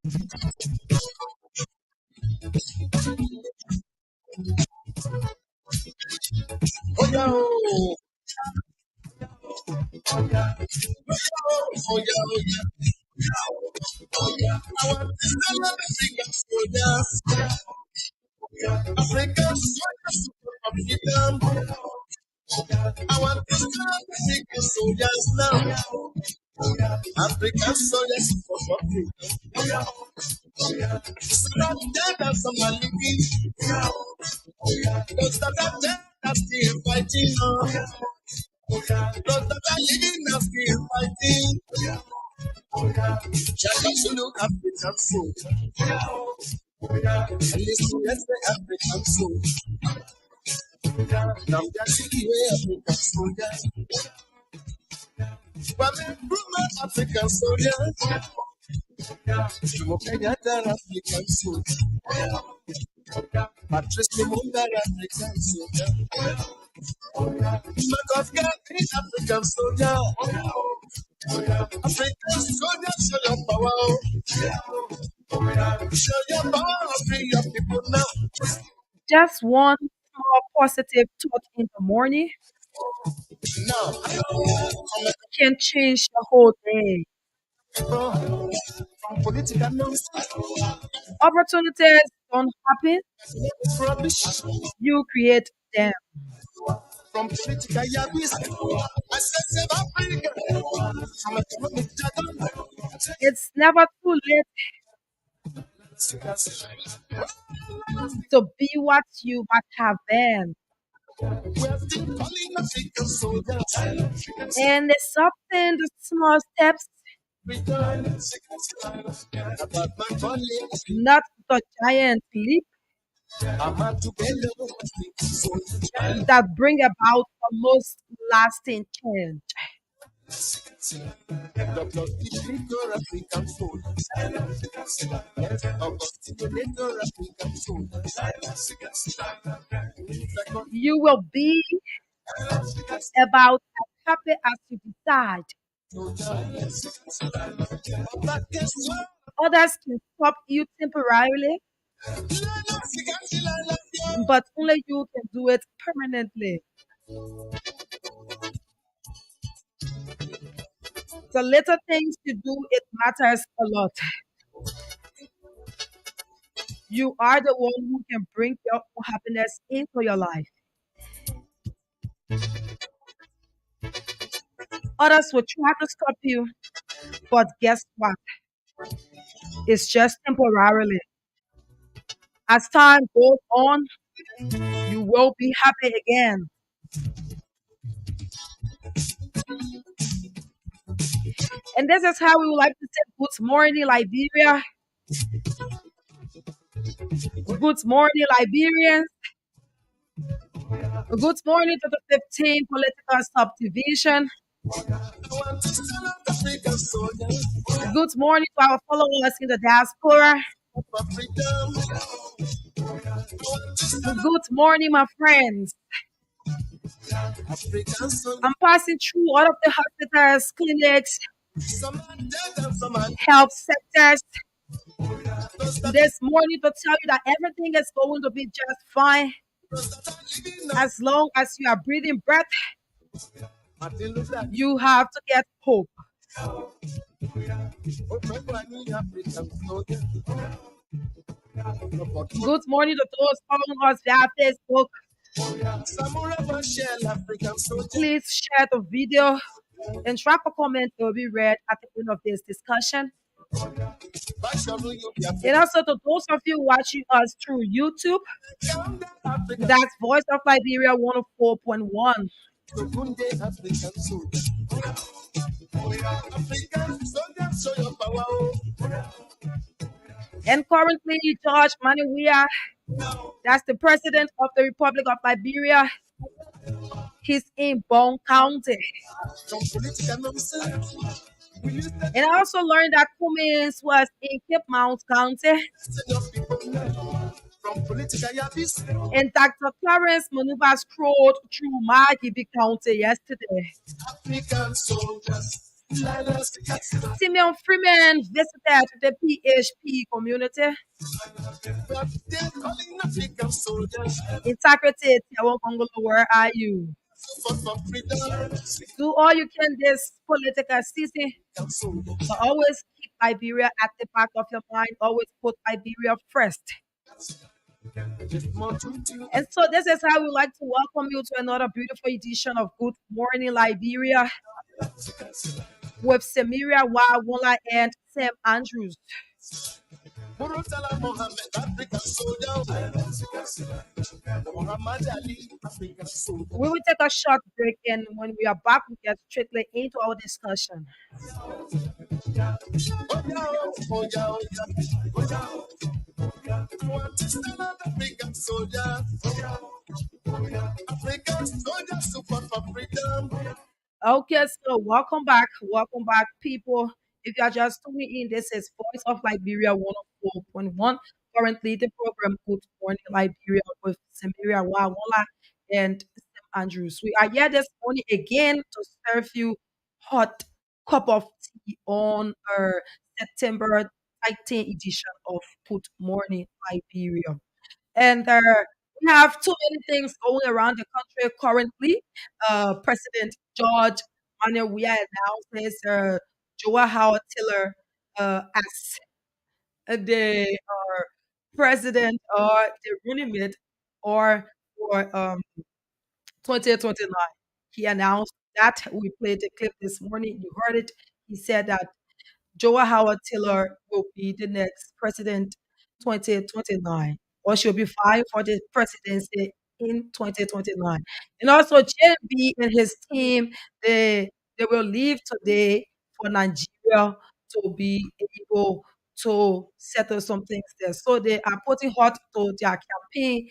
Oh yeah, oh, oh yeah, oh yeah. I want to tell African soldiers, African soldiers for freedom. I want to tell African soldiers now, African soldiers for freedom. So that dead and some are living, those that are dead are still fighting on. Those that are living are still fighting. Just to look African food. And listen, let's say African food. Now that's the way African soldiers. But me proven African soldiers. You Kenyatta African soldier. Patrice Lumumba African soldier. Marcus Garvey African soldier. African soldier, show your power. Show your power, free your people now. Just one small positive thought in the morning Now, can change the whole day. from political nonsense, Opportunities don't happen, rubbish, you create them. from political yabis, I said South Africa, from economic jargon, It's never too late to be what you must have been. we are still calling African soldiers. And it's something the small steps, Return, about my colleagues, not the giant leap I'm out to bellow, soldiers. that bring about the most lasting change. Dr. Little African soldiers. Yes, Augustine Little African soldiers. You will be about as happy as you decide. But guess what? Others can stop you temporarily, but only you can do it permanently. The little things you do, it matters a lot. You are the one who can bring your own happiness into your life. Others will try to stop you, but guess what? It's just temporarily. As time goes on, you will be happy again. And this is how we would like to say good morning, Liberia. Good morning, Liberians. Good morning to the 15 political subdivision. African soldiers. Good morning to our followers in the diaspora. Good morning, my friends. African soldiers. I'm passing through all of the hospitals, clinics, Some are dead and some are health sectors this morning to tell you that everything is going to be just fine living now. as long as you are breathing breath. Martin Luther You have to get hope. African soldiers. Good morning to those following us via Facebook. Samurai Machel African soldiers. Please share the video and drop a comment. It will be read at the end of this discussion. Basharu you be And also to those of you watching us through YouTube, African. that's Voice of Liberia 104.1. African African soldiers. African soldiers show your power. And currently, George Maniwia, that's the president of the Republic of Liberia. He's in Bone County. From political nonsense. We used to And I also learned that Cummins was in Cape Mount County. send your people now. From political yabis. And Dr. Clarence Manuba strolled through Margibi County yesterday. African soldiers. Simeon Freeman visited the PHP community. But they're calling African soldiers Integrity, Tiawan Congolo, where are you? who fought for freedom. Do all you can this political season, African soldiers. but always keep Liberia at the back of your mind. Always put Liberia first. Just want to And so this is how we like to welcome you to another beautiful edition of Good Morning Liberia with Semiria Wawola and Sam Andrews. Murutala Mohammed, African soldier. Muhammad Ali, African soldier. We will take a short break, and when we are back, we get straightly into our discussion. Oh, yeah, oh, yeah, oh, yeah. Oh, yeah. Want to stand up, African soldier. African soldiers who fought for freedom. Okay, so welcome back, people. If you are just tuning in, this is Voice of Liberia 104.1. Currently, the program Good Morning Liberia with Semiria Wawola and Sam Andrews. We are here this morning again to serve you hot cup of tea on our September 19 edition of Good Morning Liberia. And we have too many things going around the country currently. President George Manuel Weah announces Joa Howard Tiller as the president or the running mate or for 2029. He announced that. We played the clip this morning. You heard it. He said that Joa Howard Taylor will be the next president 2029, or she'll be vying for the presidency in 2029. And also, JB and his team, they will leave today for Nigeria to be able to settle some things there. So they are putting hot to their campaign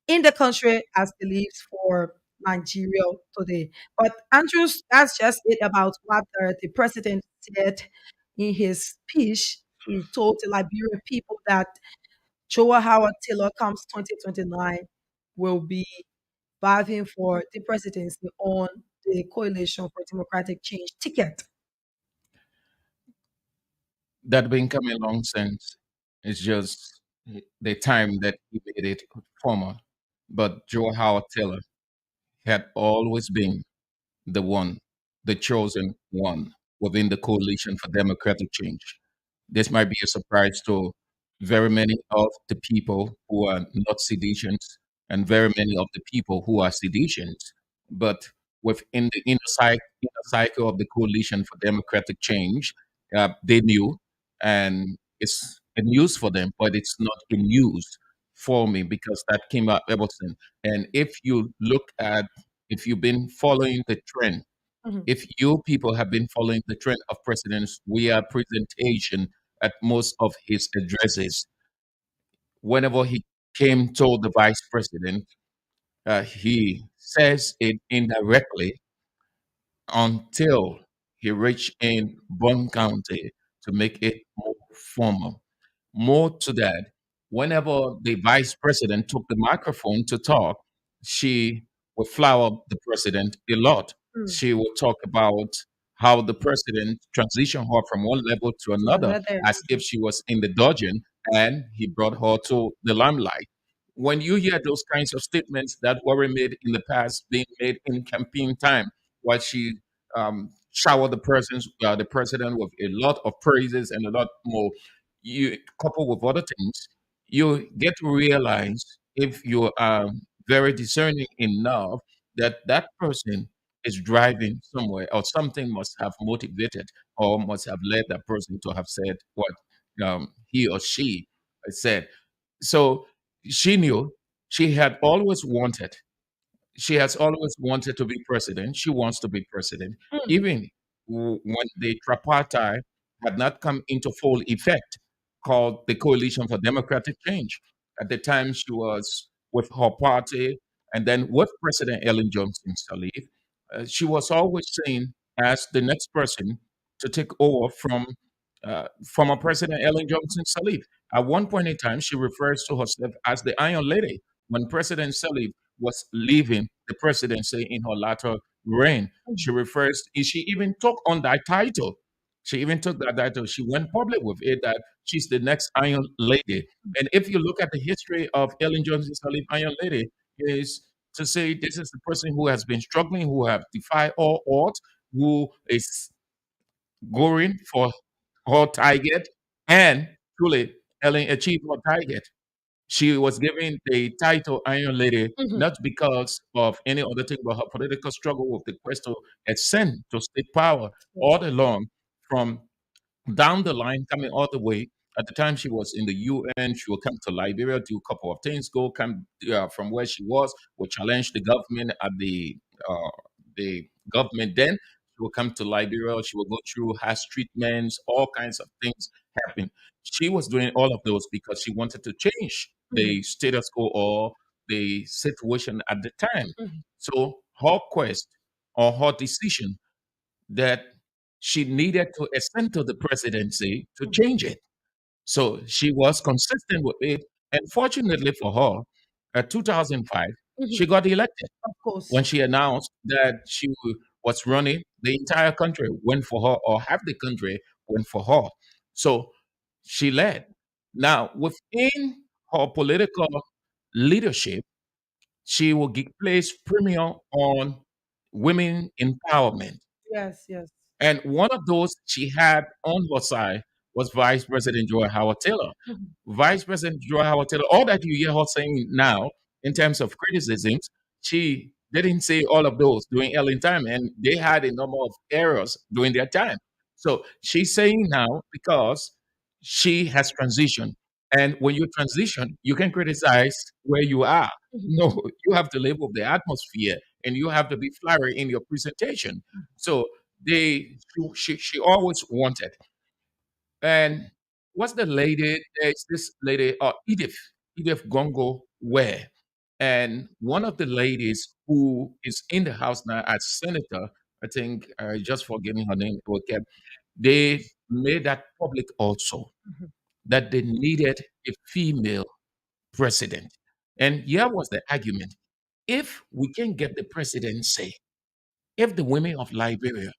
in the country as they leave for Nigeria today. But Andrews, that's just it about what the president said in his speech. He told the Liberian people that Joa Howard Taylor comes 2029 will be vying for the presidency on the Coalition for Democratic Change ticket. That been coming along since. It's just the time that he made it formal. But Joe Howard Taylor had always been the one, the chosen one within the Coalition for Democratic Change. This might be a surprise to very many of the people who are not seditionists and very many of the people who are seditionists. But within the inner cycle of the Coalition for Democratic Change, they knew, and it's a news for them, but it's not a news for me because that came out Everton. And if you've been following the trend, Mhm. if you people have been following the trend of President Weah presentation at most of his addresses, whenever he came to the vice president, he says it indirectly until he reached in Bond County to make it more formal. More to that, whenever the vice president took the microphone to talk, she would flower the president a lot. Mm. She would talk about how the president transitioned her from one level to To another another. as if she was in the dungeon and he brought her to the limelight. When you hear those kinds of statements that were made in the past being made in campaign time, while she showered the president with a lot of praises and a lot more, you couple with other things, you get to realize if you are very discerning enough that that person is driving somewhere or something must have motivated or must have led that person to have said what he or she said. So she knew she had always wanted she has always wanted to be president. She wants to be president, Mm. even when the tripartite had not come into full effect, called the Coalition for Democratic Change. At the time, she was with her party, and then with President Ellen Johnson Sirleaf. She was always seen as the next person to take over from former President Ellen Johnson Sirleaf. At one point in time, she refers to herself as the Iron Lady. When President Sirleaf was leaving the presidency in her latter reign. Mhm. She refers, she even took on that title. She even took that title. She went public with it that she's the next Iron Lady. And if you look at the history of Ellen Johnson Sirleaf, Iron Lady, is to say this is the person who has been struggling, who have defied all odds, who is going for her target, and truly Ellen achieved her target. She was given the title Iron Lady Mhm. not because of any other thing but her political struggle with the quest to ascend to state power Yes. all along from down the line, coming all the way. At the time she was in the UN, she would come to Liberia, do a couple of things, go come from where she was, would challenge the government at the government then. She would come to Liberia, she would go through house treatments, all kinds of things happen. She was doing all of those because she wanted to change Mhm. the status quo or the situation at the time. Mhm. So her quest or her decision that she needed to ascend to the presidency to Mhm. change it. So she was consistent with it. And fortunately for her, in 2005, Mhm. she got elected. Of course. When she announced that she was running, the entire country went for her, or half the country went for her. So she led. Now, within her political leadership, she will place premium on women empowerment. Yes, yes. And one of those she had on her side was Vice President Joy Howard Taylor. Mhm. Vice President Joy Howard Taylor, all that you hear her saying now in terms of criticisms, she didn't say all of those during Ellen time, and they had a number of errors during their time. So she's saying now because she has transitioned. And when you transition, you can criticize where you are. Mhm. No, you have to live with the atmosphere and you have to be flowery in your presentation. So she always wanted. And what's the lady? There's this lady, Edith Gongo Ware. And one of the ladies who is in the House now as senator, I think, just forgetting her name, okay, they made that public also Mhm. that they needed a female president. And here was the argument. If we can get the presidency, if the women of Liberia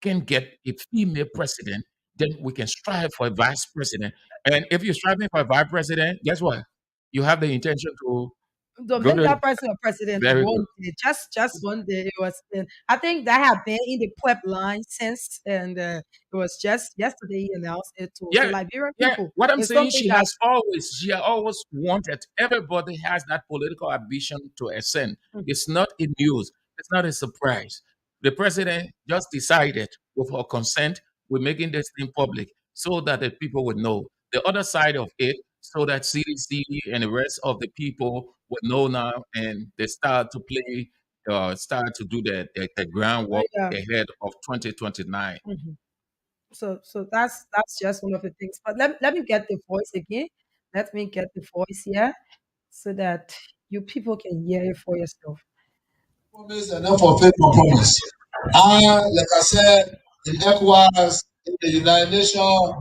can get a female president, then we can strive for a vice president. And if you're striving for a vice president, guess what? You have the intention to To go make to that person a president very good. one day, just one day, it was. I think that had been in the pipeline since, and it was just yesterday he announced it to the Yeah, Liberian yeah. people. What I'm It's saying, something that. she has always wanted. Everybody has that political ambition to ascend. It's not a news. It's not a surprise. The president just decided, with her consent, we're making this thing public so that the people would know. The other side of it, so that CDC and the rest of the people would know now, and they start to do the groundwork Yeah. ahead of 2029. Mhm. So that's just one of the things. But let me get the voice again. Let me get the voice here so that you people can hear it for yourself. Promise and not fulfill my promise. Like I said, in ECOWAS, in the United Nations,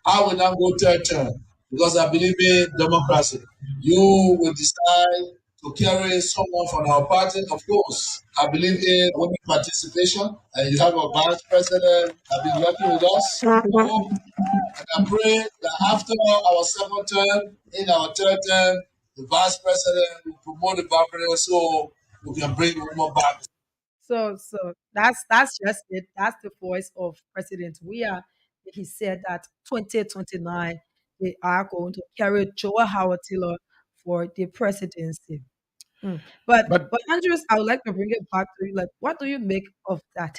I will not go third term because I believe in democracy. You will decide to carry someone from our party. Of course, I believe in women participation, and you have a vice president that been working with us. I hope and I pray that after our second term, in our third term, the vice president will promote the vice president so we can bring women back. So that's just it. That's the voice of President Weah. He said that 2029 they are going to carry Joe Howard Taylor for the presidency. Mm. But But Andrews, I would like to bring it back to you. Like, what do you make of that?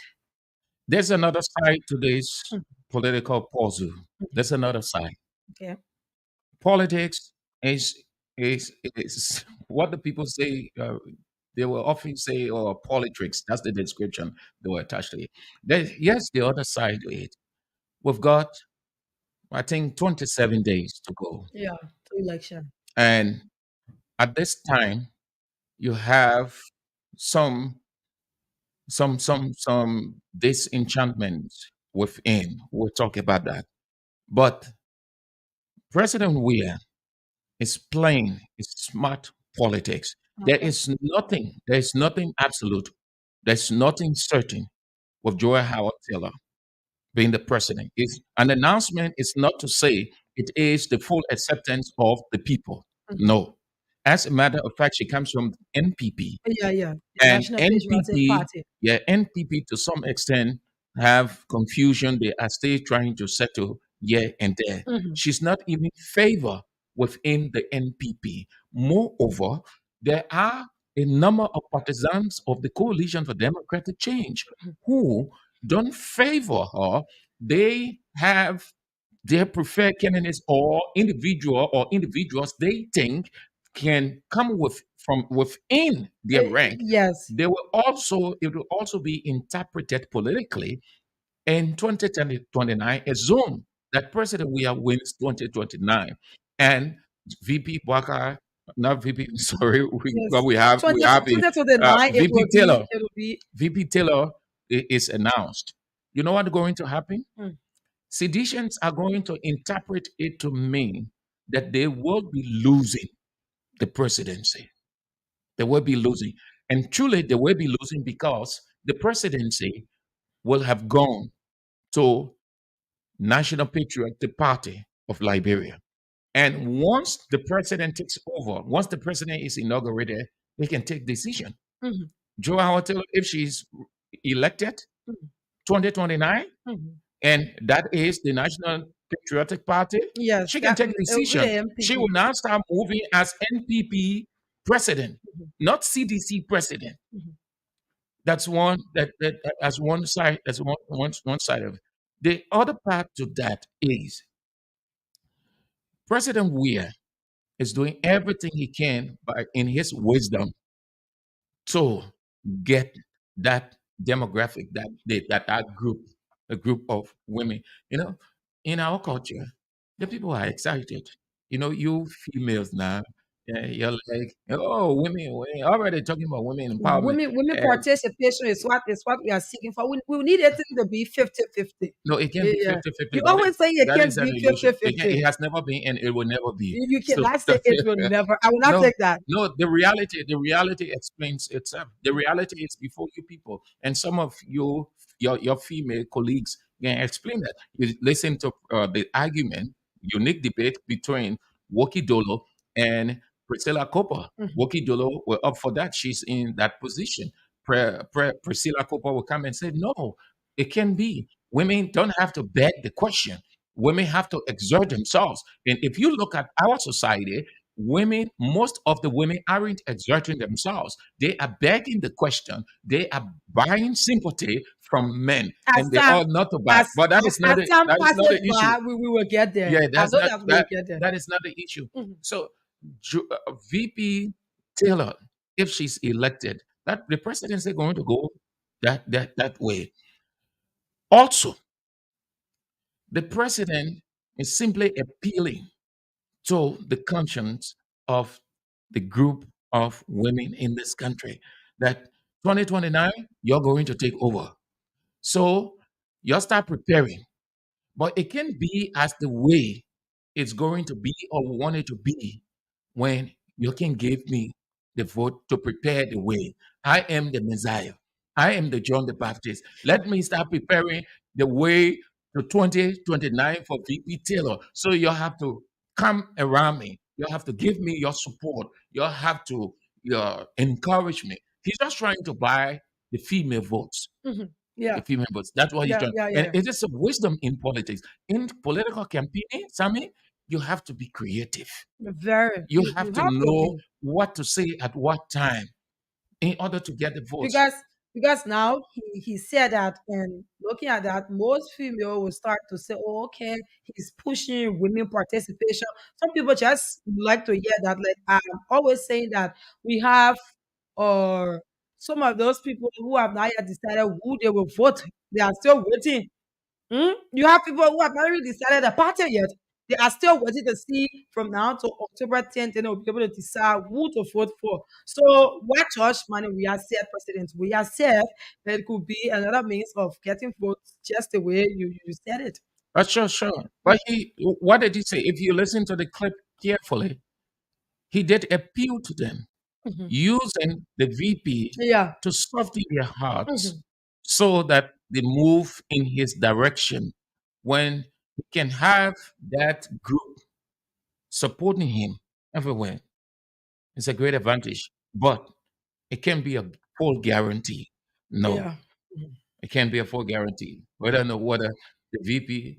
there's another side to this Mm. political puzzle. Mhm. There's another side. Okay. Politics is what the people say. They will often say, "Oh, politics." That's the description they were attached to it. Yes, the other side to it. We've got, I think, 27 days to go, Yeah. To election. and at this time, you have some some disenchantment within. We'll talk about that. But President Weir is playing is smart politics. There Okay. is nothing absolute. There's nothing certain with Joy Howard Taylor being the president. It's an announcement is not to say it is the full acceptance of the people. Mhm. No. As a matter of fact, she comes from NPP. Yeah, yeah. And National Patriotic NPP, Party. yeah, NPP to some extent have confusion. They are still trying to settle here and there. Mhm. She's not even favor within the NPP. Moreover, there are a number of partisans of the Coalition for Democratic Change who don't favor her. They have their preferred candidates or individuals they think can come with from within their rank. Yes. It will also be interpreted politically in 2029, assume that President Weah wins 2029 and VP Baka, not VP, sorry, Yes. we 20, have a 2029, VP Taylor. it will be VP Taylor is announced. You know what's going to happen? mm, Seditions are going to interpret it to mean that they will be losing the presidency. They will be losing. And truly, they will be losing because the presidency will have gone to National Patriotic Party of Liberia. And once the president takes over, once the president is inaugurated, they can take decision. mhm, Joe Howard, if she's elected mhm, 2029, mhm. and that is the National Patriotic Party, Yes, she can that take it will be decision. the She MPP. will now start moving as NPP president, Mhm, not CDC president. mhm. That's one that's one side. That's one side of it. The other part to that is President Weir is doing everything he can by in his wisdom to get that demographic, that group, a group of women. You know, in our culture, the people are excited. You know, you females now, you're like, oh, women already talking about women empowerment. Women Uh, participation is what we are seeking for. We need it to be 50-50. no, it can be Yeah. 50-50. You always say it That can't is an be illusion. It 50-50. has never been and it will never be. You So cannot say it will never. I will not no, take that. no, the reality explains itself. The reality is before you people, and some of your female colleagues can explain that. You listen to the argument, unique debate between Woki Dolo and Priscilla Cooper. Mhm. Woki Dolo were up for that. She's in that position. Priscilla Cooper will come and say, no, it can be. Women don't have to beg the question. Women have to exert themselves. And if you look at our society, women, most of the women aren't exerting themselves. They are begging the question. They are buying sympathy from men, As and they time are not to buy. as But as time that is not the passes issue. by, we will get there. Yeah, I that's know not that we will that get there. that is not the issue. Mhm. So VP Taylor, if she's elected, that the presidency going to go that way. Also, the president is simply appealing to the conscience of the group of women in this country that 2029 you're going to take over. So you start preparing, but it can be as the way it's going to be or we want it to be when you can give me the vote to prepare the way. I am the Messiah. I am the John the Baptist. Let me start preparing the way to 2029 for VP Taylor. So you have to come around me. You have to give me your support. You have to encourage me. He's just trying to buy the female votes. Mhm. Yeah, The female votes. That's what he's yeah, trying. yeah, And yeah. it is a wisdom in politics. In political campaigning, Sammy, you have to be creative. Very. You You have to have to know be. what to say at what time in order to get the votes. because now he said that, and looking at that, most female will start to say, oh, okay, he's pushing women participation. Some people just like to hear that. Like I'm always saying that we have or some of those people who have not yet decided who they will vote. They are still waiting. You have people who have not really decided the party yet. They are still waiting to see from now to October 10th, and they'll be able to decide who to vote for. So, what church money we are said, President? We are said that it could be another means of getting votes just the way you said it. Sure, sure. But what did he say? If you listen to the clip carefully, he did appeal to them. Mhm. using the VP Yeah. to soften their Mhm. hearts so that they move in his direction when he can have that group supporting him everywhere. It's a great advantage, but it can be a full guarantee. No, Yeah. Mhm. it can't be a full guarantee. We don't know whether the VP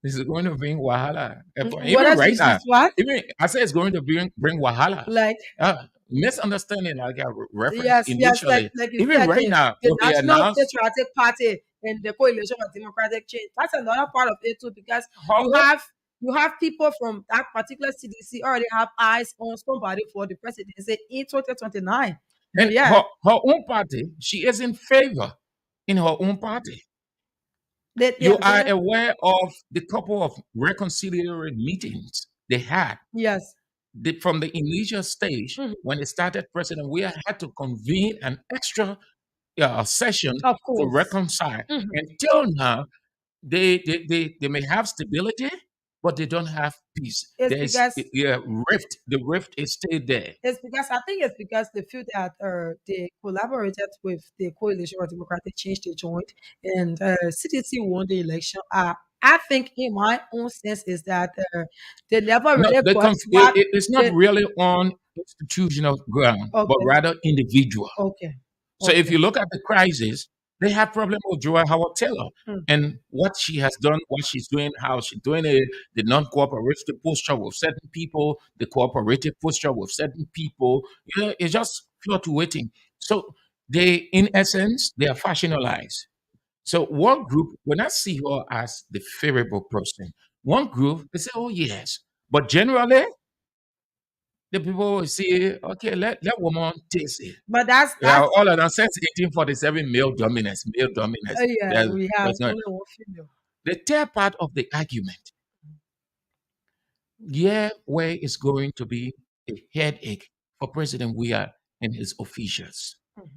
is going to bring Wahala. What Even else right is now, what? even I say it's going to bring Wahala. Like, Misunderstanding, like I referenced yes, yes, initially. like you Even said, right now, the when they National announced Patriotic Party and the coalition for democratic change. That's another part of it too, because her you own, have you have people from that particular CDC already have eyes on somebody for the presidency in 2029. So and yeah, her own party, she is in favor in her own party. yeah, You are aware of the couple of reconciliatory meetings they had yes, from the initial stage mhm, when they started President we had to convene an extra session of to course. reconcile. Mhm. Until now, they may have stability, but they don't have peace. It's There is because rift. The rift is still there. I think it's because they feel that they collaborated with the coalition for democratic change they joined, and CDC won the election. I think, in my own sense, is that they never No, really the got what it's not they. really on institutional ground, but Okay, rather individual. okay, So if okay. you look at the crisis, they have problem with Joy Howard Taylor Mm. and what she has done, what she's doing, how she's doing it, the non-cooperative posture with certain people, the cooperative posture with certain people. It's just fluctuating. So they, in essence, they are factionalized. So one group will not see her as the favorable person. One group, they say, oh yes. But generally, the people will see, okay, let woman taste it. But Yeah, that's all of that since 1847, male dominance, male dominance. yeah. We have That's not only one female. the third part of the argument. Yeah, where is going to be a headache for President Weah and his officials. Mhm.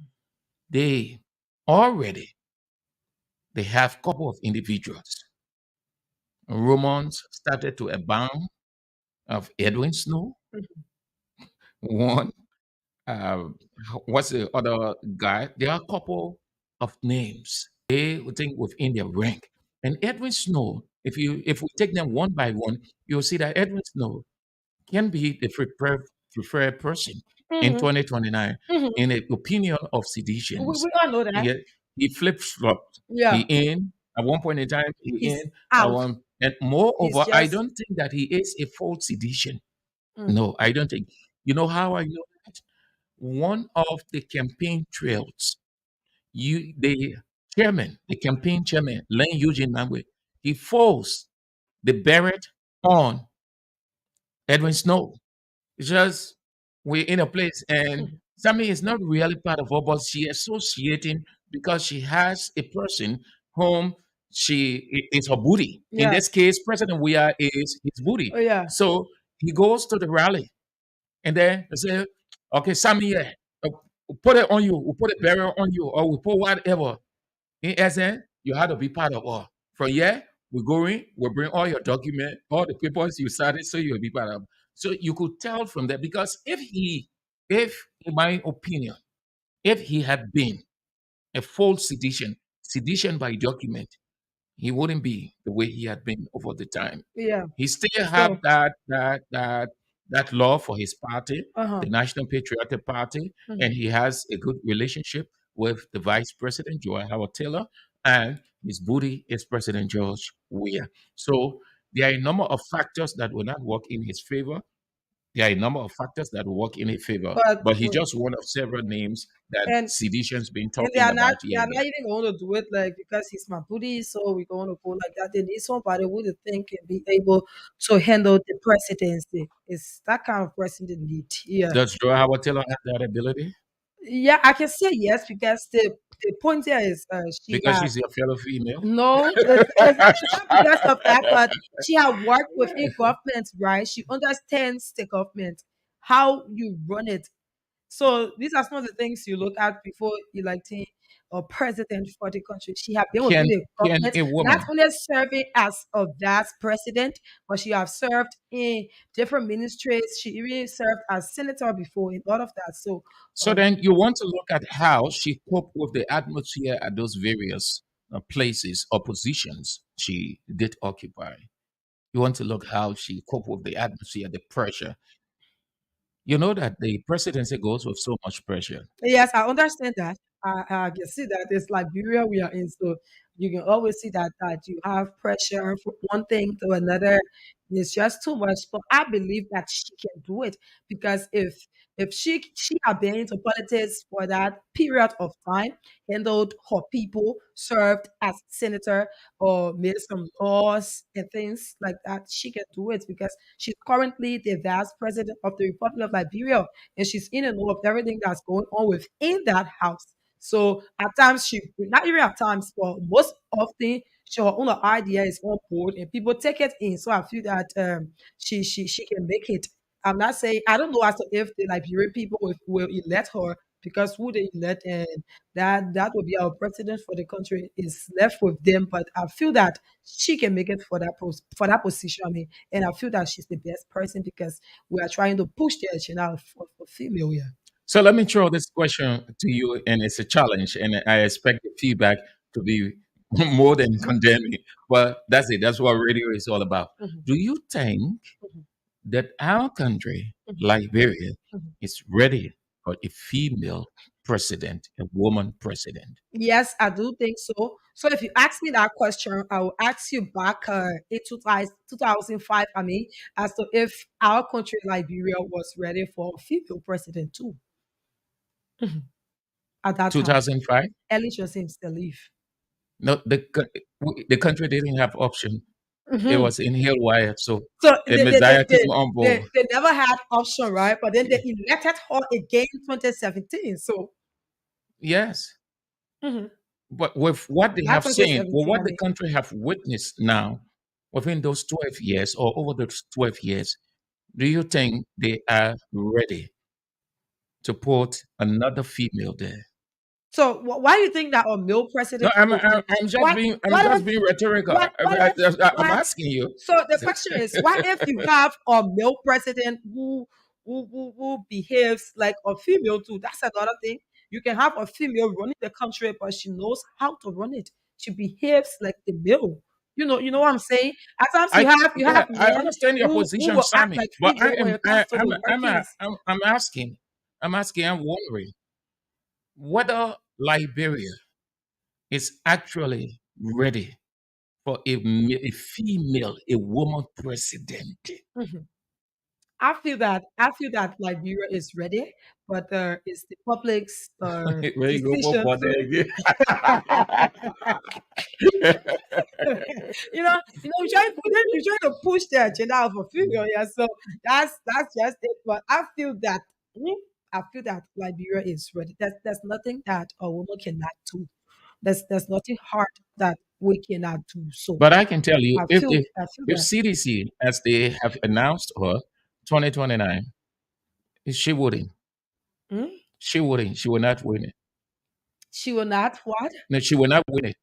They already they have couple of individuals. Rumors started to abound of Edwin Snow, Mhm. one. Uh, what's the other guy? There are a couple of names they would think within their rank. And Edwin Snow, if we take them one by one, you'll see that Edwin Snow can be the preferred person in Mhm. 2029 Mhm. in the opinion of We, seditions. we all know that. He, he flip flopped. He Yeah, in at one point in time, he he's in at out. one, and He's moreover, I just. don't think that he is a full sedition. Mm. No, I don't think. You know how I know that? One of the campaign trails, the chairman, the campaign chairman, Len Eugene Nangwe, he forced the beret on Edwin Snow. It's just we're in a place, and Mhm. Sammy is not really part of her, but she associating because she has a person whom is her booty. In this Yes. case, President Weah is his Oh booty. yeah. So he goes to the rally, and then they say, "Okay, Sammy, yeah, we'll put it on you. We'll put a barrier on you, or we'll put whatever." In essence, you have to be part of all. From here, we're going, we'll bring all your document, all the papers you started, so you'll be part of. So you could tell from that because if in my opinion, if he had been a full sedition by document, he wouldn't be the way he had been over the time. Yeah. He still have So. that love for his party, Uh huh. the National Patriotic Party, and he has a good relationship with the Vice President Joy Howard Taylor, and his buddy is President George Weah. So there are a number of factors that will not work in his favor. There are a number of factors that will work in his favor, But but he's just one of several names that and sedition's been and they talking are not about they here are and not there. even going to do it like because he's my buddy, so we're going to go like that. They need somebody who they think can be able to handle the presidency. It's that kind of person they need. Yeah. Does Joy Howard Taylor have that ability? Yeah, I can say yes because the point here is she Because had she's your fellow female? no, it's not because of that, but she had worked within government, right? She understands the government, how you run it. So these are some of the things you look at before electing a president for the country. She have been within Can the can government, a not woman? only serving as a vice president, but she have served in different ministries. She even served as senator before and all of that. So, So um, then you want to look at how she coped with the atmosphere at those various places or positions she did occupy. You want to look how she coped with the atmosphere, the pressure. You know that the presidency goes with so much pressure. yes, I understand that. I can see that it's Liberia we are in, so you can always see that you have pressure from one thing to another. It's just too much, but I believe that she can do it because if she had been into politics for that period of time, handled her people, served as senator, or made some laws and things like that, she can do it because she's currently the vice president of the Republic of Liberia and she's in and know of everything that's going on within that house. So at times she not even at times, but most often she her own idea is on board and people take it in. So I feel that she can make it. I'm not saying I don't know as to if the Liberian people will elect her because who they elect and that will be our president for the country is left with them. But I feel that she can make it for that for that position. I mean, and I feel that she's the best person because we are trying to push the agenda for female. Yeah. So let me throw this question to you, and it's a challenge, and I expect the feedback to be more than condemning. But that's it. That's what radio is all about. Mhm, Do you think mhm, that our country, mhm, Liberia, mhm. is ready for a female president, a woman president? Yes, I do think so. So if you ask me that question, I will ask you back in 2005, I mean, as to if our country, Liberia, was ready for a female president too. Mhm. At that time. 2005? Ellie just seems to leave. No, the country didn't have option. It Mhm. was in haywire. So So a Messiah came on board. they never had option, right? But then they elected her again in 2017. So Yes. mhm. But with what they Not have seen, or 2017, I what the mean. country have witnessed now, within those 12 years or over those 12 years, do you think they are ready to put another female there? So why do you think that a male No, president I'm, will I'm, be? I'm just What being I'm what just if being rhetorical. what if I'm what? asking you. So the question is, what if you have a male president who behaves like a female too? That's another thing. You can have a female running the country, but she knows how to run it. She behaves like the male. You know what I'm saying? At times I you Yeah, have I men understand your who position, will act Sammy, like but female when it comes to the workings. I'm asking, I'm wondering whether Liberia is actually ready for a female, a woman president. Mhm. I feel that Liberia is ready, but it's the public's Where you go decision for to there we're trying to push the agenda of a female, yeah. So that's just it. But I feel that Liberia is ready. There's nothing that a woman cannot do. There's nothing hard that we cannot do. So But I can tell you, I feel if that CDC, as they have announced her, 2029, she wouldn't. mm, She will not win it. she will not what? No, she will not win it.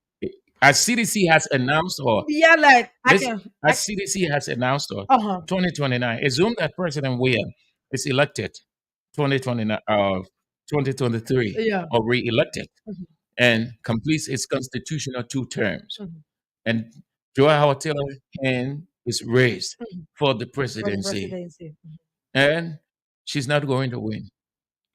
As CDC has announced her, Yeah, like this as CDC has announced her, uh-huh. 2029. Assume that President William is elected 2029, 2023 Yeah. or re-elected Mhm, and completes its constitutional two terms. mhm, And Joy Howard Taylor hand is raised mhm. for the For the presidency, presidency. Mhm. and she's not going to win.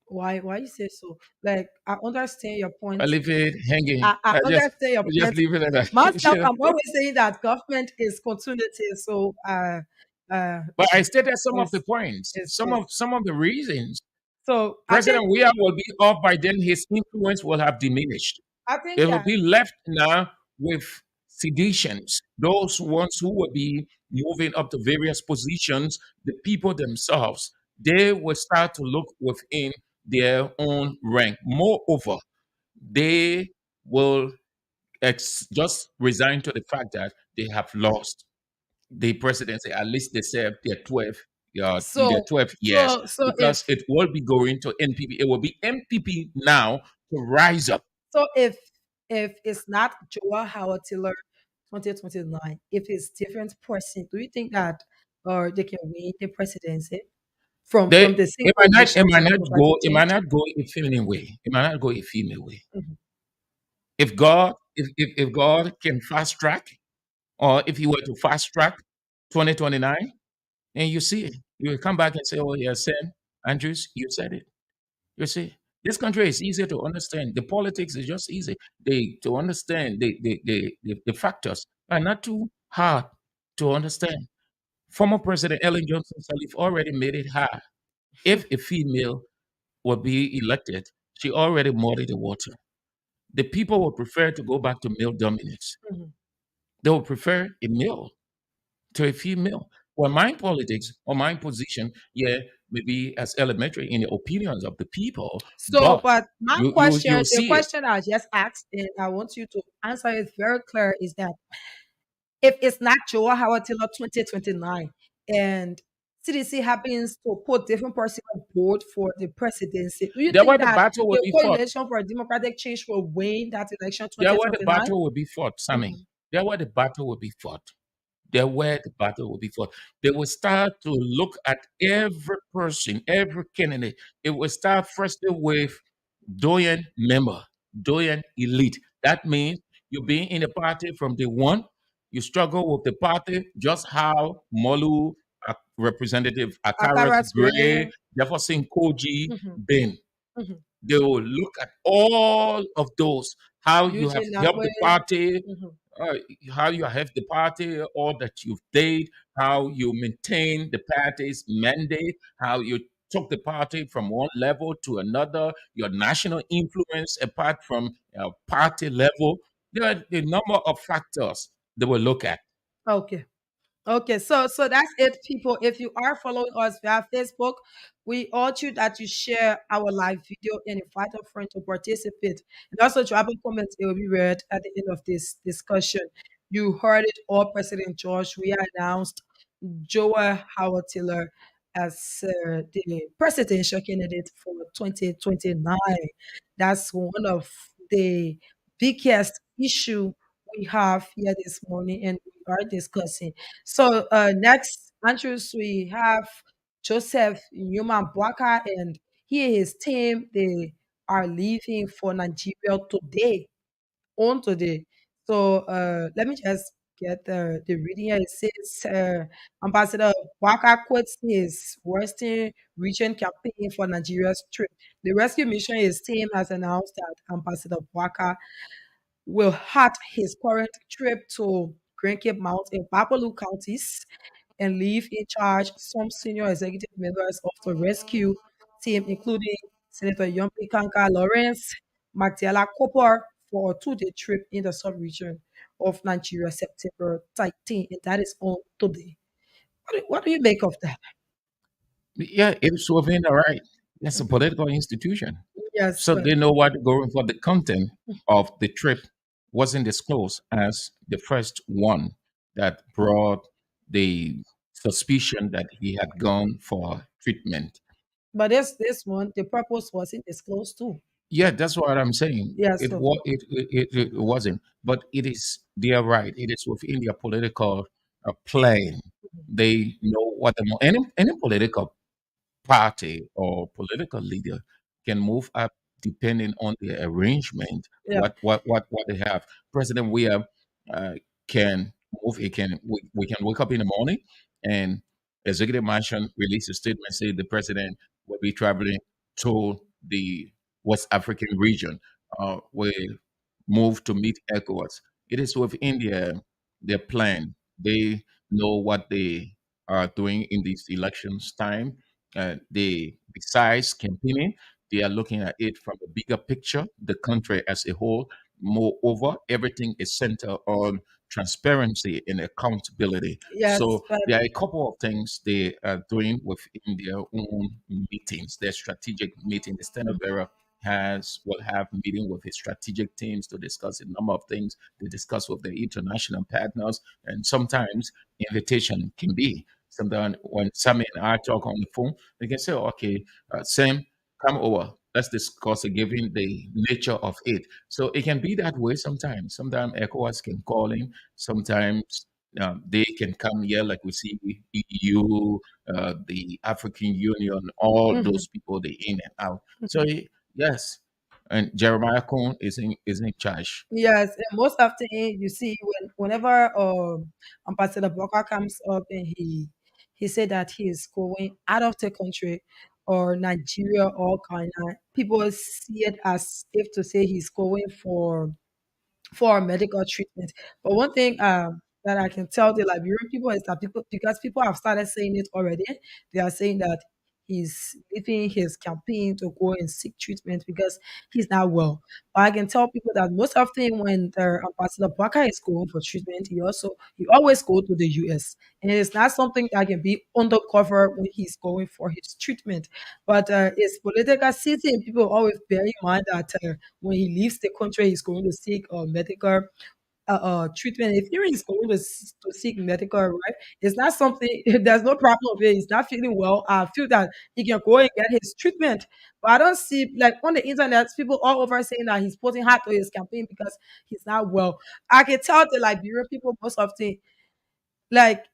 Why you say so? Like I understand your I point. leave it hanging. I understand your I just point. leave it at that. Myself, You know? I'm always saying that government is continuity. So But I stated some of the is points, is some of the reasons. so President Weah will be off by then; his influence will have diminished. I think It will that be left now with seditions, those ones who will be moving up to various positions, the people themselves, they will start to look within their own rank. Moreover, they will just resign to the fact that they have lost the presidency. At least they served their so 12 years so if because it will be going to NPP. It will be MPP now to rise up. So if it's not Joel Howard Taylor 2029, if it's different person, do you think that they can win the presidency from the single It elections might and not democratic go, it might change? not go a feminine way. It might not go a female way. Mhm. If God can fast track, or if he were to fast track 2029, and you see it, you will come back and say, "Oh, yeah, Sam Andrews, you said it." You see, this country is easy to understand. The politics is just easy. They to understand the factors are not too hard to understand. Former President Ellen Johnson Sirleaf already made it hard. If a female would be elected, she already muddied the water. The people would prefer to go back to male dominance. Mhm. They would prefer a male to a female. Well, my politics or my position, yeah, maybe as elementary in the opinions of the people, So, but but my you question, the see it. question I just asked, and I want you to answer it very clear, is that if it's not Joel Howard Taylor 2029 and CDC happens to put different person on board for the presidency, do you There where think the that battle will the be fought. coalition for democratic change will win that election There where the 2029? battle will be fought, Sammy. Mhm. There where the battle will be fought. There where the battle will be fought. They will start to look at every person, every candidate. It will start first with doyen member, doyen elite. That means you being in the party from day one. You struggle with the party, just how Molu, Representative Akarat Akarat's Gray, way. Jefferson Koji, Mhm, Ben. mhm. They will look at all of those, how you have Eugene that helped way. the party, Mhm. uh, how you have the party, all that you've did, how you maintain the party's mandate, how you took the party from one level to another, your national influence apart from party level. There are the number of factors they will look at. Okay. Okay, so that's it, people. If you are following us via Facebook, we urge you that you share our live video and invite a friend to participate. And also drop a comment; it will be read at the end of this discussion. You heard it all. President George we announced Joel Howard Taylor as the presidential candidate for 2029. That's one of the biggest issue we have here this morning, and we are discussing. So next, Andrews, we have Joseph Newman Bwaka, and he and his team, they are leaving for Nigeria today, on today. So let me just get the reading here. It says Ambassador Bwaka quits his Western region campaign for Nigeria's trip. The rescue mission, his team has announced that Ambassador Bwaka will halt his current trip to Grand Cape Mount in Babalu counties and leave in charge some senior executive members of the rescue team, including Senator Yompi Kanka Lawrence, Magdala Cooper, for a 2-day trip in the sub-region of Nigeria, September 13, and that is on today. What do you make of that? Yeah, it's within the right. That's a political institution. Yes, So but they know what to go for. The content of the trip wasn't disclosed as the first one that brought the suspicion that he had gone for treatment. this one, the purpose wasn't disclosed too. Yeah, that's what I'm saying. Yes, so It wasn't, but it is their right. It is within their political plan. They know what any political party or political leader can move up depending on the arrangement, yeah. what they have. President Weah uh, can move. We can wake up in the morning and executive mansion release a statement say the president will be traveling to the West African region. We move to meet ECOWAS. It is within their plan. They know what they are doing in these elections time. Besides campaigning, they are looking at it from a bigger picture, the country as a whole. Moreover, everything is centered on transparency and accountability. Yes, So but there are a couple of things they are doing within their own meetings, their strategic meeting. The standard bearer will have meeting with his strategic teams to discuss a number of things. They discuss with their international partners, and sometimes invitation can be. Sometimes when Sammy and I talk on the phone, they can say, "Okay, Sam, come over. let's discuss it given the nature of it. So it can be that way sometimes. Sometimes ECOWAS can call him. Sometimes they can come here, like we see EU, the African Union, all Mhm. those people, they in and out. So yes, and Jeremiah Cohn is in charge. Yes, and most often you see whenever Ambassador Blocker comes up and he said that he is going out of the country or Nigeria or Ghana, people see it as if to say he's going for medical treatment. But one thing that I can tell the Liberian people is that people, because people have started saying it already, they are saying that he's leaving his campaign to go and seek treatment because he's not well. But I can tell people that most often when the Ambassador Baka is going for treatment, he always go to the US. And it's not something that can be undercover when he's going for his treatment. But it's political season. People always bear in mind that when he leaves the country, he's going to seek medical treatment. If he's going to seek medical, right, it's not something. There's no problem with it. He's not feeling well. I feel that he can go and get his treatment. But I don't see like on the internet, people all over saying that he's putting hard to his campaign because he's not well. I can tell the Liberian people most often like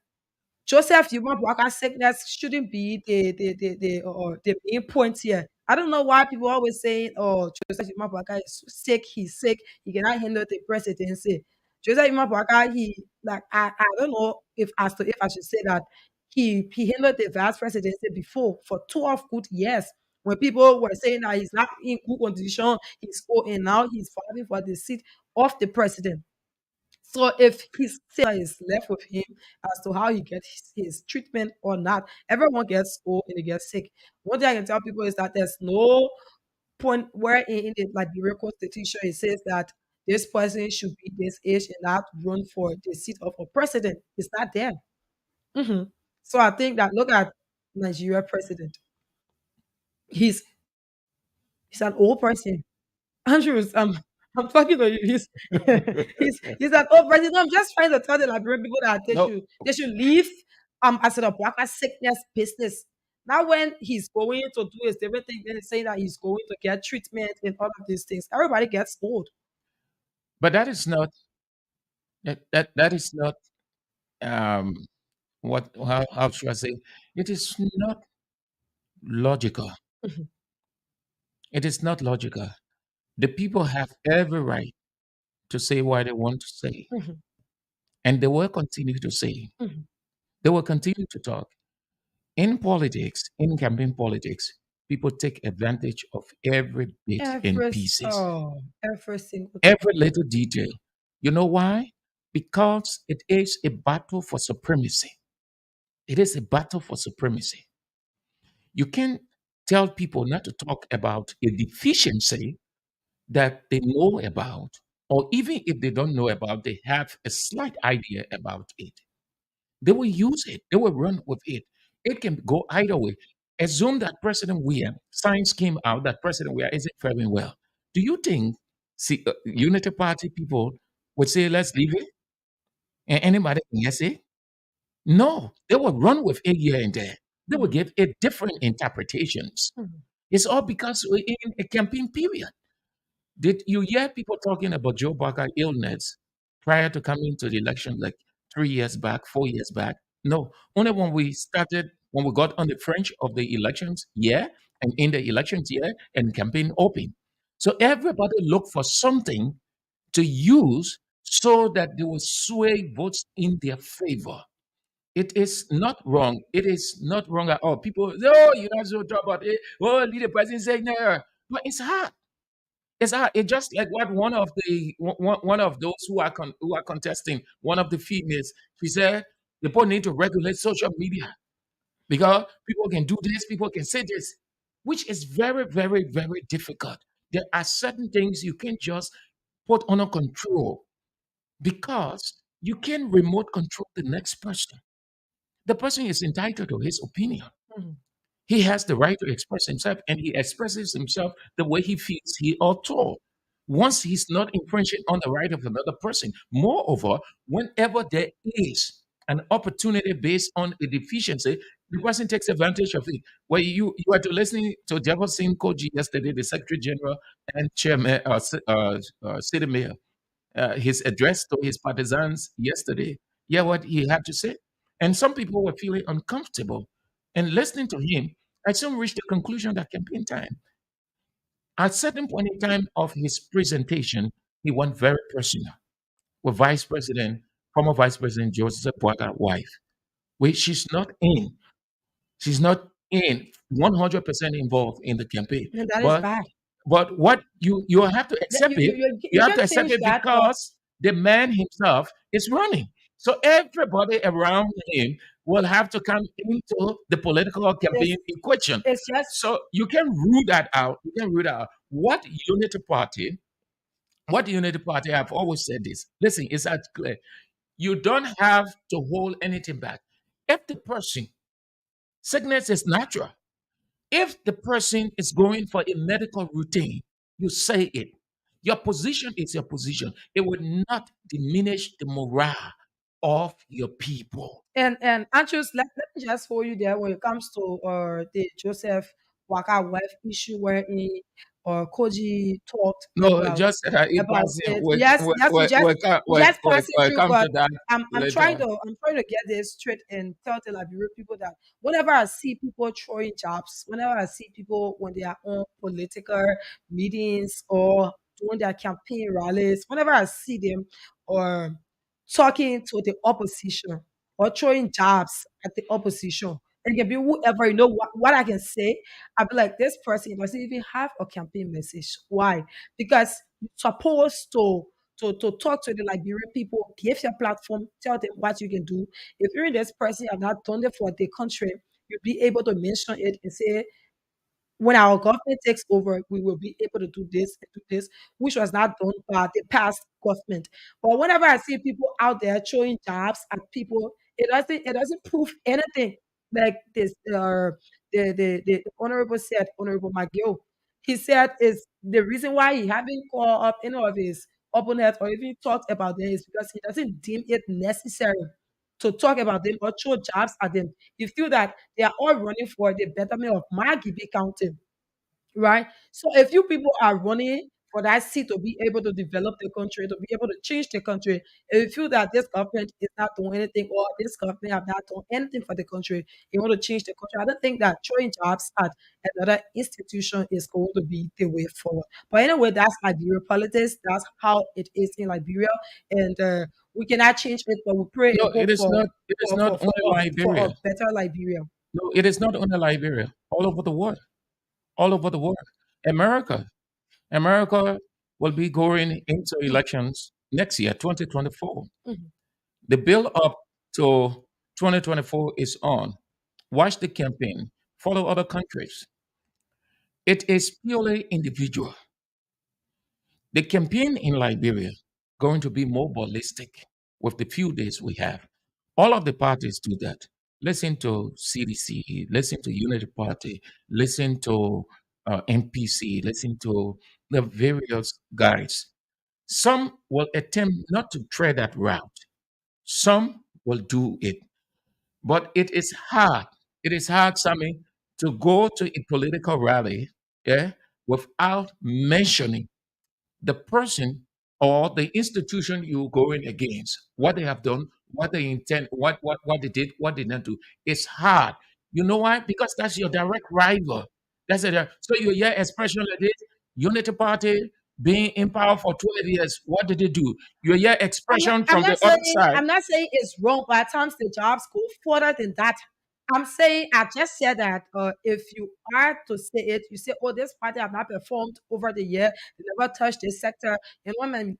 Joseph Human Waka sickness shouldn't be the main point here. I don't know why people always saying, "Oh, Joseph Human Waka is sick. He's sick. He cannot handle the presidency." Joseph Human Waka, he like I don't know if as to if I should say that he handled the vice presidency before for 12 good years. When people were saying that he's not in good condition, he's old, and now he's fighting for the seat of the president. So if his say is left with him as to how he gets his treatment or not, everyone gets old and they get sick. One thing I can tell people is that there's no point where in the Liberia constitution it says that this person should be this age and not run for the seat of a president. It's not there. Mhm. So I think that look at Nigeria president. He's he's an old person. Andrews, I'm talking to you. He's an old president. I'm just trying to tell the Liberian people that No, they should leave Ambassador Baka sickness business. Now when he's going to do his different thing, then he's saying that he's going to get treatment and all of these things. Everybody gets old. but that is not that is not um what how should I say? It is not logical. Mhm, It is not logical. The people have every right to say what they want to say, mhm, and they will continue to say. mhm. They will continue to talk. In politics, in campaign politics, people take advantage of every bit and pieces, Every single thing. every little detail. You know why? Because it is a battle for supremacy. It is a battle for supremacy. You can tell people not to talk about a deficiency that they know about, or even if they don't know about, they have a slight idea about it. They will use it, they will run with it. It can go either way. Assume that President William, science came out that President William isn't faring well. Do you think Unity Party people would say, let's leave it? And anybody can yes it? No, they will run with it here and there. They will Mhm, give it different interpretations. mhm. It's all because we're in a campaign period. Did you hear people talking about Joe Barker illness prior to coming to the election, like 3 years back, 4 years back? No, only when we got on the fringe of the elections, yeah, and in the elections, yeah, and campaign open. So everybody looked for something to use so that they will sway votes in their favor. It is not wrong. It is not wrong at all. People, oh, you're not so talk about it. Oh, lead the president saying no. But it's hard. It's just like what one of those who are contesting, one of the females, she said the people need to regulate social media because people can do this, people can say this, which is very, very, very difficult. There are certain things you can just put under control because you can remote control the next person. The person is entitled to his opinion. Mhm. He has the right to express himself, and he expresses himself the way he feels he ought to. Once he's not infringing on the right of another person. Moreover, whenever there is an opportunity based on a deficiency, the person takes advantage of it. Well, you were to listening to Jefferson Koji yesterday, the Secretary General and Chairman, City Mayor, his address to his partisans yesterday. Yeah, what he had to say, and some people were feeling uncomfortable. And listening to him, I soon reached the conclusion that campaign time. At certain point in time of his presentation, he went very personal with Vice President, former Vice President Joseph Boakai wife, which she's not in. She's not in 100% involved in the campaign. And that is But bad. what you have to That accept it. You you have can to accept change it that, but because the man himself is running. So everybody around him will have to come into the political it's campaign equation. it's just So you can rule that out. You can rule that out. What the Unity Party, I've always said this. Listen, it's that clear. You don't have to hold anything back. If the person, sickness is natural. If the person is going for a medical routine, you say it. Your position is your position. It would not diminish the morale of your people. and Anxious, let me just hold you there when it comes to the Joseph Waka wife issue where he or Koji talked No, just it about passing. it. Yes, yes, we just pass it We'll through, come but to that later. I'm trying to get this straight and tell the Liberia people that whenever I see people throwing jobs, whenever I see people when they are on political meetings or doing their campaign rallies, whenever I see them or talking to the opposition or throwing jabs at the opposition. It can be whoever, what I can say. I'll be like, this person doesn't even have a campaign message. Why? Because you're supposed to talk to the Liberian people, give your platform, tell them what you can do. If you're in this person have not done it for the country, you'll be able to mention it and say, when our government takes over, we will be able to do this and do this, which was not done by the past government. But whenever I see people out there throwing jobs at people, it doesn't prove anything. Like this, the honorable said, Honorable McGill, he said is the reason why he haven't called up any of his opponents or even talked about them is because he doesn't deem it necessary to talk about them or throw jabs at them. You feel that they are all running for the betterment of Margibi County, right? So if you people are running for that seat to be able to develop the country, to be able to change the country, if you feel that this government is not doing anything or this government have not done anything for the country, you want to change the country, I don't think that throwing jobs at another institution is going to be the way forward. But anyway, that's Liberia politics. That's how it is in Liberia. And we cannot change it, but we pray and No, hope it is not. It is not only for a Liberia. better Liberia. No, it is not only Liberia. All over the world. All over the world. America. America will be going into elections next year, 2024. Mhm. The build up to 2024 is on. Watch the campaign. Follow other countries. It is purely individual. The campaign in Liberia going to be more ballistic with the few days we have. All of the parties do that. Listen to CDC, listen to Unity Party, listen to NPC, listen to the various guys. Some will attempt not to tread that route. Some will do it. But it is hard. It is hard, Sammy, to go to a political rally, yeah, without mentioning the person or the institution you're going against, what they have done, what they intend, what they did, what they didn't do. It's hard. You know why? Because that's your direct rival. That's it. So you hear expression like this, Unity Party being in power for 12 years. What did they do? You hear expression I'm from not the other saying side. I'm not saying it's wrong, but at times the jobs go further than that. I'm saying I just said that if you are to say it, you say, "Oh, this party have not performed over the year. They never touched this sector." And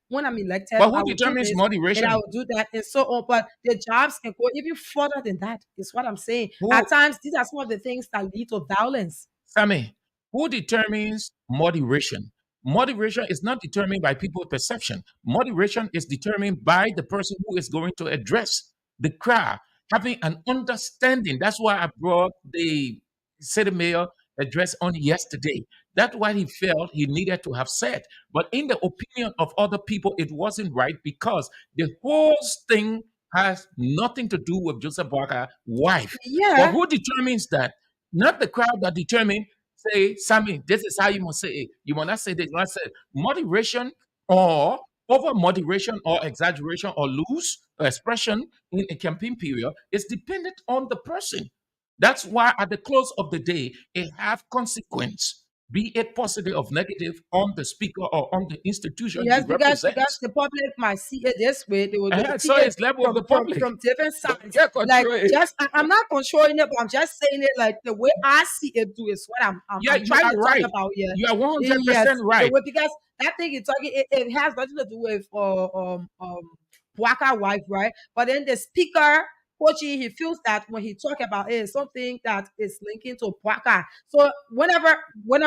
when I'm elected, But I who will do determines this and I moderation? will do that and so on. But the jobs can go even further than that. Is what I'm saying. At Who, times, these are some of the things that lead to violence. Sammy, who determines moderation? Moderation is not determined by people's perception. Moderation is determined by the person who is going to address the crowd, having an understanding. That's why I brought the city mayor address on yesterday. That's what he felt he needed to have said. But in the opinion of other people, it wasn't right because the whole thing has nothing to do with Joseph Barker's wife. But Yeah. who determines that? Not the crowd that determine, say, Sammy, this is how you must say it. You must not say this, you must say moderation or over moderation or exaggeration or loose expression in a campaign period is dependent on the person. That's why at the close of the day, it have consequence, be it positive or negative, on the speaker or on the institution he Yes, because represents. the public might see it this way. They will see So it it's level of the public. from different But we sides. can't Like control it. just I'm not controlling it, but I'm just saying it like the way I see it too is what Yeah, I'm you trying are to talk right. about here. You are Yes, 100% the right. way because that thing you're talking it has nothing to do with Waka wife, right? But then the speaker Kochi, he feels that when he talk about it, it's something that is linking to Waka. So whenever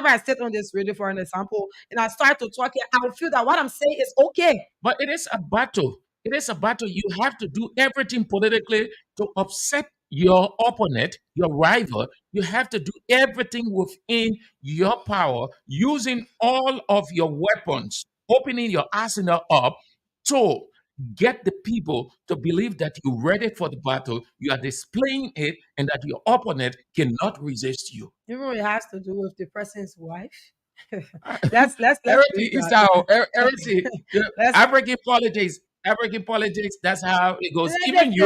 I sit on this radio for an example and I start to talk it, I will feel that what I'm saying is okay. But it is a battle. It is a battle. You have to do everything politically to upset your opponent, your rival. You have to do everything within your power, using all of your weapons, opening your arsenal up to get the people to believe that you're ready for the battle, you are displaying it, and that your opponent cannot resist you. Even when it has to do with the person's wife. Let's Everything leave is that. how everything. Let's African politics. That's how it goes. Even it's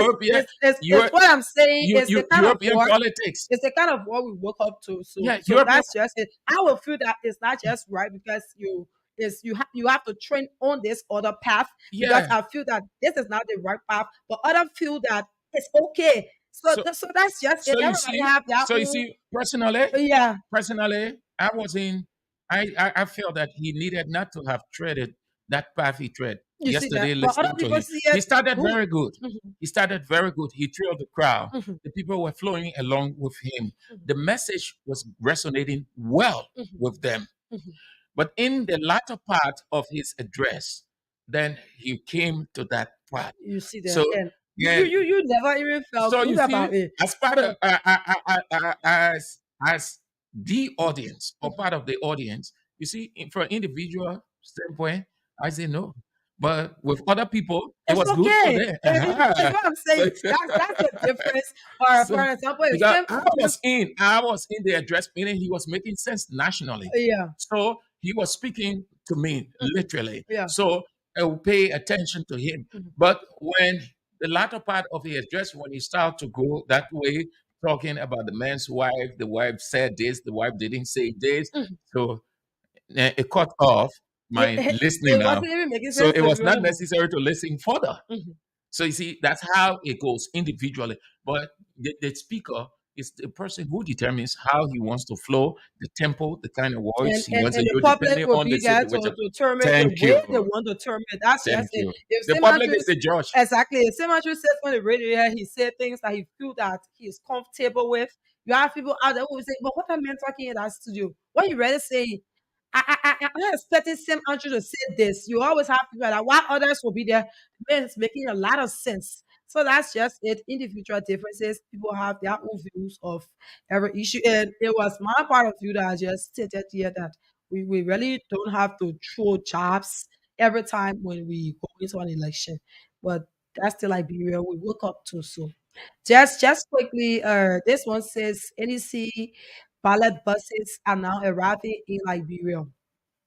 Europe, what I'm saying. It's the kind of European war. politics. It's the kind of war we woke up to. So Yeah, so European. that's just it. I will feel that it's not just right because you have to train on this other path because Yeah. I feel that this is not the right path, but others feel that it's okay. So So so that's just it. so you Everybody see, have their so you own. see, personally, Yeah, personally, I was in. I felt that he needed not to have treaded that path he tread you see that, yesterday. but other Listening to people him, see it. he started Who? very good. Mhm, He started very good. He thrilled the crowd. mhm, The people were flowing along with him. mhm, The message was resonating well mhm, with them. mhm. But in the latter part of his address, then he came to that part. You see that, So and yeah, you never even felt so good you see, about it. as part of So as the audience or mhm. part of the audience, you see, for an individual standpoint, I say no. But with other people, it It's was good for okay. them. It's what I'm saying. That's the difference. Or So for example, if because Sam I was in the address meaning he was making sense nationally. yeah, So he was speaking to me mhm, literally. yeah, So I will pay attention to him. mhm, But when the latter part of the address, when he started to go that way, talking about the man's wife, the wife said this, the wife didn't say this. mhm. So it cut off It, my it, listening it now. wasn't even making So sense it to was you not anymore. necessary to listen further. Mhm. So you see, that's how it goes individually. But the speaker is the person who determines how he wants to flow, the tempo, the kind of words he wants to And the use, public depending will on the be there to situation. determine the Thank way you. they want to determine it. That's Thank just it. you. If The Sim public is Andrews the judge. exactly, if Sim Andrews says on the radio here, he said things that he feel that he's comfortable with. You have people out there who will say, "But what are men talking in that studio? What you really saying?" I'm not expecting Sim Andrews to say this. You always have people that while others will be there, it's making a lot of sense. So that's just it. Individual differences. People have their own views of every issue. And it was my part of view that I just stated here that we really don't have to throw jobs every time when we go into an election. But that's the Liberia we woke up to. So just quickly, this one says NEC ballot buses are now arriving in Liberia.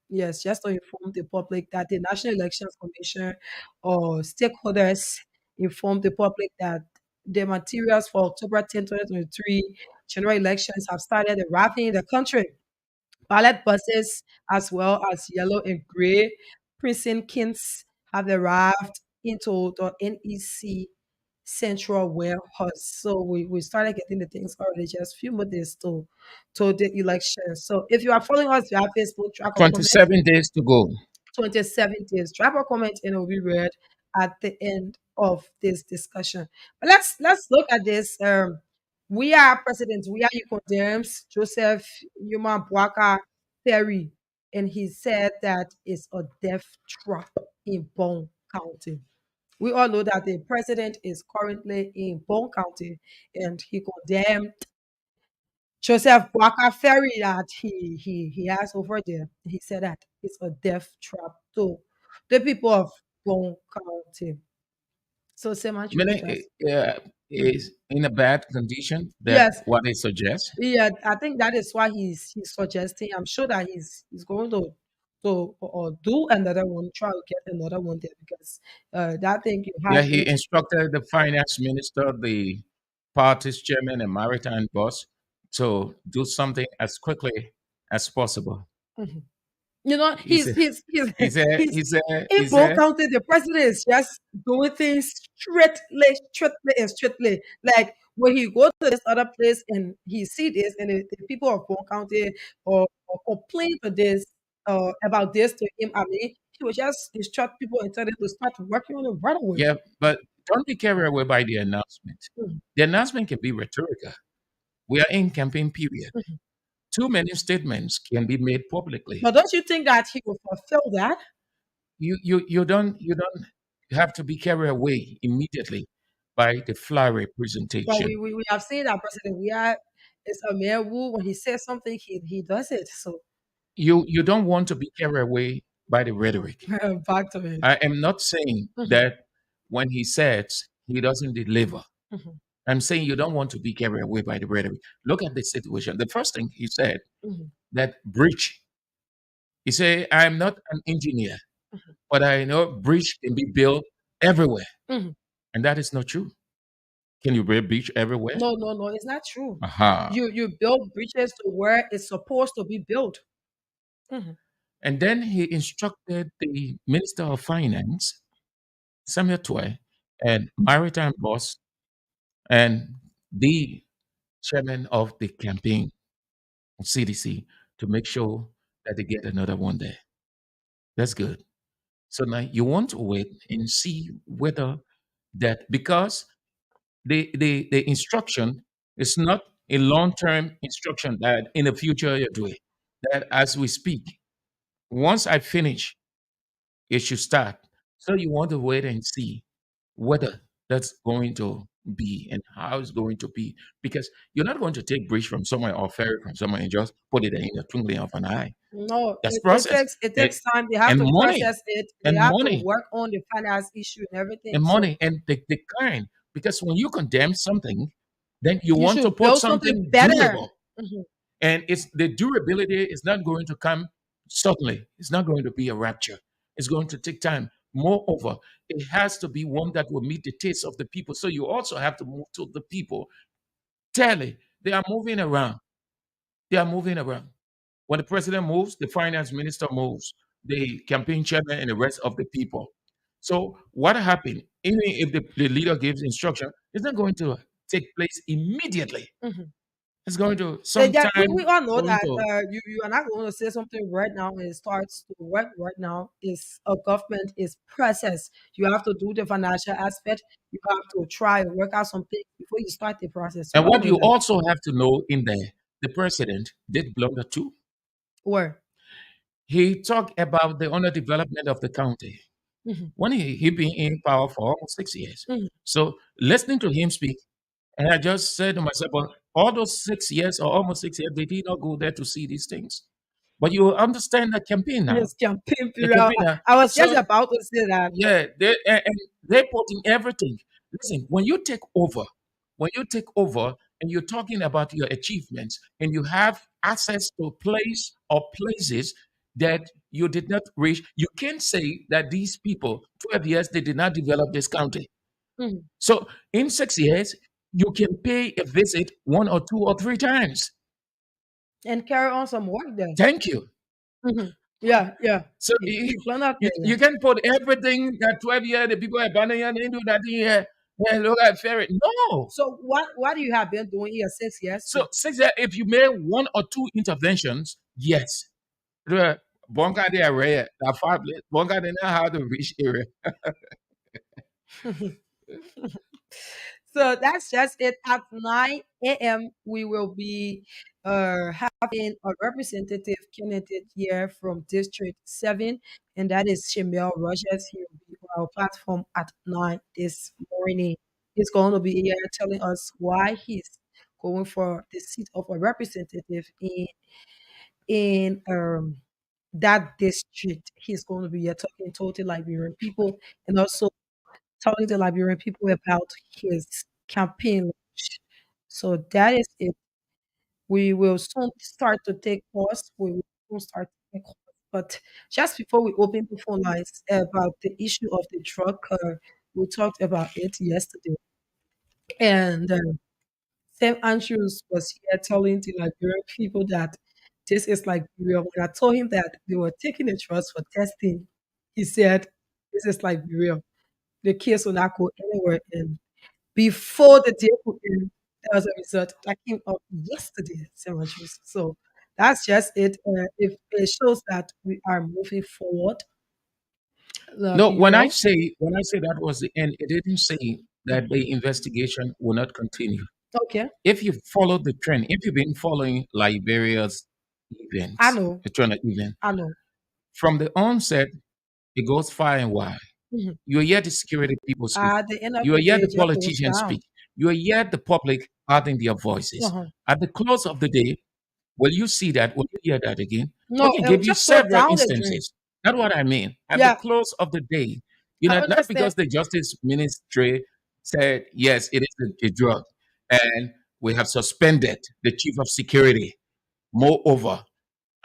Yes, just to inform the public that the National Elections Commission or stakeholders inform the public that the materials for October 10, 2023 general elections have started arriving in the country. Ballot buses, as well as yellow and gray precinct kits, have arrived into the NEC central warehouse. So we started getting the things already just a few more days to the election. So if you are following us via Facebook, track or comment, 27 days to go. 27 days. Drop a comment and it will be read at the end of this discussion. But let's look at this. We are president. We are you condemns Joseph Yuma Bwaka Perry, and he said that it's a death trap in Bone County. We all know that the president is currently in Bone County, and he condemned Joseph Boaka Ferry that he has over there. He said that it's a death trap to the people of Bon County. So semi-true is Meaning, best. Mhm. is in a bad condition. That Yes, what they suggest. yeah, I think that is why he's suggesting. I'm sure that he's going to or do another one, try to get another one there because that thing you Yeah, have he it. instructed the finance minister, the party's chairman, and maritime boss to do something as quickly as possible. Mhm. You know, He said, he said, he's he said, in he both said, counties. The president is just doing things straightly, and straightly. Like when he go to this other place and he see this, and the people of Bone County or complain to this about this to him. I mean, he will just instruct people and tell them to start working on it right away. yeah, but don't be carried away by the announcement. Mhm, The announcement can be rhetorical. We are in campaign period. mhm. Too many statements can be made publicly. But don't you think that he will fulfill that? You don't have to be carried away immediately by the flowery But presentation. we have seen that President we are is a man who when he says something he does it. So You don't want to be carried away by the rhetoric. back to it. I am not saying Mhm, that when he says he doesn't deliver. mhm, I'm saying you don't want to be carried away by the rhetoric. Look at the situation. The first thing he said, mhm, that bridge. He said, I'm not an engineer, mhm, but I know bridge can be built everywhere. mhm. And that is not true. Can you build bridge everywhere? No, no, no, it's not true. Aha. You build bridges to where it's supposed to be built. Mhm, And then he instructed the Minister of Finance, Samuel Toy, and maritime boss, and the chairman of the campaign, CDC, to make sure that they get another one there. That's good. So now you want to wait and see whether that, because the instruction is not a long-term instruction that in the future you're doing. That as we speak, once I finish, it should start. So you want to wait and see whether that's going to be and how it's going to be. Because you're not going to take bridge from somewhere or ferry from somewhere and just put it in the twinkling of an eye. no, That's it process. takes it And, takes time. They have and to money. process it. They And have to money. work on the finance issue and everything. And So money. And the kind. Because when you condemn something, then you you want to should put build something something better. durable. Mhm. And it's the durability is not going to come suddenly. It's not going to be a rapture. It's going to take time. Moreover, it has to be one that will meet the taste of the people. So you also have to move to the people. Tell it. They are moving around. They are moving around. When the president moves, the finance minister moves, the campaign chairman and the rest of the people. So what happened? Even if the leader gives instruction, it's not going to take place immediately. Mhm. It's going to Yeah, we sometime all know going that to. you are not going to say something right now and it starts to work right now. Is a government is process. You have to do the financial aspect. You have to try and work out something before you start the process. We And all what know you that. also have to know in there, the president did blunder too. Where? He talked about the underdevelopment of the county Mhm, when he been in power for almost 6 years. mhm. So listening to him speak, and I just said to myself, well, all those 6 years or almost 6 years, they did not go there to see these things. But you understand the campaign now. Yes, campaign The period. campaign now. I was just So about to say that. yeah, and they're putting everything. Listen, when you take over and you're talking about your achievements and you have access to a place or places that you did not reach, you can't say that these people, 12 years, they did not develop this county. Mhm. So in 6 years, you can pay a visit one or two or three times. And carry on some work there. Thank you. Mhm. Yeah, yeah. So He planned out you, there. Yeah. you can put everything that 12 years, the people abandon you, they do that thing here. And look at ferry. No. So what do you have been doing here 6 years So for? 6 years, if you made one or two interventions, yes. The Bonga they are rare. The fabulous. Bonga they know how to reach area. So that's just it. At 9 a.m., we will be having a representative candidate here from District 7, and that is Shemel Rogers. He will be on our platform at 9 this morning. He's going to be here telling us why he's going for the seat of a representative in that district. He's going to be here talking to the Liberian people and also telling the Liberian people about his campaign launch. So that is it. We will soon start to take calls. We will soon start to take calls. But just before we open the phone lines about the issue of the drug, we talked about it yesterday. And St. Andrews was here telling the Liberian people that this is Liberia. When I told him that they were taking the drugs for testing, he said, this is Liberia. The case will not go anywhere. And before the day could end, there was a result that came up yesterday, St. Andrews. So that's just it. If it shows that we are moving forward, No, be well. when I say that was the end, it didn't say that the investigation will not continue. Okay, If you follow the trend, if you've been following Liberia's I events, know, the trend of event, I know. from the onset, it goes far and wide. Mhm. You hear the security people speak. At the end of You the hear day, the it just goes politicians down. speak. You hear the public adding their voices. Uh-huh. At the close of the day, will you see that? Will you hear that again? No, Okay, it will give you just go several down the drain. instances. That's what I mean. At the Yeah, close of the day, I not understand. because the justice ministry said yes, it is a drug, and we have suspended the chief of security. Moreover,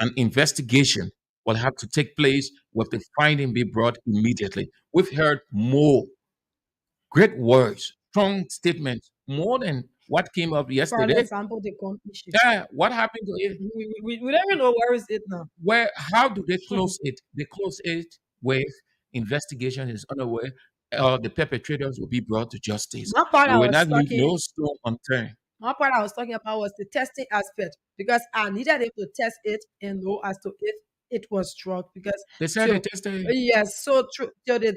an investigation will have to take place with the finding be brought immediately. We've heard more great words, strong statements, more than what came up For an yesterday. example, the gun issue. Yeah, what happened to it? We don't even know where is it now. Where? How do they close it? They close it with investigation is underway. The perpetrators will be brought to justice. One part We I will was not leave talking, no stone unturned. one part I was talking about was the testing aspect because I needed him to test it and know as to if it was drug because They said they till tested. yes, so true till they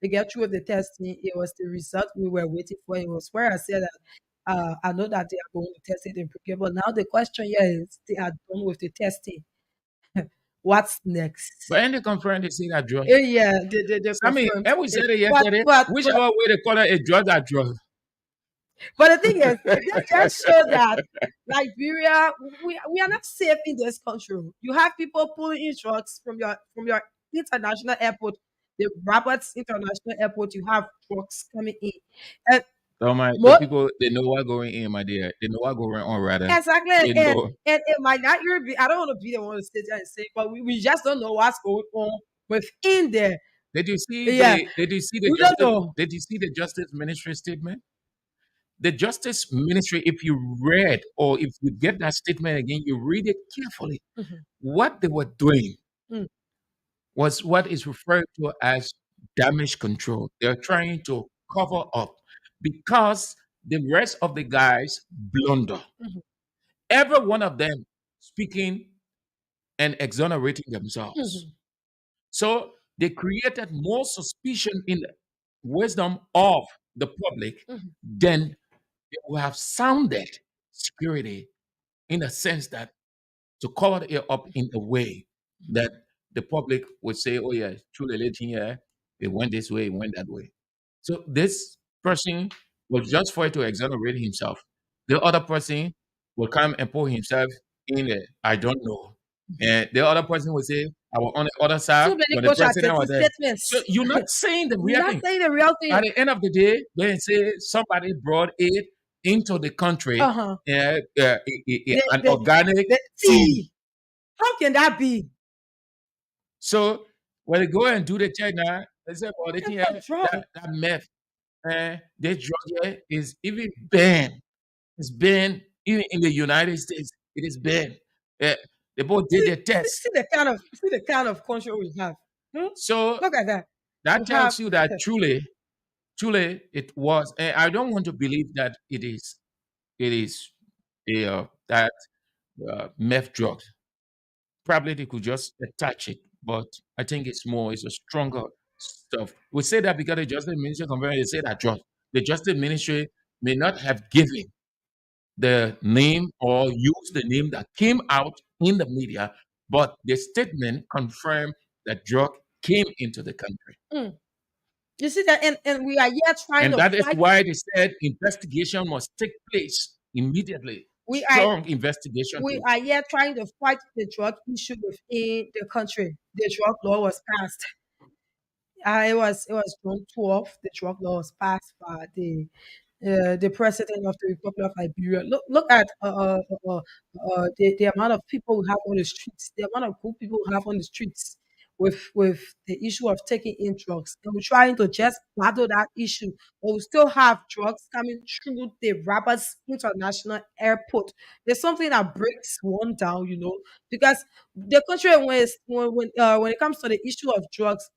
get through with the testing, it was the result we were waiting for. It was where I said that I know that they are going to test it in Brigade, but now the question here is they are done with the testing. What's next? But in the conference, they say that drug. Yeah, they I mean, confirmed and we it. said it But yesterday. but but Whichever way they call it, a drug, that drug. but the thing is, it just shows that Liberia, we are not safe in this country. You have people pulling in drugs from your international airport, the Roberts International Airport. You have drugs coming in, and So my the more people they know what going in, my dear. They know what going on rather. exactly, They know. and it might not even be. I don't want to be the one to sit there and say, but we just don't know what's going on within there. Yeah, Did you see the we don't justice know. did you see the justice ministry statement? The justice ministry, if you read or if you get that statement again, you read it carefully. Mhm. What they were doing Mm, was what is referred to as damage control. They're trying to cover up because the rest of the guys blunder. mhm, Every one of them speaking and exonerating themselves. mhm, So they created more suspicion in the wisdom of the public mhm, than they would have sounded security in a sense that to cover it up in a way that the public would say, oh, yeah, truly legend here, it went this way, it went that way. So this person was just for it to exonerate himself. The other person will come and put himself in there. I don't know. mhm. And the other person will say, I was on the other side Too many when the president was contradicting there. So statements. you're not saying the You're real not thing. saying the real At thing. the end of the day, they say somebody brought it into the country, Uh-huh. an The organic tea. tea. How can that be? So when they go and do the check now, they say, well, the thing It's here, a drug. that meth, this drug here is even banned. It's banned even in the United States. It is banned. Uh, they both did their test. See the kind of country we have. Hmm? So Look at that. that We have tells you that truly it was. And I don't want to believe that it is that meth drug. Probably they could just attach it, but I think it's a stronger stuff. We say that because the Justice Ministry compared, they say that the Justice Ministry may not have given the name or used the name that came out in the media, but the statement confirmed that drug came into the country. mm. You see that, and we are here trying And to that is fight. why they said investigation must take place immediately. We are Strong investigation we to are here trying to fight the drug issue within the country. The drug law was passed. it was June 12th. The drug law was passed by the president of the Republic of Liberia. Look at the amount of people we have on the streets, the amount of good people we have on the streets with the issue of taking in drugs. And we're trying to just battle that issue, but we still have drugs coming through the Rabat International Airport. There's something that breaks one down, because the country when it comes to the issue of drugs,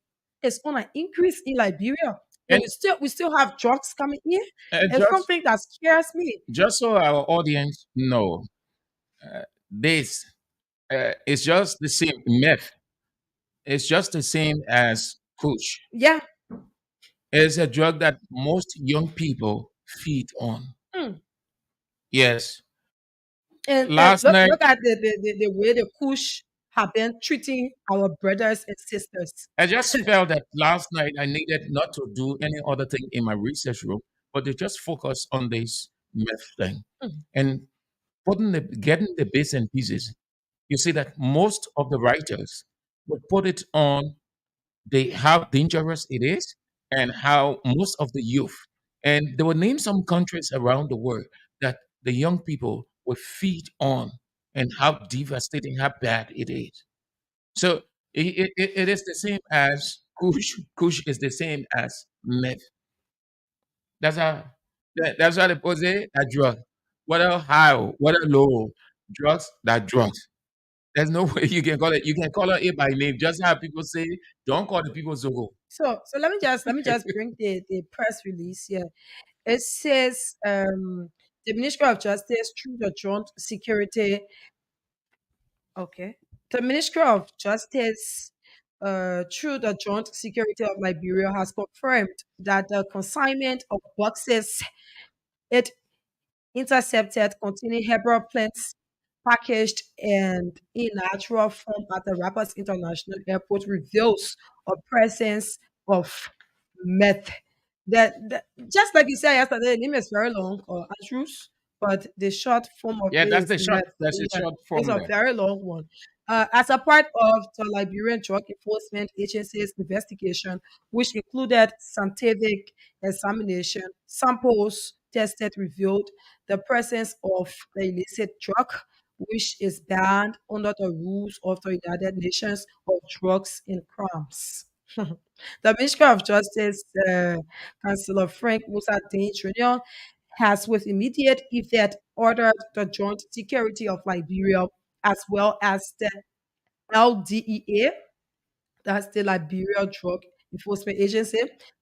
it's on an increase in Liberia. But And we still have drugs coming in. It's just something that scares me. so our audience know, this is just the same meth. It's just the same as kush. Yeah. It's a drug that most young people feed on. Mm. Yes. And Last look night, look at the way the Kush have been treating our brothers and sisters. I just felt that last night I needed not to do any other thing in my research room, but to just focus on this meth thing Mm. and getting the bits and pieces. You see that most of the writers would put it on how dangerous it is and how most of the youth, and they will name some countries around the world that the young people will feed on, and how devastating, how bad it is. So it is the same as kush. Kush is the same as meth. That's how that's how they put it. A drug, whether high, whether low, drugs. That drugs. There's no way you can call it. You can call it by name. Just how people say, don't call the people Zogo. So let me just bring the press release here. It says the Ministry of Justice through the Joint Security. Okay. The Ministry of Justice, through the Joint Security of Liberia, has confirmed that the consignment of boxes it intercepted containing herbal plants packaged and in natural form at the Rapids International Airport reveals a presence of meth. Just like you said yesterday, the name is very long, or Andrews, but the short form of Yeah, it that's is the short. meth. That's the Yeah, short it's a formula. very long one. As a part of the Liberian Drug Enforcement Agency's investigation, which included scientific examination, samples tested revealed the presence of the illicit drug, which is banned under the rules of the United Nations of Drugs and Crimes. The Ministry of Justice, Councillor Frank Musa Dane Jr., has with immediate effect ordered the Joint Security of Liberia as well as the LDEA, that's the Liberia Drug Enforcement Agency,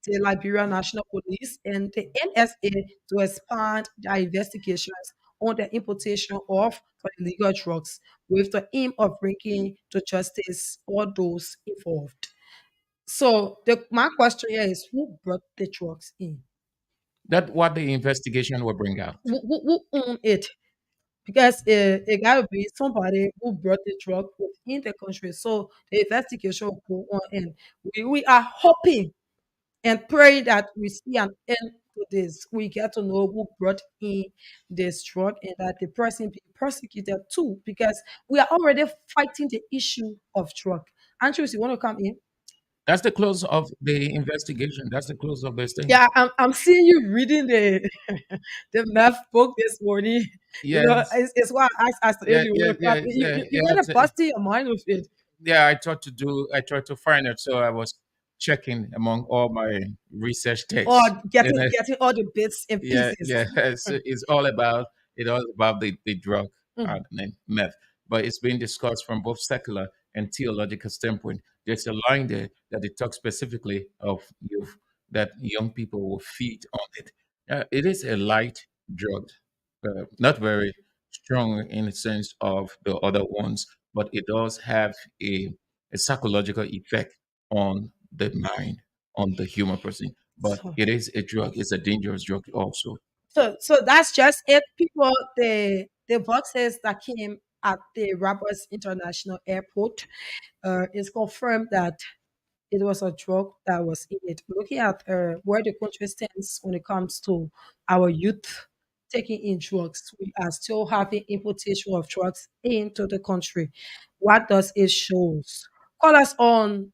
the Liberia National Police, and the NSA to expand their investigations on the importation of illegal drugs with the aim of bringing to justice all those involved. So my question here is who brought the drugs in? That's what the investigation will bring out. Who owned it? Because it gotta be somebody who brought the drug within the country. So the investigation will go on, and we are hoping and praying that we see an end to this. We get to know who brought in this drug and that the person be prosecuted too, because we are already fighting the issue of drug. Andrews, you want to come in? That's the close of the investigation. That's the close of this thing. Yeah, I'm seeing you reading the the math book this morning. Yes. It's why I asked if Yeah, you yeah, want to come. yeah, You, yeah, you, you yeah. gotta bust in your mind with it, Yeah, I tried to find it. So I was checking among all my research or texts. getting And getting all the bits and yeah, pieces. yeah. It's all about the drug, Mm. named meth. But it's being discussed from both secular and theological standpoint. There's a line there that it talks specifically of youth, that young people will feed on it. It is a light drug, not very strong in the sense of the other ones, but it does have a psychological effect on the mind, on the human person. But So, it is a drug. It's a dangerous drug also. so that's just it. People, the boxes that came at the Roberts International Airport is confirmed that it was a drug that was in it. Looking at where the country stands when it comes to our youth taking in drugs, we are still having importation of drugs into the country. What does it show? Call us on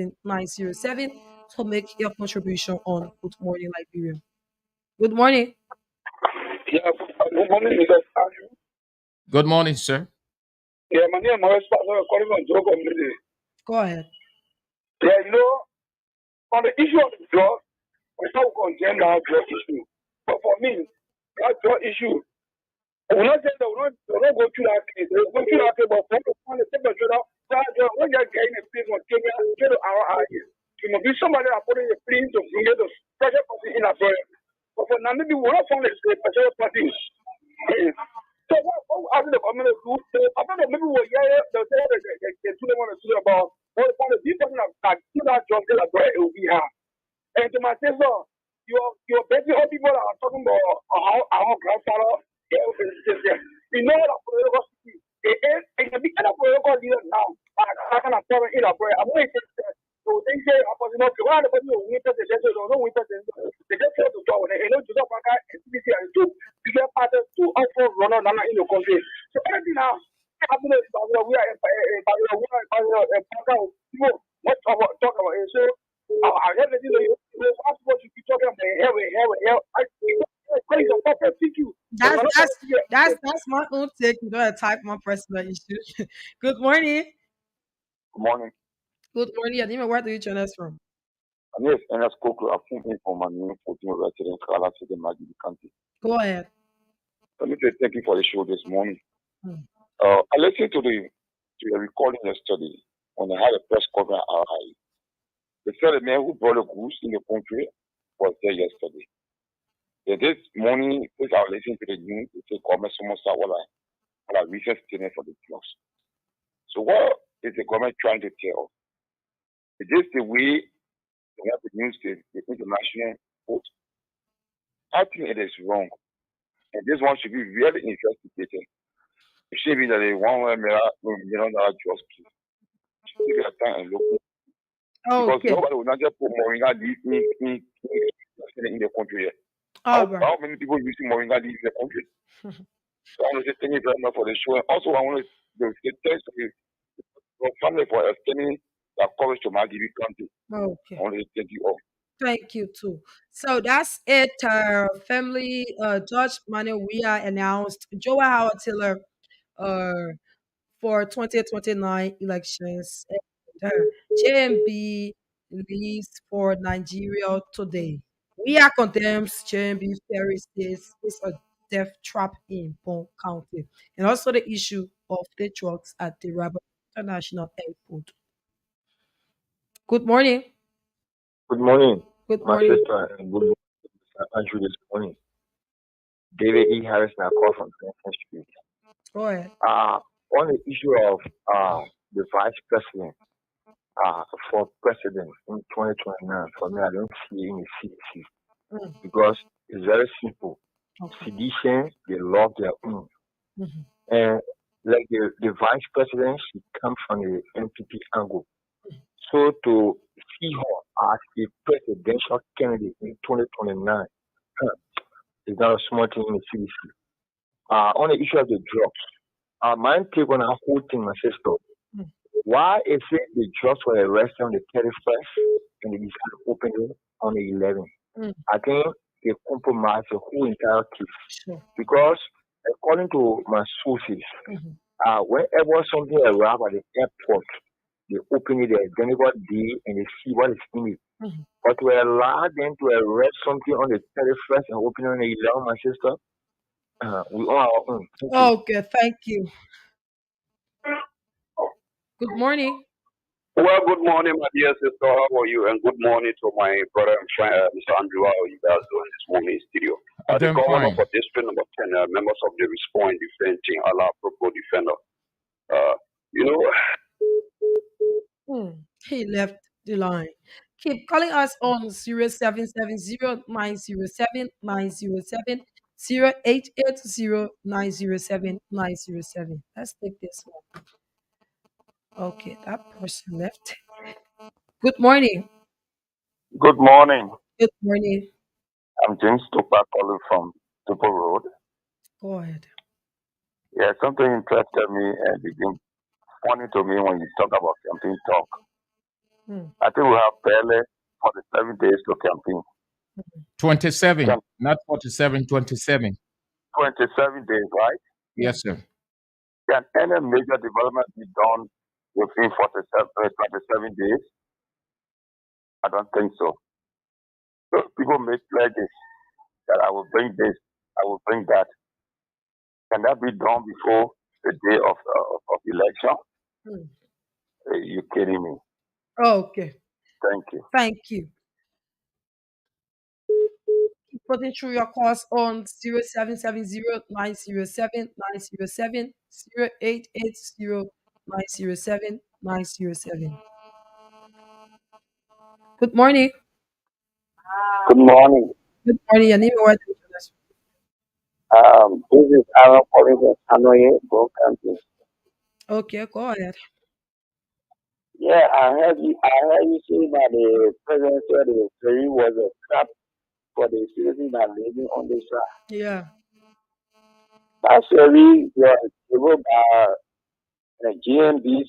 0770907907907 to make your contribution on Good Morning Liberia. Good morning. Yeah, good morning, Mr. Andrew. Good morning, sir. Yeah, my name is Pastor calling from Joe Community. Go ahead. Yeah, on the issue of the drug, we start condemn that drug issue. But for me, that drug issue, we're not saying that we're not go through that case. We'll go through that case, but for the temperature, that drug, when you're getting a plea from Kenya, get to our eyes. You must be somebody that put in a plea to bring the pressure party in a prayer. But for now, maybe we're not found a pressure party. So what happened to the community group? So I don't know, maybe we'll hear the two want to talk about what the people that do that job, they're like, it will be here. And to my sister, you're basically all people that are talking about our grandfather. You know that political city. It can be kind of political leader now. I can afford it in a prayer. I'm waiting. So they say, I'm going to go out of the winter, they just don't know winter. They just tell to talk. They know to talk about activity and to get part to offer run on in the country. So anything now, happening is we are in people. Let's talk about it. So I never did ask what you keep talking about hell. I crazy on purpose. Thank you. That's my own take. You don't attack my personal issue. Good morning. Good morning. Good morning. Adima, where do you join us from? Yes, and I spoke to a phone from my new 14 resident, Kala City, Maggie County. Go ahead. Let me say thank you for the show this morning. Hmm. I listened to the recording yesterday when I had a press conference. They said the man who brought the goose in the country was there yesterday. Then this morning, as I was listening to the news, they said government almost what I recent statement for the drugs. So what is the government trying to tell us? Is this the way they have to use the international vote? I think it is wrong. And this one should be really investigated. It should be that they $1 million drugs should take their time and look. Because Okay. nobody will not just put Moringa leaf in the country yet. All right. How many people using Moringa leaf in the country? So I want to say thank you very much for the show. And also, I want to say thanks to your family for extending their coverage to my DB country. I Okay. want to say thank you all. Thank you too. So that's it. Family Judge Manuel Weah announced Joa Howard Taylor uh for 2029 elections. And, JMB leaves for Nigeria today. Weah condemns JMB ferry says it's a death trap in Bon County. And also the issue of the drugs at the Rabat International Airport. Good morning. Good morning, Good my morning. sister, and good morning, Mr. Andrew this morning. David E. Harris, and I call from Clemson Street. Go ahead. On the issue of the vice president for president in 2029, for me, I don't see any CDC Mm, because it's very simple. okay. Sedition, they love their own. Mhm. And like the vice president, she comes from the NPP angle. So to see her as a presidential candidate in 2029, is not a small thing in the CDC. On the issue of the drugs, my take on the whole thing, my sister. Mm, Why is it the drugs were arrested on the 31st and they decided to open it on the 11th? mm, I think they compromised the whole entire case sure. because, according to my sources, Mhm. whenever something arrives at the airport, they open it there, then they got day and they see what is in it. Mhm. But to allow them to arrest something on the 31st and open it on the 11th, my sister, we on our own. Thank you. Okay, thank you. Good morning. Well, good morning, my dear sister. How are you? And good morning to my brother and friend, Mr. Andrew. How are you guys doing this morning in studio? I'm The doing governor fine. for District Number 10, members of the Respond Defense Team, Allah Pro Defender. Uh, you know, He left the line. Keep calling us on 0770-907-907-0880907-907. Let's take this one. Okay, that person left. Good morning. Good morning. Good morning. I'm James Tupa calling from Tupo Road. Go ahead. Yeah, something interested me and became funny to me when you talk about campaign talk. Hmm. I think we have barely 47 days to campaign. 27, Can not 47, 27. 27 days, right? Yes, sir. Can any major development be done within 27 days? I don't think so. So people make pledges that I will bring this, I will bring that. Can that be done before the day of election? Hmm. You kidding me? Okay. Thank you. Thank you. Keep putting through your calls on 0770-907-907, 0880-907-907. Good morning. Good morning. Good morning. Your name and where did you join us This is Aaron calling from Hanoi, Bone County. from? Okay, go ahead. Yeah, I heard you say that the president said the ferry was a trap for the citizens that living on the side. Yeah. That ferry was developed by GMB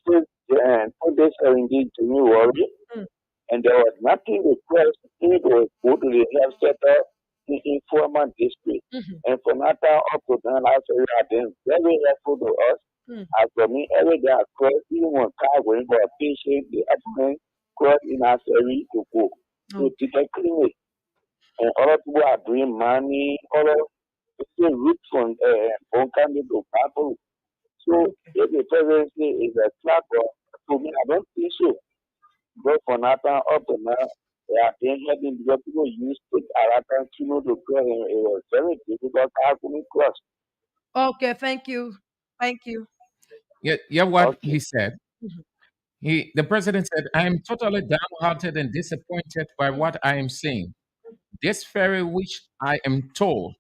and put this ferry into New Orleans, Mm, and there was nothing request it was go to the health center in informal district. mhm, And from that time up to now, that ferry has been very helpful to us. mm. As for me, every day I cross, even when car going for a patient, the applicant cross in our ferry to go. So Okay. people clinic and other people are doing money, other people route from Bonkani to Papo. So Okay. if the presidency is a trap, to me, I don't think so. But for now, up to now, they are being helping because people used to Aratan Kino to cross, and it was very difficult. How can we cross? Okay. Thank you. Thank you. Yeah, yeah, what Okay. he said. Mhm, The president said, I am totally downhearted and disappointed by mhm, what I am seeing. This ferry, which I am told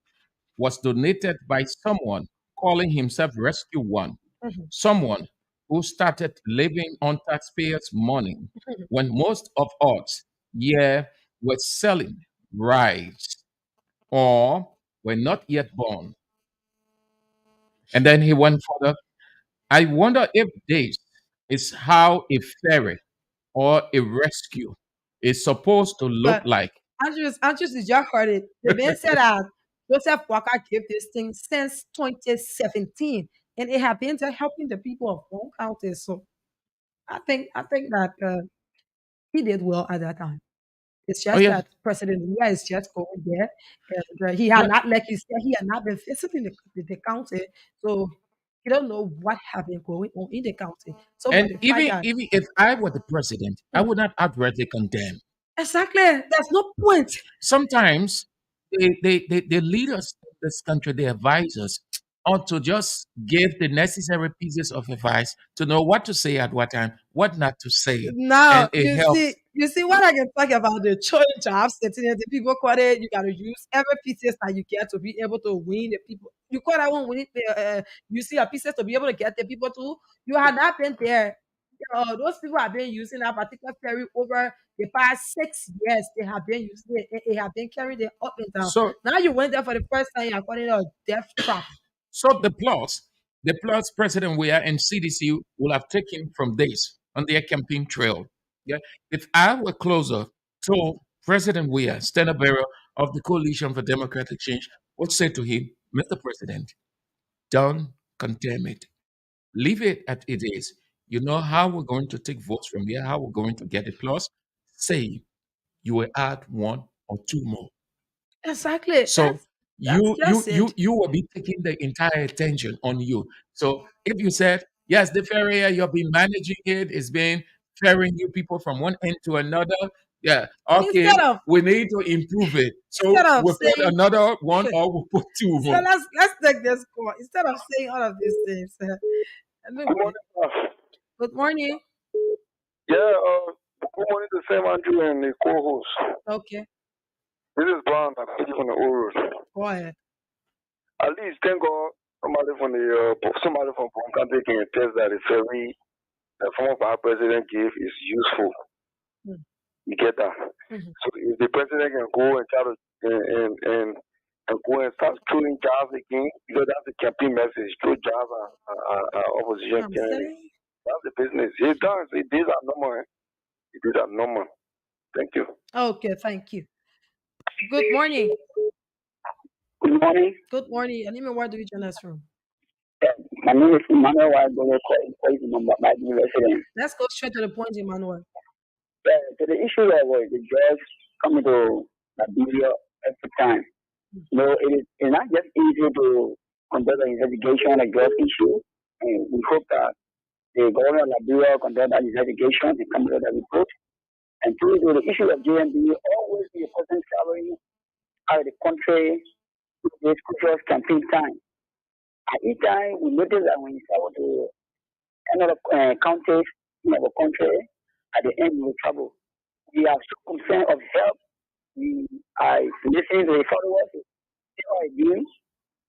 was donated by someone calling himself Rescue One, mhm, someone who started living on taxpayers' money mhm. when most of us, yeah, were selling rice or were not yet born. And then he went further. I wonder if this is how a ferry or a rescue is supposed to look But like. Andrews, you just heard it. The man said that Joseph Walker gave this thing since 2017, and it has been there helping the people of one county. So I think that he did well at that time. It's Oh, just yeah. that President Lula is just going there, and he had Yeah. not, like you said, he had not been visiting the county, so he don't know what have been going on in the county. So, but And the fact even, that even if I were the president, I mm, would not outrightly condemn. exactly, there's no point. Sometimes the leaders in this country, the advisors, ought to just give the necessary pieces of advice to know what to say at what time, what not to say. And Now it helps. you see what I can talk about the choice jobs, setting it, the people call it. You got to use every pieces that you get to be able to win the people. You call that one winning. You see a pieces to be able to get the people to. You have not been there. Those people have been using that particular ferry over the past 6 years. They have been using it. They have been carrying it up and down. So Now you went there for the first time. You're calling it a death trap. So the plus President Weah and CDC will have taken from this on their campaign trail. Yeah. If I were closer to President Weah, standard bearer of the Coalition for Democratic Change, would say to him, Mr. President, don't condemn it. Leave it as it is. You know how we're going to take votes from here, how we're going to get a plus. Say you will add one or two more. Exactly. So That's you you just you it. you will be taking the entire attention on you. So if you said, yes, the fair area, you've been managing it, it's been ferrying you people from one end to another. Yeah, okay, Instead of we need to improve it. instead So of we'll put saying another one or we'll put two so more. let's take this call instead of saying all of these things. Good Anyway, morning, sir. good morning. Yeah, good morning to Sam Andrew and the co-host. Okay, This is Brown. I'm speaking from the Old Road. go ahead. At least, thank God, somebody from Country can attest that the ferry the former president gave is useful. Mm, You get that? mhm, So if the president can go and try to and go and start throwing jobs again because that's the campaign message. Throw jobs opposition I'm candidate. saying. That's the business. It does. It is abnormal. It is abnormal. Thank you. Okay, thank you. Good morning. Good morning. Good morning. And even where do you join us from? My name is Emmanuel Wagner, calling from my resident. Let's go straight to the point, Emmanuel. So the issue of the judge coming to Liberia every time. It's not just easy to conduct an investigation on a drug issue. And we hope that the government of Liberia conduct that investigation and come with a report. And two, the issue of JMB always be a person traveling out of the country to this crucial campaign time. At each time, we notice that when you travel to another countries in our country, at the end, we travel. We are so concerned of help. We are listening to the followers, see what are doing,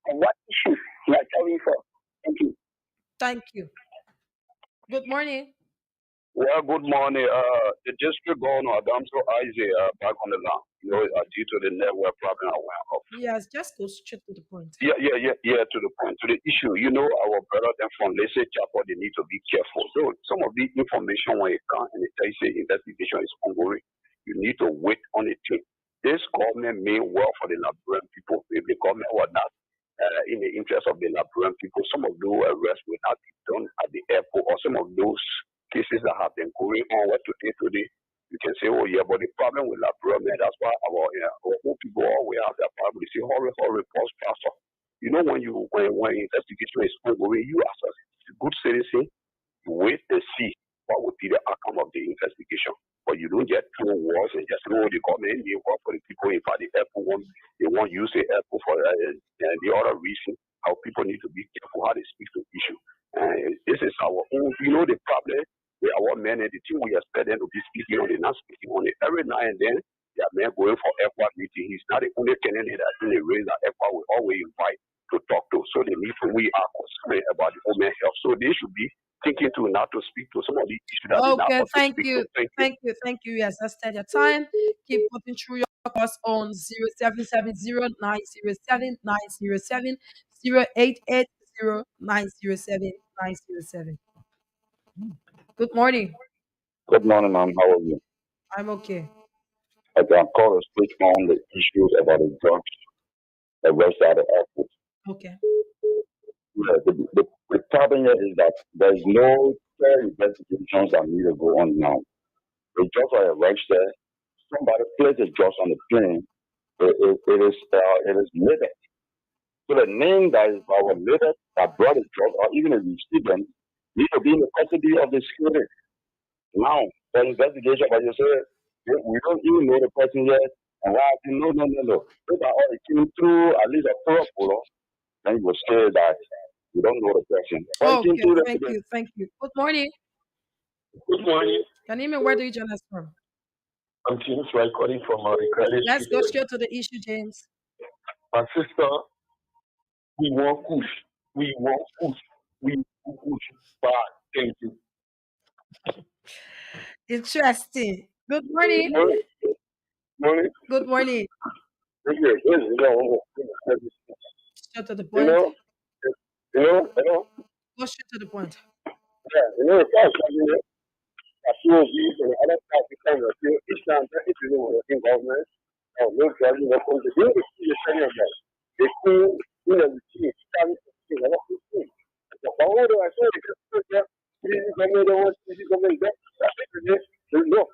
and what issues we are traveling for. Thank you. Thank you. Good morning. Well, good morning. The district governor, Adamso Isaac, back on the line. Due to the network problem I went off. Yes, just go straight to the point. Yeah, to the point, to the issue. Our brother them from Lese Chapel, they need to be careful. So some of the information when it comes and it tells you investigation is ongoing, you need to wait on it. This government mean well for the Liberian people. If the government was not in the interest of the Liberian people, some of those arrests will not be done at the airport, or some of those cases that have been going on today. You can say, oh yeah, but the problem with Liberia, man, that's why our own people always have that problem. They say, hurry, pause, pastor. When investigation is ongoing, you as a good citizen, you wait and see what would be the outcome of the investigation. But you don't get through wars and just know the government they work for the people. In fact, the airport they won't use the airport for the other reason. How people need to be careful how they speak to issue. This is our own. The problem with our men and the thing we expect them to be speaking on it, not speaking on it. Every now and then, there are men going for airport meeting. He's not the only candidate that in the race that airport will always invite to talk to. So they need to, we are concerned about the women's health. So they should be thinking to not to speak to some of the issues that they not Okay, supposed to thank speak you. to. Thank you. Thank you. Yes, that's your time. Keep putting through your calls on 0770-907-907, Good morning. Good morning, ma'am. How are you? I'm okay. I can call to speak on the issues about the drugs arrest at the airport. Okay. The problem here is that there's no fair investigations that need to go on now. The drugs are arrested. Somebody places drugs on the plane. It is labeled. So the name that is our label that brought the drugs, or even the recipient, need to be in the custody of the security. Now, for investigation, but you say we don't even know the person yet, and why? No. Those are all it came through at least a protocol. Then you will say that you don't know the person. But it came Okay, through thank you. Good morning. Good morning. Can you name where do you join us from? I'm James Wright calling from Credit Let's go Street. straight to the issue, James. My sister, we want push. We want push. We push. Bye. Thank you. Interesting. Good morning. Morning. Good morning. Thank you. Straight to the You point. know, Go straight to the point. it's not something that feels you and other stuff because of you. Each time that if you know the government, no driving, no phone, the thing is the same of that. The thing, the thing, a lot of things. The power that I saw, the government, the government, that's it. Look,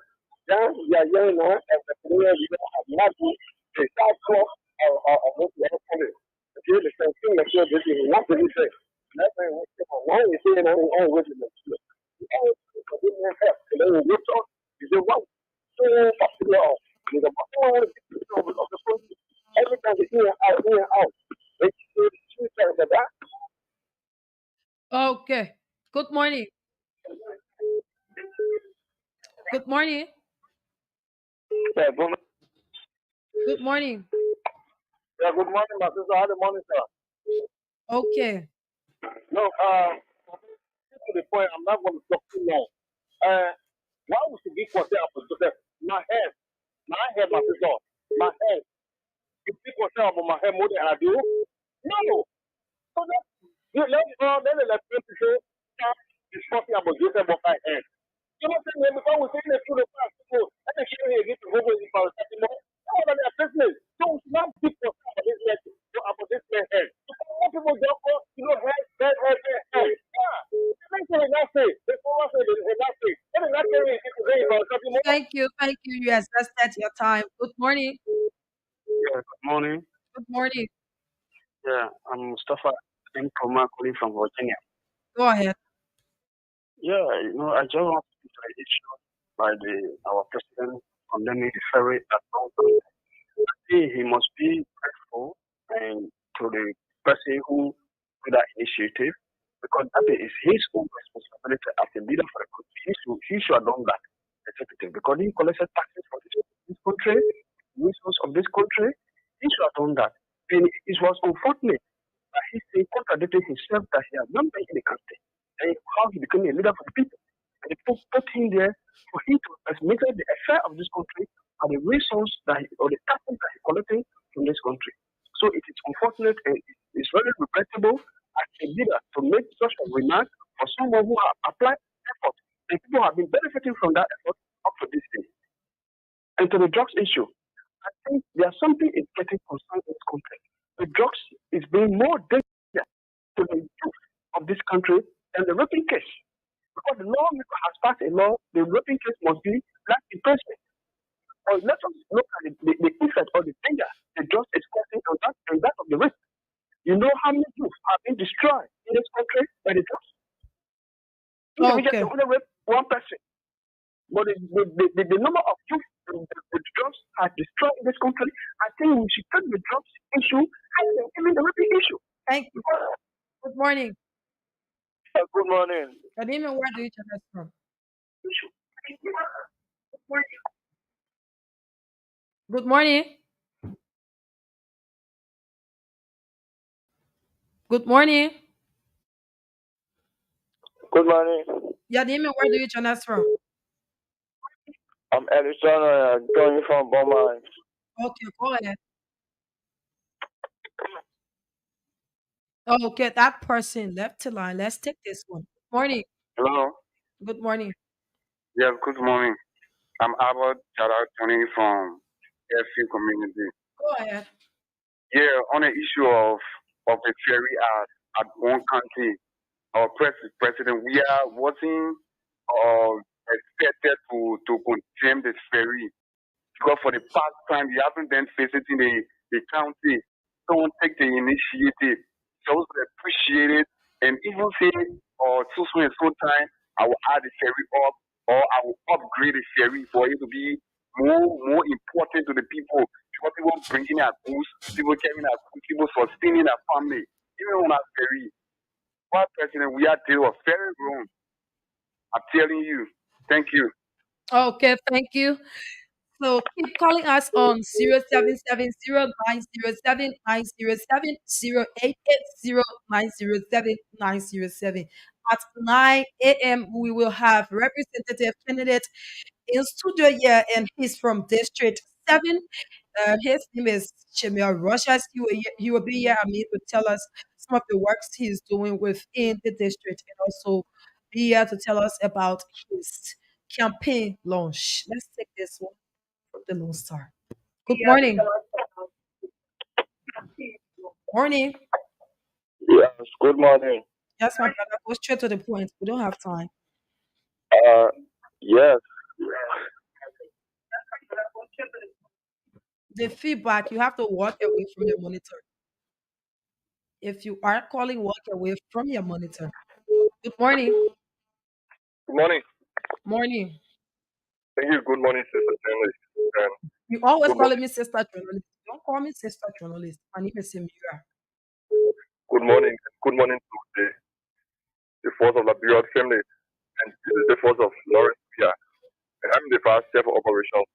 now we are young now, and the player, we don't have nothing. They start clock or what the other comment. Okay, the same thing that you're doing, what do you say? That's why we say, I'm always in the field. Every time they in and out. They choose that. Okay. Good morning. Good morning. Yeah, Good morning. good morning, my sister. How the morning, sir? Okay. No, to the point, I'm not going to talk too long. Why we should be concerned about my head, my sister, my head. you speak concern about my hair more than I do. No. So that let the electorate to say start discussing about Joseph of my head. You know what I'm saying? Because we're saying the truth of past people, and they share here get to go with the power setting more. All of their business. So we should not speak for about this man, about this man's head. Because more people don't go, head. Yeah. The next thing they not say, the former say they not say. What is not saying is to say about something more. Thank you. Thank you. You exhausted your time. Good morning. Yeah, good morning. Good morning. Yeah, I'm Mustafa M. Koma calling from Virginia. Go ahead. Yeah, I just want to speak to the issue by our president condemning the ferry at Bolton. I think he must be grateful and to the person who took that initiative because that is his own responsibility as a leader for the country. He should have done that, executive, because he collected taxes for this country, resources of this country. He should have done that. And it was unfortunate that he contradicted himself that he has not been in the country and how he became a leader for the people. And they put him there for him to estimate the affair of this country and the resources or the taxes that he collected from this country. So it is unfortunate and it's very regrettable as a leader to make such a remark for someone who has applied effort and people have been benefiting from that effort up to this day. And to the drugs issue, I think there's something is getting concerned in this country. The drugs is being more dangerous to the youth of this country than the raping case. Because the law has passed a law, the raping case must be life imprisonment. Or let us look at the effect or the danger the drugs is causing and that of the rape. You know how many youth have been destroyed in this country by the drugs? Individuals Okay. can only rape one person. But the number of youth the drugs has destroyed in this country, I think we should take the drugs issue and even the raping issue. Thank you. Good morning. Good morning. Good evening. Where do you join us from? Good morning. Good morning. Good morning. Your name and where do you join us from? I'm Edison, joining from Beaumont. Okay, go ahead. Okay, that person left the line. Let's take this one. Morning. Hello. Good morning. Yes, good morning. I'm Albert Jara Tony from FU community. Go ahead. Yeah, on the issue of the ferry at one country, our president, we are working expected to condemn the ferry because for the past time we haven't been visiting the county. Someone take the initiative. So we appreciate it and even say so soon and so time I will add the ferry up or I will upgrade the ferry for it to be more important to the people because people bringing their goods, people carrying their goods, people sustaining their family. Even on our ferry. What president we are dealing with very wrong. I'm telling you. Thank you. Okay, thank you. So keep calling us on 0770-907-907-0880907. At 9 a.m., we will have representative candidate in studio here, and he's from District 7. His name is Chimel Rochas. He will be here, to tell us some of the works he's doing within the district and also be here to tell us about his campaign launch. Let's take this one from the Lone Star. Good morning. Morning. Yes, good morning. Yes, my brother. Go straight to the point. We don't have time. Uh, yes, The feedback, you have to walk away from your monitor. If you are calling, walk away from your monitor. Good morning. good morning. Morning. Thank you. Good morning, Sister Stanley. And You always good, mo- calling me sister journalist. Don't call me sister journalist. My name is Samira. good morning. Good morning to the force of Liberia family. And this is the force of Lawrence Pia. And I'm the vice chef of operations.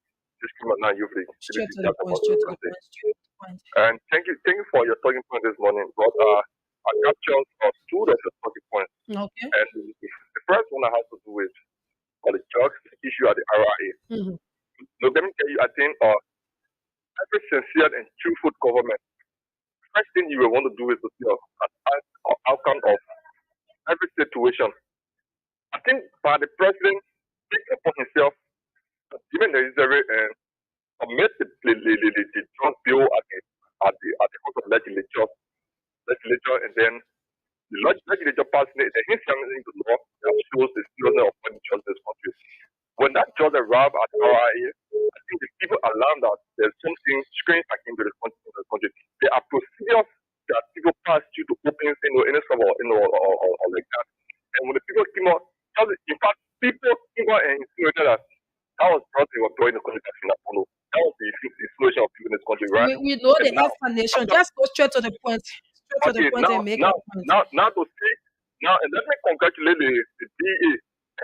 Discriminate Youth League. Straight CBC to the chapter point, for straight to the State. point, straight to the point. And thank you for your talking point this morning. But I captured two of your talking points. Okay. And the first one I have to do with the drugs issue at the RIA. Mhm. Look, let me tell you, I think every sincere and truthful government, first thing you will want to do is to see an outcome of every situation. I think by the president taking upon himself, given the necessary submit the draft bill at the House of legislature, and then the legislature passing it, then he's coming into law that shows the seriousness of when judge this country. When that judge arrived at RIA, I think the people alarmed that there's something strange happening to the country. There are procedures that people pass through to open, any server, or like that. And when the people came out, in fact, people came out and insinuated that was what they were doing in the country. That was the insinuation of people in this country, right? We know And the now, explanation. after Just go straight to the point. Straight to the okay, point and make a point. now to see now, and let me congratulate the DA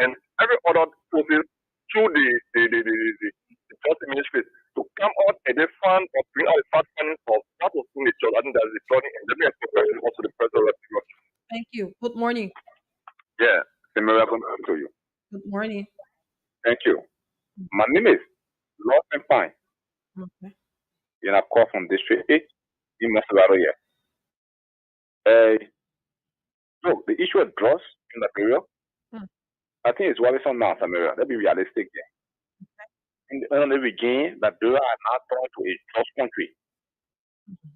and every other forces through the justice ministry to come out and they found or bring out the fact findings of what was in the judge. I think that is the flooding, and let me congratulate also the president of the Republic. Thank you. Good morning. Yeah, welcome to you. Good morning. Thank you. My name is Lawson Pine, Okay. and I call from District 8 in Masalado here. Look, the issue of drugs in that area, I think it's worrisome now, Samaria. Let's be realistic there. In the only begin that they are now turned to a drugs country.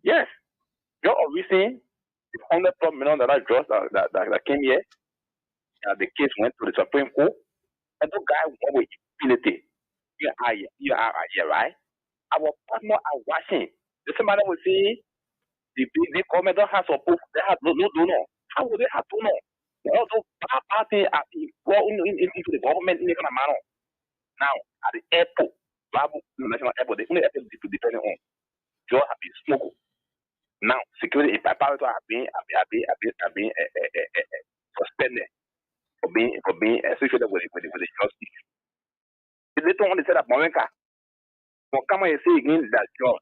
Yes, you're obviously the $100+ million drugs that came here. The case went to the Supreme Court, and the guy went with impunity. You are here, right? Our partner are watching. The somebody will say the government don't have support. They have no. How would they have to know? They also party are into the government in the kind of manner. Now at the airport, national airport, the only airport depending on just have been smuggled. Now security apparatus have been suspended for being associated with the justice. If they don't want to set up Monica, come and say again that job.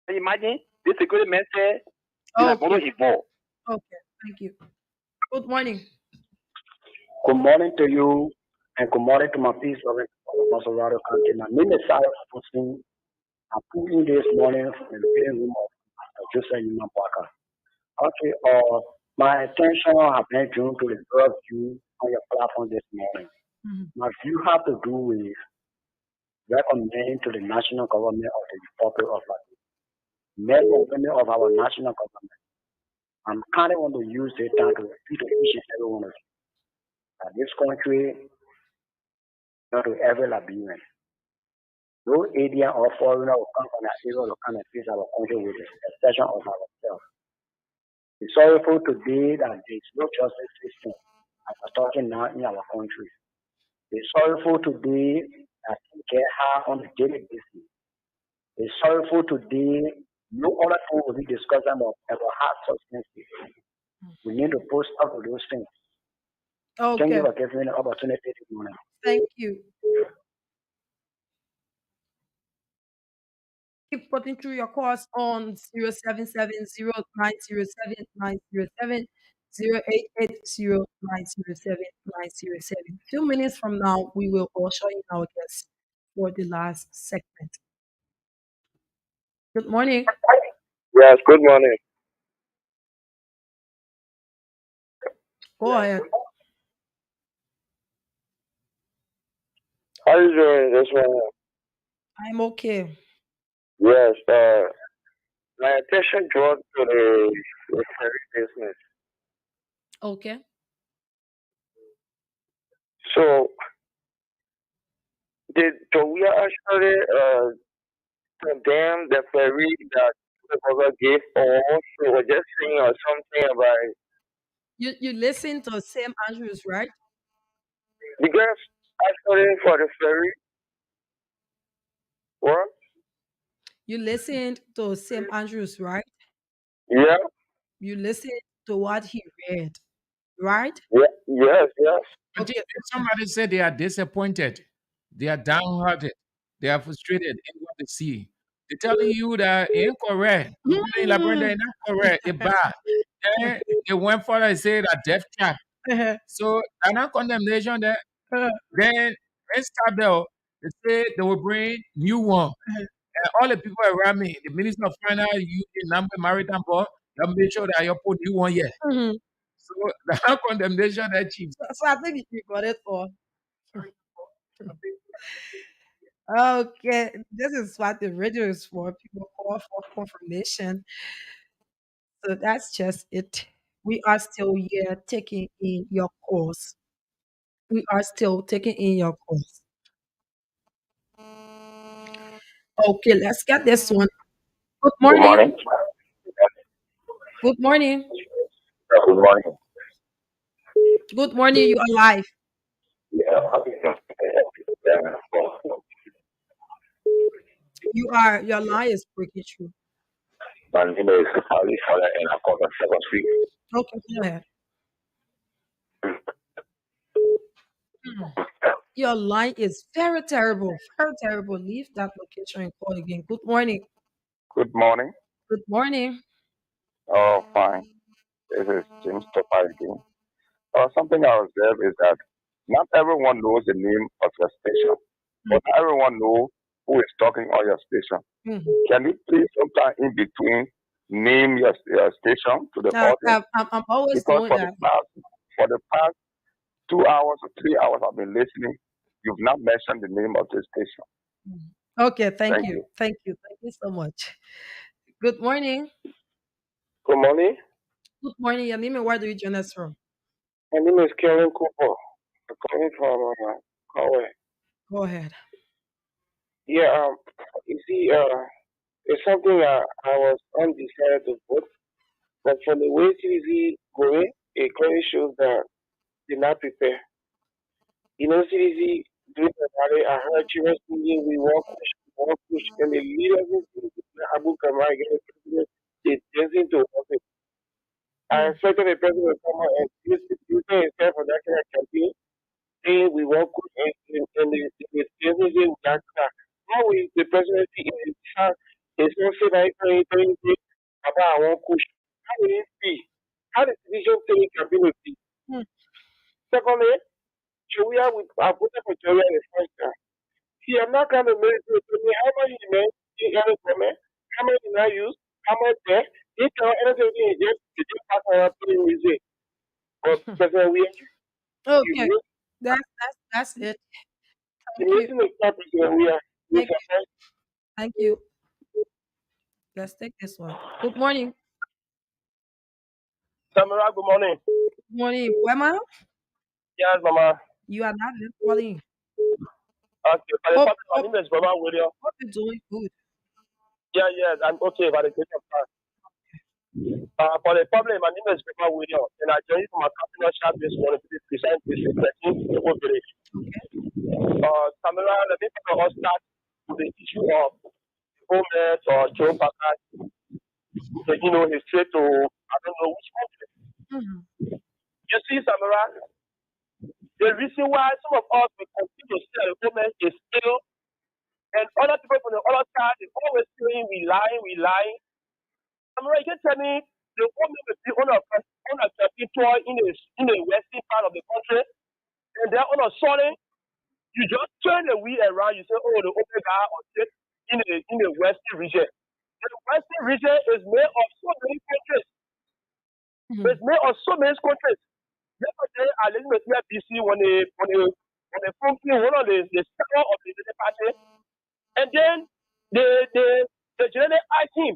Can you imagine this security man say Okay. Okay. Thank you. Good morning. Good morning to you, and good morning to my peace loving Masalado County. My name is Sarah Posting. I'm putting this morning in the meeting room of Joseph Yuma Parker. Okay, my attention has been drawn to the drug view on your platform this morning. My view has to do with recommending to the national government of the Republic of Liberia, many of our national government. I'm kind of want to use this time to repeat to each and every one of you that this country, not to every Liberian, no Indian or foreigner will come from that area to come and face our country with the exception of ourselves. It's sorrowful today that there is no justice system as we're talking now in our country. It's sorrowful today that we get high on a daily basis. It's sorrowful today no other thing will be discussed about hard substances. We need to post up with those things. Thank Okay. you for giving me the opportunity this morning. Thank you. Keep putting through your calls on 0770-907-907, 0880-907-907. Few minutes from now, we will usher in our guests for the last segment. Good morning. Yes, good morning. Go ahead. How are you doing this morning? I'm okay. Yes, my attention drawn to the ferry business. Okay. So, do we actually condemn the ferry that the government gave us? So we're just saying something about You listen to Sam Andrews, right? because actually for the ferry, what? You listened to Sam Andrews, right? Yeah, You listened to what he read, right? yes. But Okay. somebody said they are disappointed, they are downhearted, they are frustrated in what they see. They're telling you that it's incorrect. You put in Labrador, they're not correct, it's bad. Then they went further and said that death trap. So they're not condemnation there. Then they start there. They say they will bring new one. And all the people around me, the minister of finance, you, the number maritime board, you make sure that you put you one year. Mhm. So the condemnation that chief. So I think you got it all. Okay, this is what the radio is for. People call for confirmation. So that's just it. We are still here taking in your calls. We are still taking in your calls. Okay, let's get this one. Good Good morning. morning. Good morning. Good morning. Good morning. You are live. Yeah. You are. Your line is breaking through. My name is Ali Fala and I call from Second Street. Okay, go ahead. Hmm. Your line is very terrible. Very terrible. Leave that location and call again. Good morning. Good morning. Good morning. Oh, fine. This is James Topper again. Something I observe is that not everyone knows the name of your station, but not everyone knows who is talking on your station. Mhm. Can you please sometime in between name your station to the audience? I'm always Because doing that. for the past 2 hours or 3 hours I've been listening, you've not mentioned the name of the station. Mhm. Okay, thank Thank you. you. Thank you. Thank you so much. Good morning. Good morning. Good morning. Your name and where do you join us from? My name is Kevin Cooper. I'm calling from Conway. Go ahead. Yeah, you see, it's something I was undecided to vote, but from the way CDC going, it clearly shows that they're not prepared. You know, CDC doing the rally, I heard children singing, we want push, and the leaders in CDC, Abu Kamara, get the president, they dancing to it. I Mm. expected the president to come out and using himself for that kind of campaign, saying we want push, and the dancing saying we are clear. How is the presidency in his hand? It's not saying that anything about our own push. How will it be? How the decision taking campaign will be? Mm. Secondly, Joya, I voted for Joya the first time. See, I'm not going to make you tell me how much you made, you got it from me, how much you now use, how much there. You tell anything you just pass around putting music. But President William, you Okay. miss That's it. you Thank you. missing the start, President William. You Thank you. surprised. Thank you. Let's take this one. Good morning. Samara, good morning. Good morning. Wema, Yes, Mama. you are not just calling. Okay, for the Hope public, my hope name is Baba William. hope you're doing good. Yeah, yes, I'm okay by the grace of God. For the public, my name is Baba William, and I joined from a capital shop this morning to be precise, this is 13 Ogo Village. Okay. Samara, let me first start with the issue of Gomez or Joe Parker. You know, he's straight to, I don't know which country. Mhm. You see, Samara, the reason why some of us will continue to say that Gomez is ill, and other people from the other side is always saying we lie. Samara, you can tell me the woman will be on a people in the western part of the country, and they're on a solid. You just turn the wheel around. You say, "Oh, the Omega or state in the western region." The western region is made of so many countries. Mhm. It's made of so many countries. Yesterday, I listened to BC when they function one of the star of the party, and then the general asked him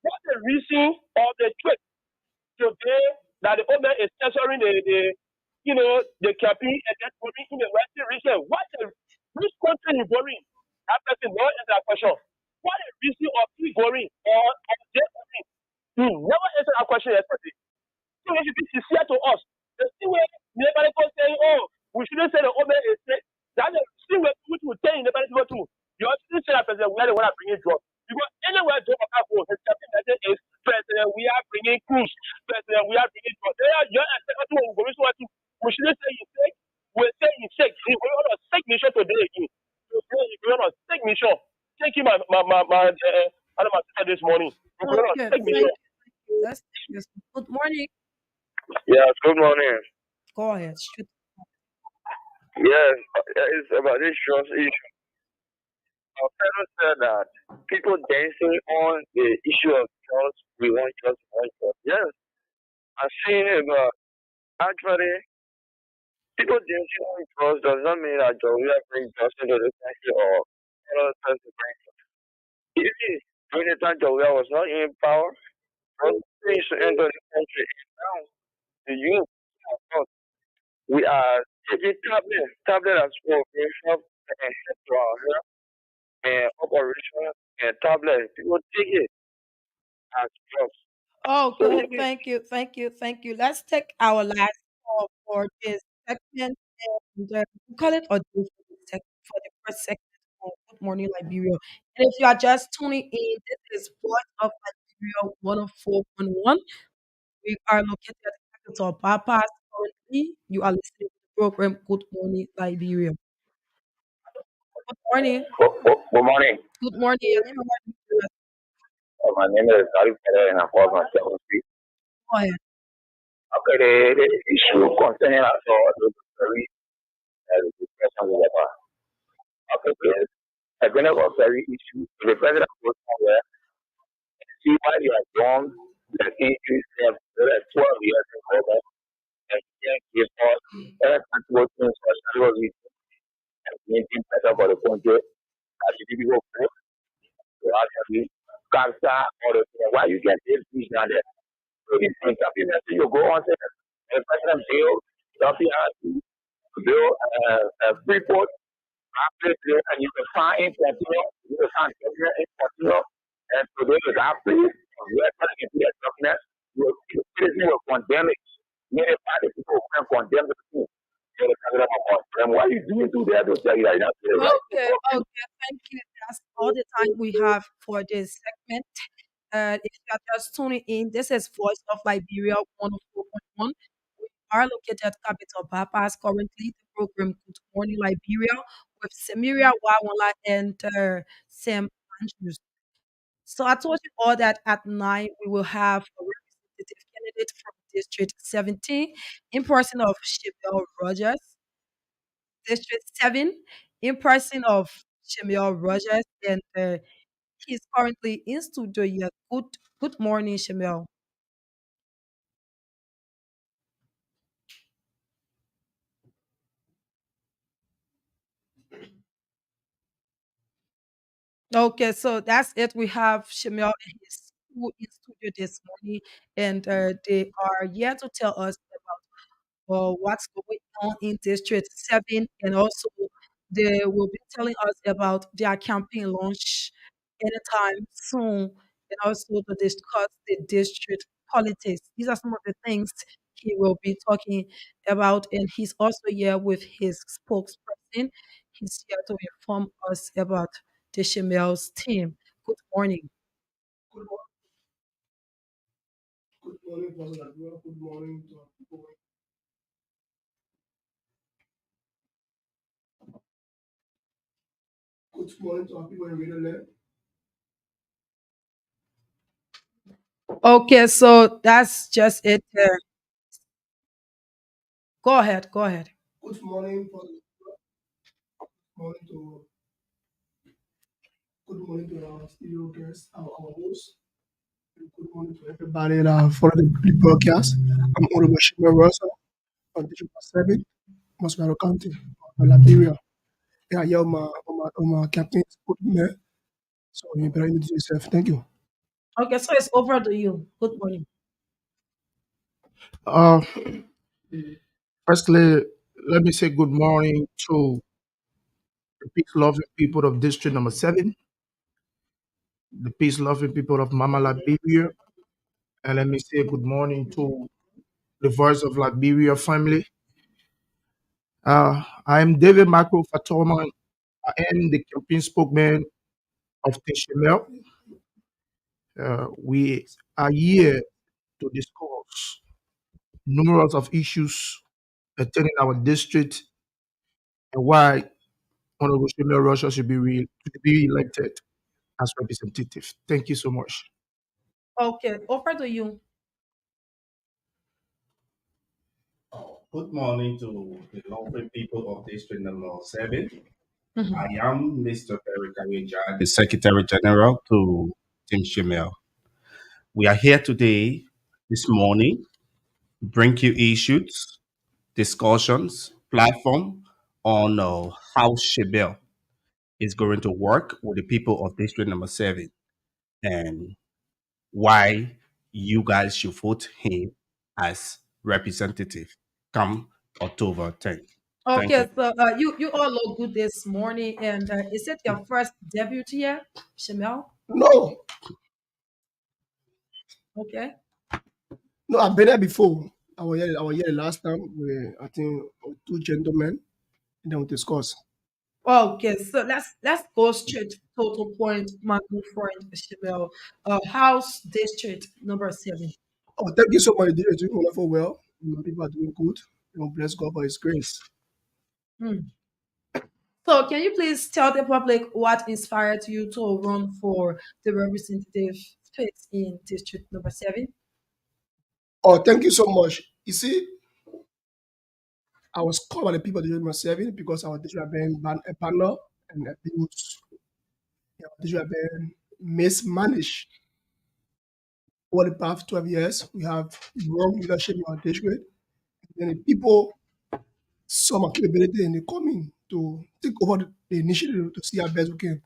what's the reason of the trip today that the owner is censoring the campaign and then going in the western region. Which country is going? That person not answer that question. What is the reason of he going or they going? Never answer that question yesterday. So we should be sincere to us. The same way nobody can say, oh, we shouldn't say the owner is sick. That's the same way which will tell nobody to go to. You also say that president, we are the one that bringing drugs. Because anywhere Joe Papa goes, his campaign message is president, we are bringing cruise. President, we are bringing drugs. They are your expectation to go to. We shouldn't say he's sick. We'll say he's sick. We're on a sick mission today again. Today, we're on a sick mission. Thank you, my sister this morning. We're on a Okay. sick Thank mission. you. Let's take this one. Good morning. Yes, good morning. Go ahead. Shoot. Yes, it's about this trust issue. our fellow said that people dancing on the issue of trust, we want trust. Yes, I've seen it, but actually, people dancing on trust does not mean that we are bring trust into the country or other person bring trust. Even during the time Joria was not in power, trust needs to enter the country. And now, the youth, of course, we are taking tablet as well, we have and help to our health and operation and tablet. People take it as drugs. So Okay, it is thank you, thank you, thank you. Let's take our last call for this segment. And, we call it audio for for the first segment of Good Morning Liberia. And if you are just tuning in, this is Voice of Liberia 104.1. We are located at the capital Papa. Currently, you are listening to the program Good Morning Liberia. Good morning. Good morning. Good morning. Your name and where you are. My name is Ali Pere and I call myself. Go ahead. Okay, the issue concerning us all the very discussion with about. Okay, please. I bring up a very issue. The president goes somewhere, see why you are young, the issues have 12 years in government, and he can give us working for several reasons and making better for the country. As you people vote, to actually cancer or the why you get this peace down there. So these things have been you go on there. The president bill, WRC, bill, Freeport, and you can find continue, you can find continue, and so there is our place. We are telling you the government, you will condemn it. Many party people can condemn the people. You're talking about condemn. What are you doing to there to tell you that you're not right? Okay, okay, thank you. That's all the time we have for this segment. If you are just tuning in, this is Voice of Liberia 104.1. We are located at Capital Papas. Currently, the program Good Morning Liberia with Semiria Wawala and Sam Andrews. So I told you all that at 9 we will have a representative candidate from District 17 in person of Shibel Rogers, District 7 in person of Shemiel Rogers, and he's currently in studio here. Good morning, Shemiel. Okay, so that's it. We have Shemiel and his crew in studio this morning, and they are here to tell us what's going on in District 7, and also they will be telling us about their campaign launch anytime soon, and also to discuss the district politics. These are some of the things he will be talking about, and he's also here with his spokesperson. He's here to inform us about the Shemel's team. Good morning. Good morning, Brother Adua. Good morning to our people. Good morning to our people in Radio Land. Okay, so that's just it. Go ahead. Go ahead. Good morning, Brother. Morning to Good morning to our studio guests, our hosts. And good morning to everybody that follow the broadcast. I'm Honorable Shima Russell on District 7, Mosquito County, Liberia. Yeah, yeah, my captain put me there. So you better introduce yourself. Thank you. Okay, so it's over to you. Good morning. Uh, Firstly, let me say good morning to the peace-loving people of District Number 7, the peace-loving people of Mama Liberia, and let me say good morning to the Voice of Liberia family. I am David Michael Fatoma. I am the campaign spokesman of Teshemel. We are here to discuss numerous of issues attending our district and why Honorable Shemel Russia should to be elected as representative. Thank you so much. Okay, over to you. Good morning to the lovely people of District Number 7. Mhm. I am Mr. the Secretary General to Tim Shimel. We are here today, this morning, bring you issues, discussions, platform on how Shebel is going to work with the people of District Number 7 and why you guys should vote him as representative come October 10th. Thank Okay, you. so you all look good this morning, and is it your first debut here, Shamel? No, Okay. no, I've been there before. I was here the last time. I think two gentlemen, and then we discuss. Okay, so let's go straight to total point, my good friend Shamel. House District number 7. Oh, thank you so much. You're doing wonderful well. People are doing good. Bless God for His grace. Hmm. So, can you please tell the public what inspired you to run for the representative space in District number 7? Oh, thank you so much. You see, I was called by the people to do my serving because our district have been a partner and abused. Our district have been mismanaged over the past 12 years. We have wrong leadership in our district. And the people saw my capability and they come in to take over the initiative to see how best we can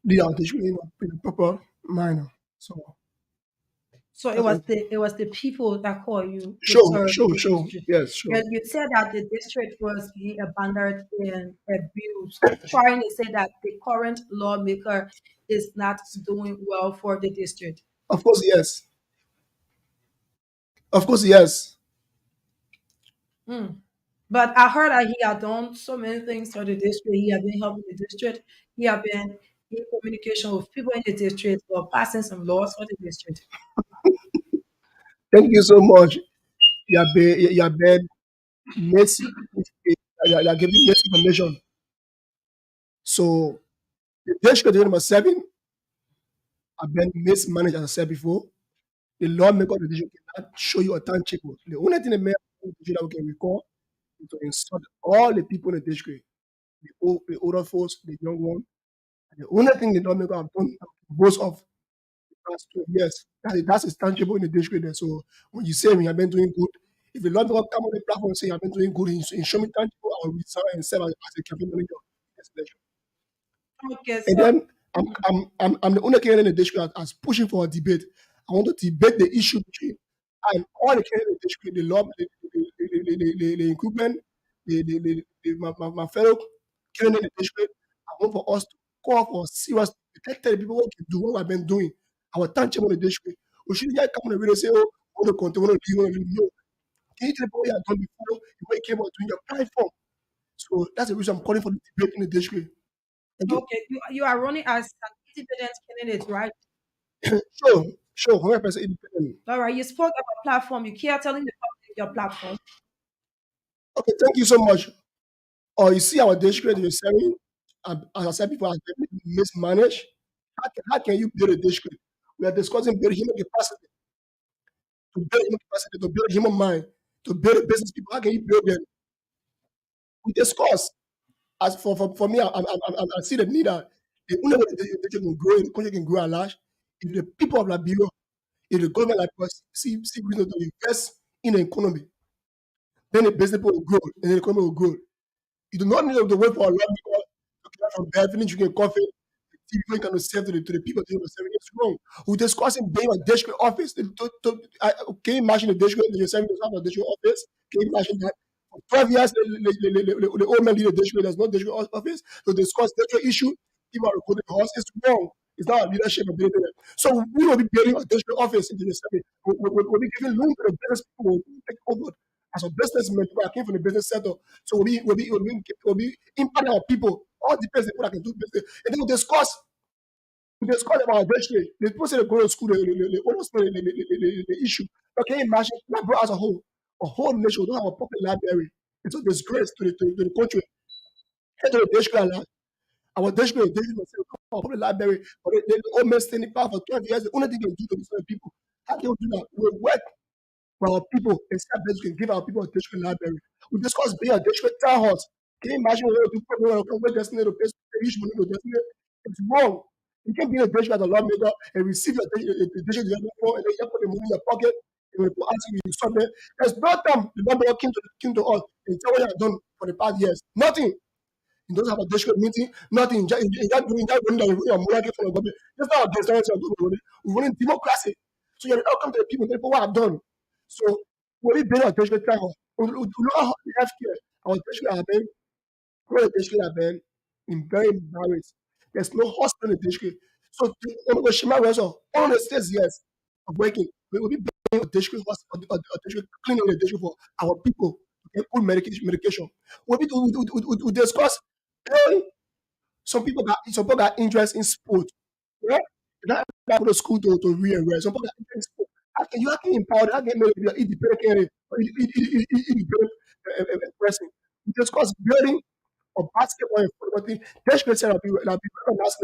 lead our district in a proper manner. So So that's what it was the people that called you to show, serve show, the show. district. Yes, show. And you said that the district was being abandoned and abused, trying to say that the current lawmaker is not doing well for the district. Of course, yes. Of course, yes. Hmm. But I heard that he had done so many things for the district. He had been helping the district. He had been in communication with people in the district or passing some laws for the district. Thank you so much. You have been mis you are giving misinformation. So the district number 7 have been mismanaged, as I said before. The lawmaker of the district cannot show you a tangible. The only thing the mayor of the district that we can recall is to insult all the people in the district, the older folks, the young ones. The only thing the lawmaker have done boast of the past 12 years, that is tangible in the district there. So when you say we have been doing good, if the lawmaker come on the platform and say you have been doing good in show me tangible, I will resign and serve as a campaign manager. Yes, Okay, and so then I'm the only candidate in the district as pushing for a debate. I want to debate the issue between and all the candidates in the district, the law, the equipment, my fellow candidates in the district. I want for us to call for serious, tell the people what we can do, what I've been doing. Our tangible in the district. We shouldn't just come on the radio and say, oh, we want to continue, we want to leave, we want to leave. No. Can you tell the people what you have done before, the way you came out doing your platform? So that's the reason I'm calling for the debate in the district. Thank you. okay, you are running as an independent candidate, right? Sure, sure, 100% independent. All right, you spoke about platform. You care telling the public your platform. Okay, thank you so much. You see our district you're selling, as I said before, has been mismanaged. How can you build a district? We are discussing building human capacity, to build human mind, to build business people. How can you build them? We discuss. As for me, I see the need that the only way the district can grow, the country can grow at large, if the people of Liberia, if the government like us see reason to invest in the economy, then the business people will grow and the economy will grow. You do not need to wait for a long because to get from bed, finish drinking coffee, TV kind of serve to the people doing the serving. It's wrong. We discussing being a district office. Can you imagine the district that you're serving to have a district office? Can you imagine that? For 12 years, the old man lead the district. There's no district office to discuss district issue. People are recording horse. It's wrong. It's not a leadership ability. So we will be building a district office in the serving. We'll be giving loan to the business people who take over as a businessman. People that came from the business sector. So we'll be impacting our people. All depends on people that can do business. And then we discuss about district. The people say they go to school, they almost know the issue. But can you imagine Liberia as a whole nation, we don't have a public library. It's a disgrace to the country. And to the district alone. Our district must say, a public library, but they almost standing power for 12 years. The only thing they can do to these people. How can we do that? We work for our people and say that we can give our people a district library. We discuss being a district town halls. Can you imagine what you put on a destiny to pay huge money to destiny? It's wrong. You can't be in a district as a lawmaker and receive your district you have for, and then you put the money in your pocket and we put asking you something. There's no time the lawmaker came to us and tell what you have done for the past years. Nothing. You don't have a district meeting, nothing. You're doing your monarchy for the government. That's not our democracy. We're running democracy. So you have to come to the people, what I've done. So when we build our district time, we know how we have here. Our district have been where the district have been in very embarrassed. There's no hospital in the district. So when we Shima Russell, all the states yes of working, we will be building a district hospital, a district cleaning the district for our people to get good medication. We discuss early. Some people got interest in sport. Right? Not go to school to read and rest. Some people got interest in sport. How can you empower them? How can you make them independent candidate or independent person? We discuss building or basketball and football thing. That's great set up national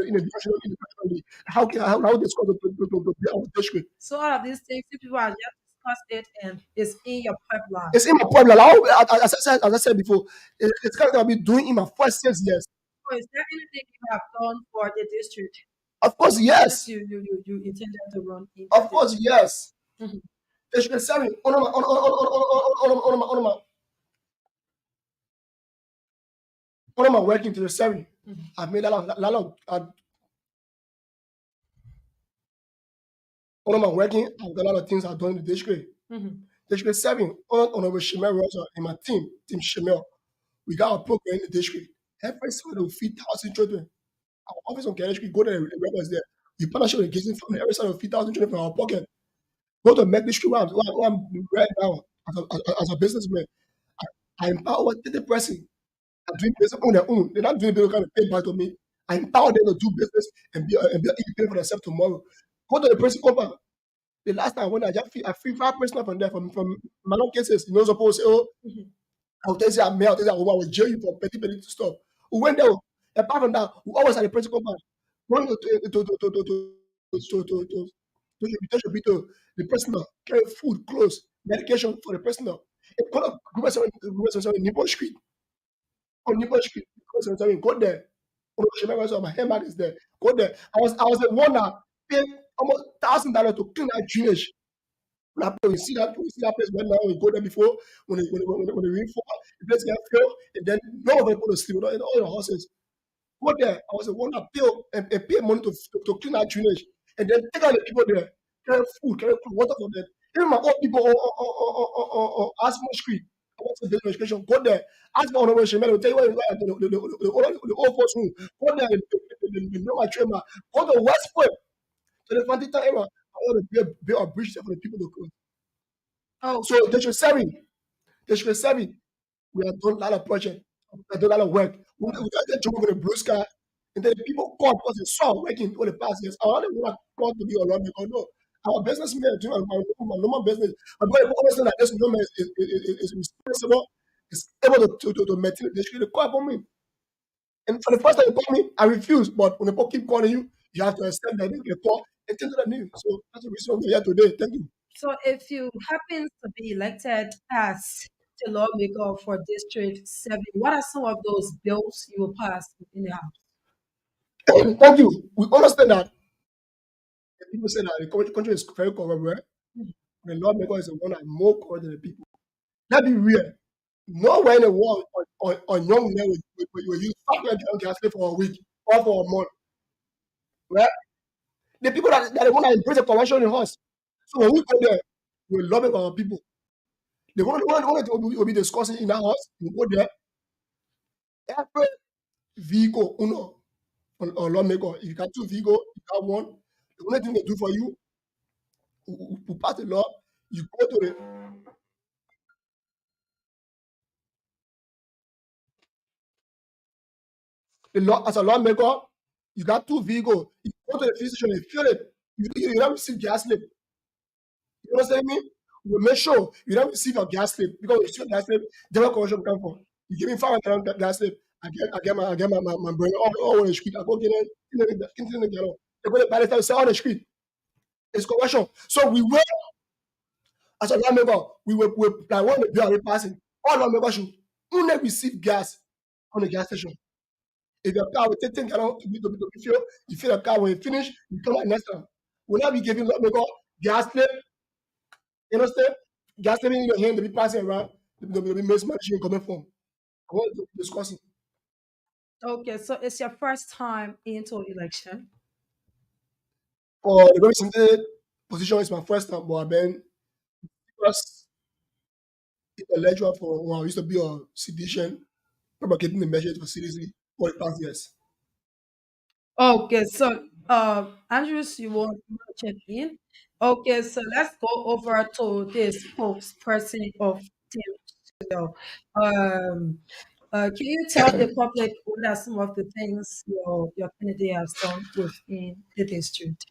in the national league. How discuss to build our district. So all of these things, if people are just discussed it and it's in your pipeline. It's in my problem. As I said before, it's kind of I've been doing in my first 6 years. So is there anything you have done for the district Of course, since yes. you intended to run in Of the course, district? yes. Mhm. District 7, on my working to the 7. Mhm. I've made a lot of on my working, I've got a lot of things I've done in the district. Mhm. District 7, Honorable Shemel Rosa and my team Shemel, we got a program in the district. Every Sunday we feed 1,000 children. Our office on Kennedy Street, go there, the records there. We partnership with Gazing Family every Sunday we feed 1,000 children from our pocket. Go to make this true where I'm right now as a businessman. I empower over 30% are doing business on their own. They're not doing business kind of pay back to me. I empower them to do business and be independent for themselves tomorrow. Go to the person compound. The last time when I free 5% from there from my own cases. You know, suppose say, oh, Mhm. I'll tell you I'm male, I'll tell you I will jail you for petty to stop. We went there. Apart from that, we always had a principal compound. Going to the personal, carry food, clothes, medication for the personal. It called up group of Nippon Street. On Nippon Street, go there. My handbag is there. Go there. I was the one that paid almost $1,000 to clean that drainage. We see that place right now. We go there before when the rain fall, the place get filled, and then no one go to sleep. In all the houses. Go there. I was the one that pay money to clean that drainage, and then take out the people there, carry food, carry water for them. Even my old people on Aspen Street. I want to build education. Go there. Ask my honorable Shemel. They'll tell you where the old folks room. Go there. They know my trainer. Go to Westport. To the Fantita area. I want to build a bridge there for the people to come. Oh, So District 7, we have done a lot of projects. We have done a lot of work. We got the job with the blue sky. And then the people called because they saw working for the past years. I don't want to call to be around because no. Our businessmen are doing my normal business. I'm going to understand that this woman is responsible, is able to maintain the district. They call upon me. And for the first time they call me, I refuse. But when the people keep calling you, you have to accept that they call and tell them new. So that's the reason we're here today. Thank you. so if you happen to be elected as the lawmaker for District 7, what are some of those bills you will pass in the House? Thank you. We understand that people say that the country is very corrupt, right? Mhm. The lawmaker is the one that more corrupt than the people. Let's be real. Nowhere in the world on young men will use 500 gas for a week or for a month, right? The people that the one that embrace the corruption in us. So when we go there, we love it our people. The one that will be discussing in our house, we go there, every vehicle, or lawmaker, if you got 2 vehicle, you got one, the only thing they do for you, we pass the law, you go to the law as a lawmaker, you got 2 vehicle, you go to the police station, you fill it, you don't receive gas slip. You understand me? We make sure you don't receive your gas slip because you receive gas slip, general corruption come from. You give me 500 gas slip, I get my brain all on the street. I go get it, continue to get on. They go to buy the sell on the street. It's corruption. So we will, as a lawmaker, we like one of the bill are passing. All lawmakers should only receive gas on the gas station. If your car will take 10 gallons to be filled, you fill the car. When you finish, you come back next time. Will not be giving because gas slip, you understand? Gas slip in your hand to be passing around, to be mismanaging coming from. I want to discuss it. Okay, so it's your first time into election. For the represented position is my first time, but I've been first intellectual for when I used to be a citizen, propagating the message for citizen for the past years. Okay, so Andrews, you want to check in? Okay, so let's go over to this spokesperson of Team. Um, can you tell the public what are some of the things your candidate has done within the district?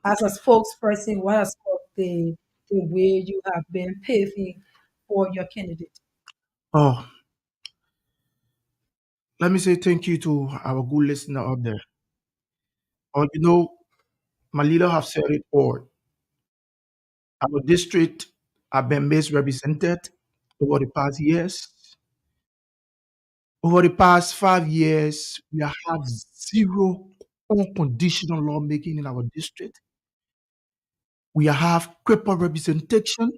As a spokesperson, what are some of the way you have been paving for your candidate? Oh, let me say thank you to our good listener out there. My leader have said it all. Our district have been misrepresented over the past years. Over the past 5 years, we have zero unconditional lawmaking in our district. We have crippled representation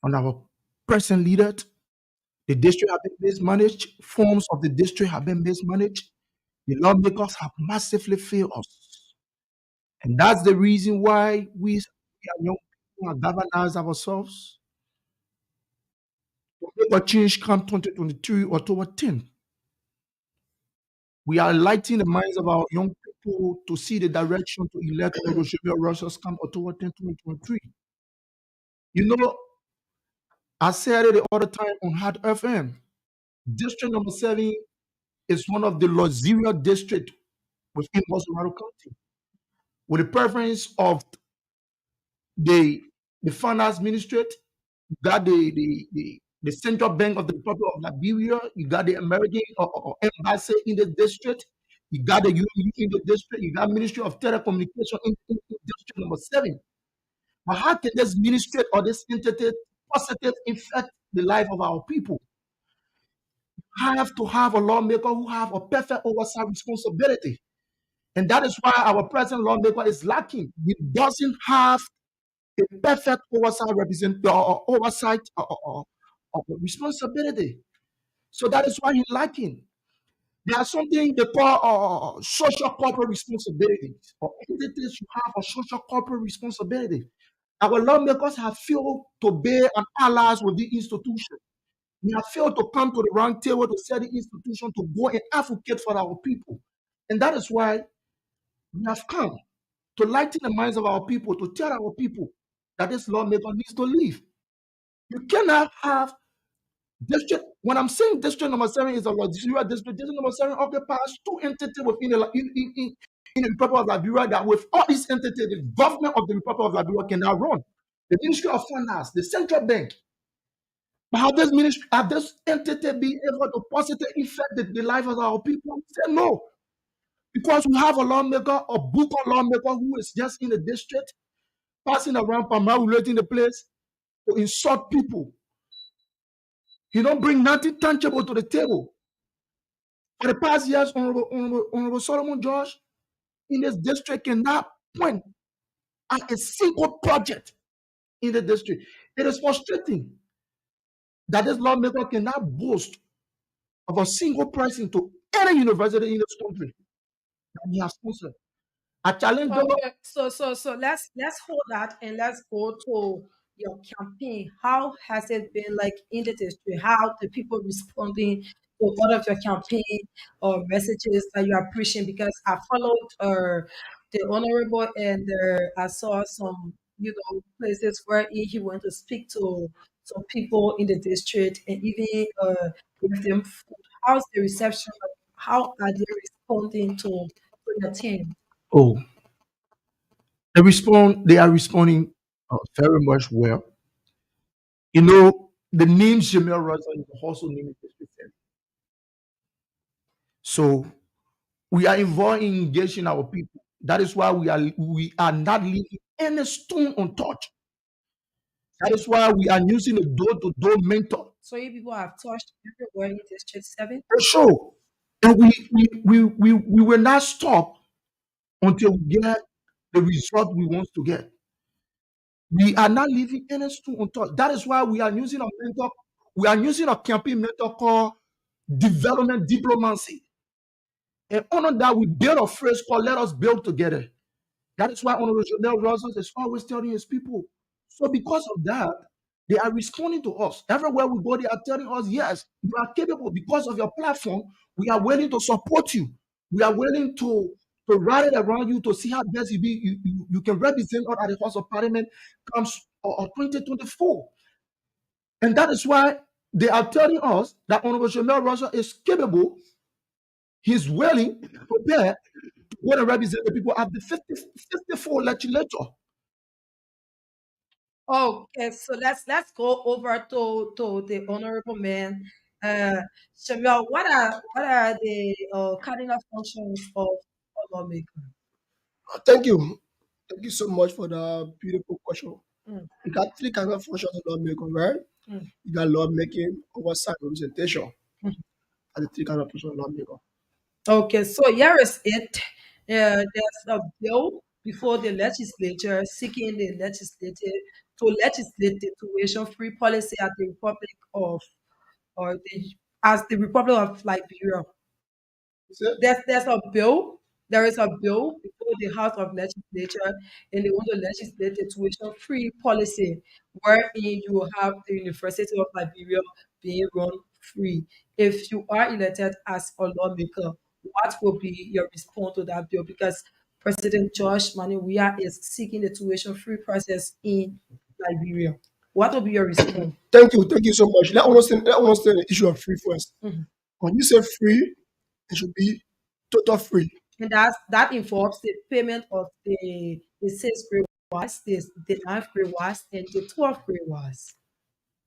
on our present leader. The district have been mismanaged. Forms of the district have been mismanaged. The lawmakers have massively failed us. And that's the reason why we are young people are galvanize ourselves to make a change come 2023 October 10th. We are lighting the minds of our young people to see the direction to elect Honorable Shebel Russell come October 10th, 2023. You know, I said it the other time on Hard FM. District number 7 is one of the luxurious districts within Bolsonaro County, with the preference of the finance ministry. You got the Central Bank of the Republic of Liberia. You got the American Embassy in the district. You got the UN in the district. You got Ministry of Telecommunication in district number 7. But how can this ministry or this entity positive affect the life of our people? Have to have a lawmaker who have a perfect oversight responsibility. And that is why our present lawmaker is lacking. He doesn't have a perfect oversight responsibility. So that is why he's lacking. There are something they call social corporate responsibilities. Or entities should have a social corporate responsibility. Our lawmakers have failed to bear an allies with the institution. We have failed to come to the round table to set the institution to go and advocate for our people. And that is why we have come to lighten the minds of our people, to tell our people that this lawmaker needs to leave. You cannot have district. When I'm saying district number 7 is a luxurious district number 7 occupies 2 entities within in the Republic of Liberia that with all these entities, the government of the Republic of Liberia cannot run. The Ministry of Finance, the Central Bank. But have this entity been able to positively affect the life of our people? Say no. Because we have a lawmaker, a book lawmaker who is just in the district, passing around, relating the place to insult people. He don't bring nothing tangible to the table. For the past years, Honorable Solomon George in this district cannot point at a single project in the district. It is frustrating that this lawmaker cannot boast of a single person to any university in this country that he has sponsored. I challenge them. Okay, so let's hold that and let's go to your campaign. How has it been like in the district? How the people responding to all of your campaign or messages that you are preaching? Because I followed the honorable and I saw some places where he went to speak to some people in the district and even give them food. How's the reception? How are they responding to your team? Oh, they are responding very much well. The name Jamel Rosa is also named district. So we are involved in engaging our people. That is why we are not leaving any stone untouched. That is why we are using a door-to-door mentor So you people have touched everywhere in District 7? For sure. And we will not stop until we get the result we want to get. We are not leaving any stone untouched. That is why we are using a mentor. We are using a campaign mentor called development diplomacy. And under that, we build a phrase called "Let us build together." That is why Honorable Jonel Rogers is always telling his people. So because of that, they are responding to us. Everywhere we go, they are telling us, yes, you are capable. Because of your platform, we are willing to support you. We are willing to rally around you to see how best you can represent us at the House of Parliament comes 2024. And that is why they are telling us that Honorable Jonel Rogers is capable, he's willing, prepared to go and represent the people at the 54 legislature. Okay, so let's go over to the honorable man. Uh, Samuel, what are the cardinal functions of a lawmaker? Thank you. Thank you so much for the beautiful question. Mm, You got three kind of functions of lawmaking, right? mm, You got lawmaking, oversight, representation. mm. And the three kind of functions of lawmaker. Okay, so here is it. There's a bill before the legislature seeking the legislative to legislate the tuition-free policy at the Republic of or the as the Republic of Liberia. You see? There's a bill. There is a bill before the House of Legislature, and they want to legislate a tuition-free policy, wherein you will have the University of Liberia being run free. If you are elected as a lawmaker, what will be your response to that bill? Because President George Weah is seeking the tuition-free process in Liberia. What will be your response? Thank you so much. Let us understand the issue of free first. Mhm. When you say free, it should be total free. And that involves the payment of the sixth grade was, the ninth grade was, and the 12th grade was.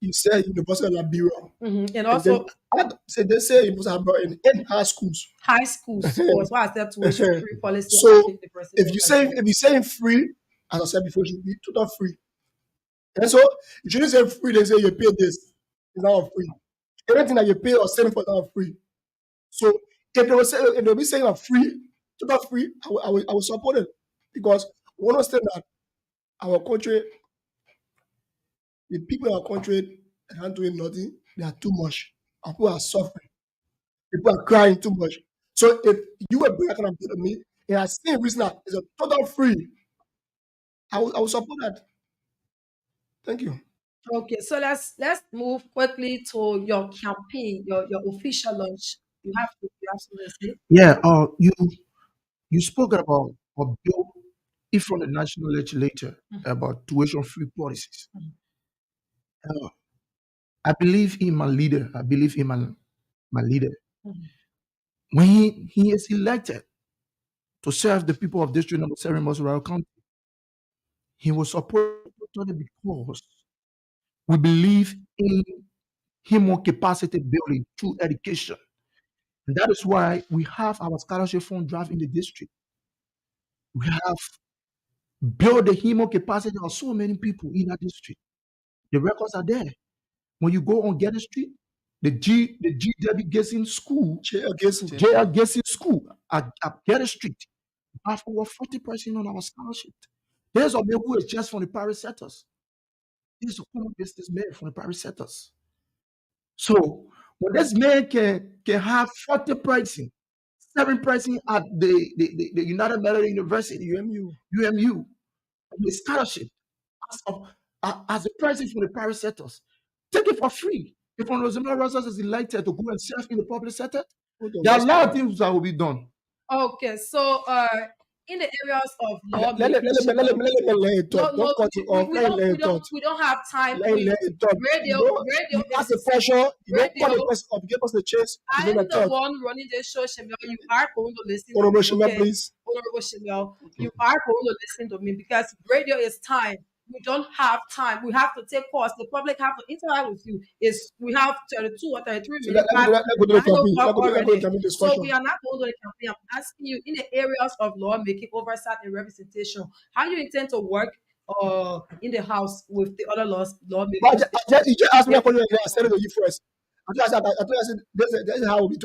You say University of Liberia. And And then also they say University of Liberia in high schools. high schools was what accept tuition free policy So at the President of Liberia. if you say free, as I said before, it should be total free. And so you shouldn't say free, they say you pay this. It's not free. Anything that you pay or send for is not free. So if they will be saying a free, total free, I will support it. Because we understand that our country, the people in our country are not doing nothing, they are too much. Our people are suffering. People are crying too much. So if you were bring that kind of bill to me, and I see a reason that it's a total free, I will support that. Thank you. Okay, so let's move quickly to your campaign, your official launch. You have something to say? Yeah, you spoke about a bill if from the national legislature about tuition-free policies. Uh, I believe in my leader. I believe in my leader. Mhm. When he is elected to serve the people of District Number 7 Moscow County, he will support it totally because we believe in human capacity building through education. And that is why we have our scholarship fund drive in the district. We have built the human capacity of so many people in that district. The records are there. When you go on Getty Street, the GW Gessing School, JL Gessing School at Getty Street, have over 40% on our scholarship. There's a man who is just from the private sectors. He's a common businessman from the private sectors. So when this man can have 40 pricing, 7 pricing at the United Methodist University, UMU, with scholarship as a pricing from the private sectors. Take it for free. If Honorable Rogers is elected to go and serve in the public sector, there are a lot of things that will be done. Okay, so in the areas of Let lawmaking, let him no, talk. no, Don't cut it off. we Let don't, him talk. we don't have time. Let him talk. Radio, You radio ask the is pressure, you don't cut radio. the person off, give us the chance. I You am know the talk. one running the show, Shemel. You are going to listen to Honorable me, Shima, okay? please. Honorable Shemel, you are going to listen to me because radio is time. We don't have time. We have to take calls. The public have to interact with you. We have 32 or 33 So minutes past let go to the 9 campaign. o'clock Let go to the already. campaign So discussion. we are not going to the campaign. I'm asking you in the areas of lawmaking, oversight, and representation, how you intend to work in the house with the other But lawmakers. you just asked me a If question, and I said it to you first. I said, this is how I'll be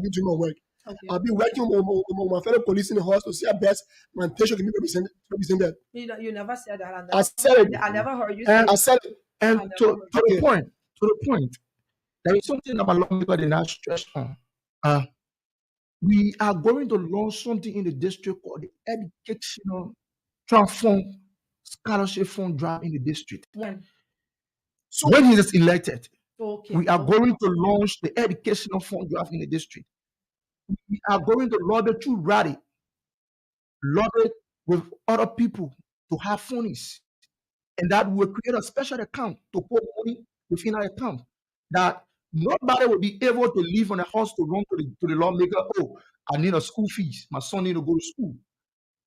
doing my work. okay, I'll be working with my fellow police in the house to see how best my intention can be represented. you never said that. I said it. I never heard you say And I that. said it. And I never to, heard. to the point, there is something that my lawmaker did not stress on. Uh, we are going to launch something in the district called the Educational Transform Scholarship Fund Drive in the district. When? So when he is elected, Okay. we are going to launch the Educational Fund Drive in the district. We are going to lobby through rally, lobby with other people to have funds, and that will create a special account to put money within our account. That nobody will be able to leave on a house to run to the lawmaker. Oh, I need a school fees. My son need to go to school.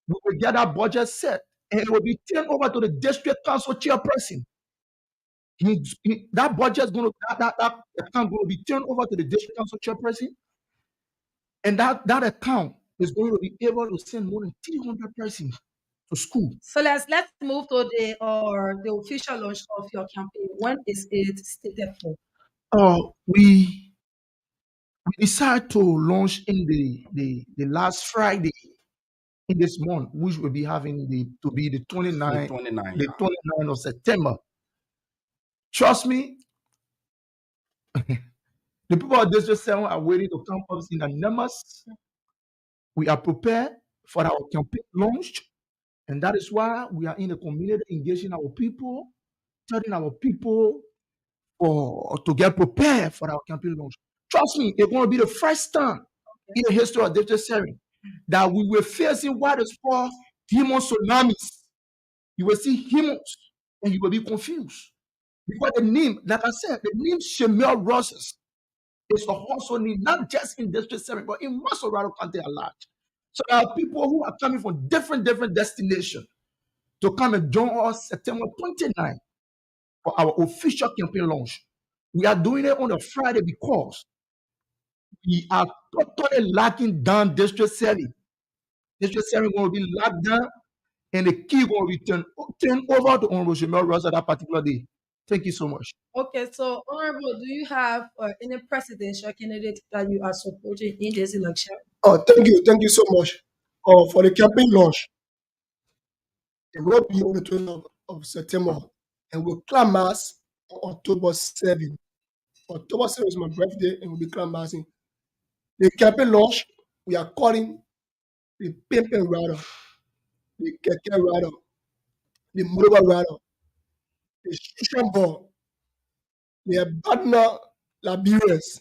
We will get that budget set, and it will be turned over to the district council chairperson. That budget is going to that account going to be turned over to the district council chairperson, and that account is going to be able to send more than 300 persons to school. So let's move to the official launch of your campaign. When is it stated for? We decided to launch in the last Friday in this month, which will be having to be the The 29th, 29, the yeah. 29th of September. Trust me, the people of District 7 are waiting to come up in the numbers. We are prepared for our campaign launch, and that is why we are in the community engaging our people, telling our people to get prepared for our campaign launch. Trust me, it's going to be the first time in the history of District 7 that we were facing what is called human tsunamis. You will see humans and you will be confused. Because the name, like I said, the name Shemel Roses is a household name, not just in District 7, but in Masorado County at large. So there are people who are coming from different destinations to come and join us September 29th for our official campaign launch. We are doing it on a Friday because we are totally locking down District 7. District 7 going to be locked down, and the key going to be turned over to Honorable Shemel Ross at that particular day. Thank you so much. Okay, so Honorable, do you have any presidential candidate that you are supporting in this election? Oh, thank you so much. For the campaign launch, it will be on the 12th of September, and we'll clamass on October 7th. October 7th is my birthday, and we'll be clamassing. The campaign launch, we are calling the pimping rider, the keke rider, the motorbike rider, the station ball, the Abadna Liberians,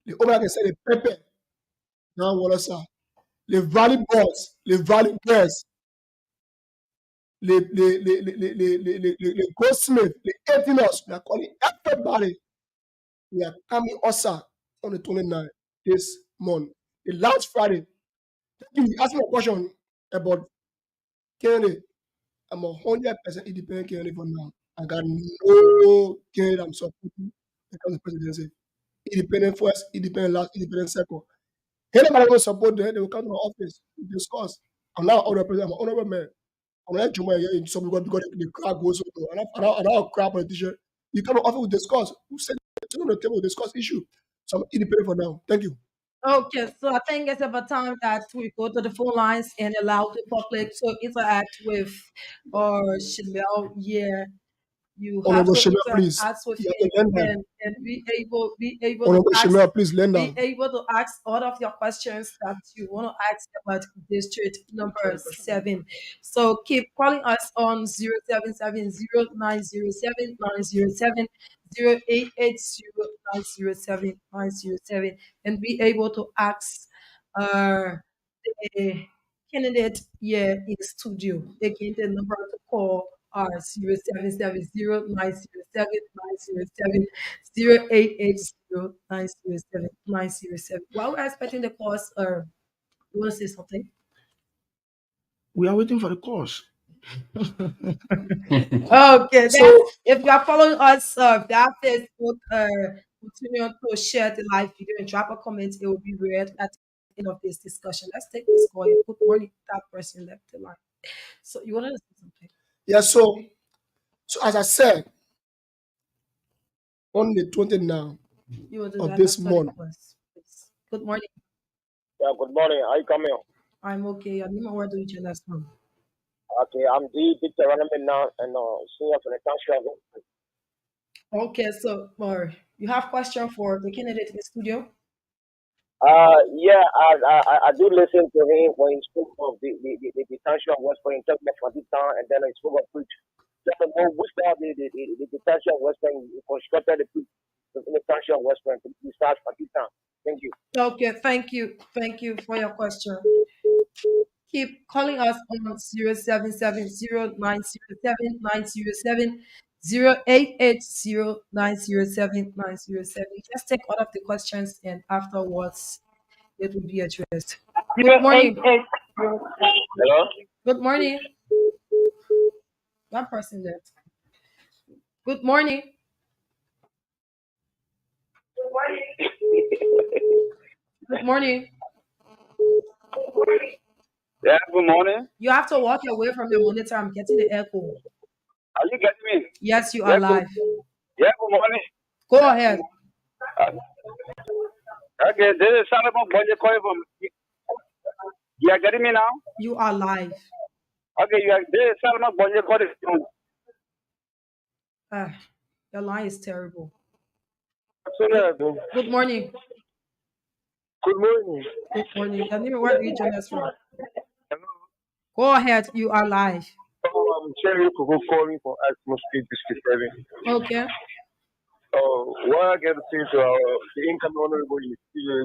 the owner can say the Pepe, now what sir, the Valley Boys, the Valley Girls, the Goldsmith, the Etinos, we are calling everybody. We are coming also on the 29th this month. The last Friday, you asked me a question about Kennedy. I'm 100% independent candidate for now. I got no candidate I'm supporting when it comes to presidency. Independent first, independent last, independent second. Anybody going to support them, they will come to my office, we discuss. I'm not an president, I'm an honorable man. I'm not Juma here in some because the crowd goes on. I'm not a crowd politician. You come to office, we discuss. We sit on the table, we discuss issue. So I'm independent for now. Thank you. Okay, so I think it's about time that we go to the phone lines and allow the public to interact with Chanel. Yeah, you have Honorable to Shemel, please. interact with You have him to learn that. and be able to Honorable ask Shemel, please learn that. all of your questions that you want to ask about district number 7. So keep calling us on 0770-907-907, and be able to ask uh, the candidate here in the studio. Again, the number to call are 0770-907-907, While we're expecting the calls, you want to say something? We are waiting for the calls. Okay, So, if you are following us via Facebook, continue to share the live video and drop a comment. It will be read at the end of this discussion. Let's take this call. Good morning, that person left the line. So you wanted to say something? Yeah, so as I said, on the 29th You will do of that this after the month, class, please. Good morning. Yeah, good morning. How you coming? I'm okay. Where do you join us from? Okay, I'm the Victor Ranaman now and senior for the country. Okay, so you have question for the candidate in the studio? Yeah, I do listen to him when he spoke of the detention of West Point in terms of Pakistan, and then he spoke of preach. Just to know which part the detention of West Point constructed the preach in the detention of West Point to start Pakistan. Thank you. Okay, thank you. Thank you for your question. Keep calling us on 0770-907-907-088-0907-907. Just take all of the questions and afterwards it will be addressed. Good morning. Hello? Good morning. One person left. Good morning. Good morning. Yeah, good morning. You have to walk away from your monitor. I'm getting the echo. Are you getting me? Yes, you are Yeah, live. good morning. Go ahead. Okay, this is Solomon Bonje calling from. You are getting me now? You are live. Okay, this is Solomon Bonje calling from. Ah, your line is terrible. Good Good morning. morning. Good morning. Where do you join us from? Go ahead. You are live. I'm Cherry Coco calling from Atmosphere District 7. Okay. What I get to say to the incoming honorable is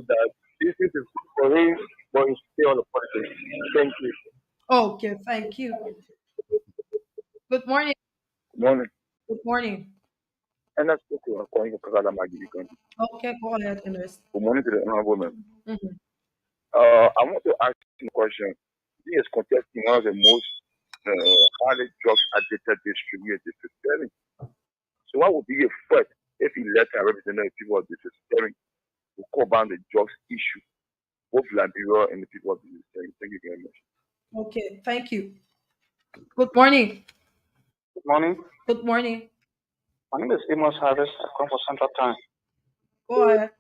that this is good for him, but he's still on the politics. Thank you. Okay. Thank you. Good morning. Good morning. Good morning. And that's okay. I'm calling from Kakala Magidi County. Okay. Go ahead, Ernest. Good morning to the honorable man. Mhm. I want to ask him a question. He is contesting one of the most highly drugs addicted districts here in District 7. So what would be a threat if he let our representative people of District 7 to combat the drugs issue, both Liberia and the people of District 7? Thank you very much. Okay. Thank you. Good morning. Good morning. Good morning. My name is Amos Harvest. I come from Central Time. Go ahead.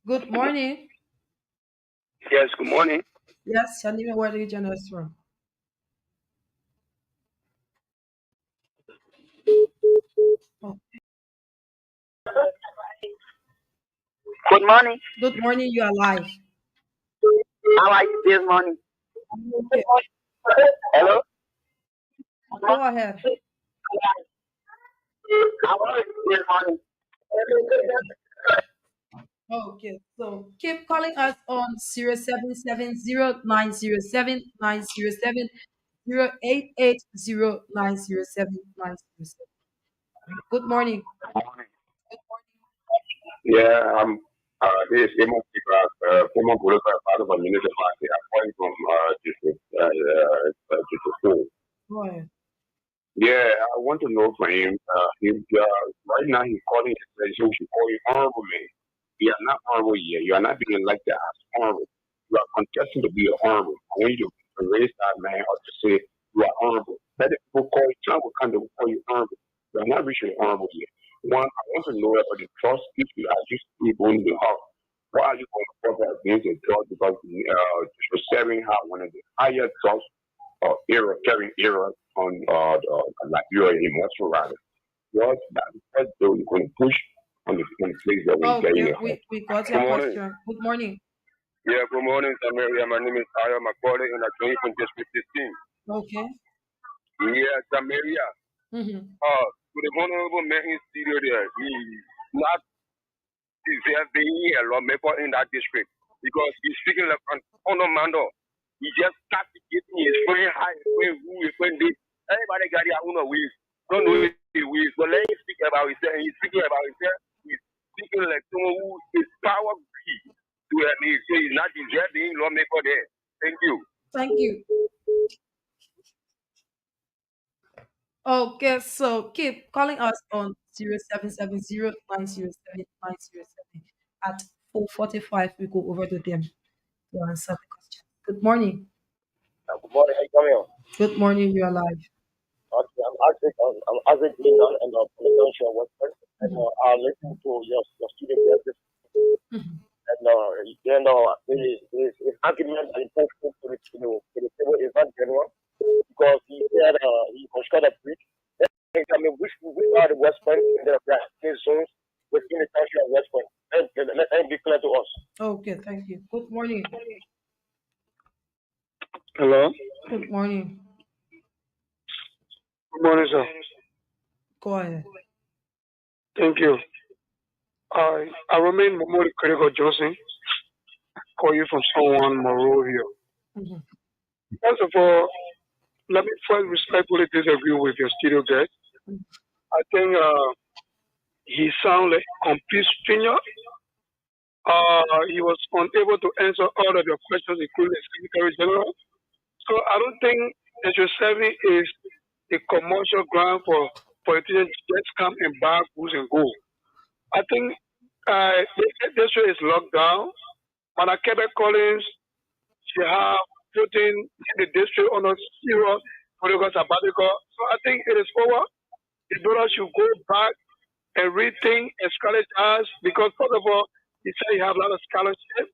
Good morning. Yes, good morning. Yes, where do you join us from? Oh, Good morning. good morning. You are live. How are you this morning? Okay. Hello? Go ahead. How are you this morning? Okay, so keep calling us on 0770-907-907-088-0907-907. Good morning. Yeah, this is Amos former political part of a municipality. I'm calling from District 4. Go ahead. Yeah, I want to know from him. Right now he's calling his president. We should call you honorable man. You are not honorable yet. You are not being elected as honorable. You are contesting to be a honorable. I want you to raise that man or to say you are honorable. Let the people call you. Time will come they will call you honorable. You are not reaching honorable yet. One, I want to know about the trust issue as you speak on the house. Why are you going to talk against the judge? Because District 7 have one of the highest trust carrying error on Liberia in whatsoever. Was that because they were going to push on the place that we're getting Okay, it home. we got your Good morning. question. Good morning. Yeah, good morning, Samaria. My name is Aya Macaulay, and I'm from District 15. Okay. Yeah, Samaria. Mm-hmm. To the honorable man in studio there, he not deserve being a lawmaker in that district because he's speaking like an honorable. He just castigating his friend high, his friend who, his friend this. Everybody got their own ways. Don't know it. We so let him speak about himself. He's speaking about himself. He's speaking like someone who is power greed to him. So he's not there being lawmaker there. Thank you. Thank you. Okay, so keep calling us on 0770 907 907 at 4:45. We go over to them to answer the question. Good morning. Good morning. How you coming? Good morning. You're alive. Okay, I'm Isaac Leon and from the Township of Westport. And Mhm, I listen to your student there, mhm. and his argument and his to the table is not general because he said he was kind of preach. I mean, which are the West Point and the black zones within the Township of West Point? Let be clear to us. Okay, thank you. Good morning. Hello. Good morning. Good morning, sir. Go ahead. Thank you. I remain Memorial Critical Johnson. Call you from someone Monrovia. Mhm. First of all, let me first respectfully disagree with your studio guest. I think he sounded like a complete stranger. He was unable to answer all of your questions, including the Secretary General. So I don't think HO7 is a commercial ground for politicians to just come and buy goods and go. I think this show is locked down. Madam Quebec Collins, she have put in the district on a serious political sabbatical. So I think it is over. The brother should go back and rethink and strategize because first of all, he said he have a lot of scholarship.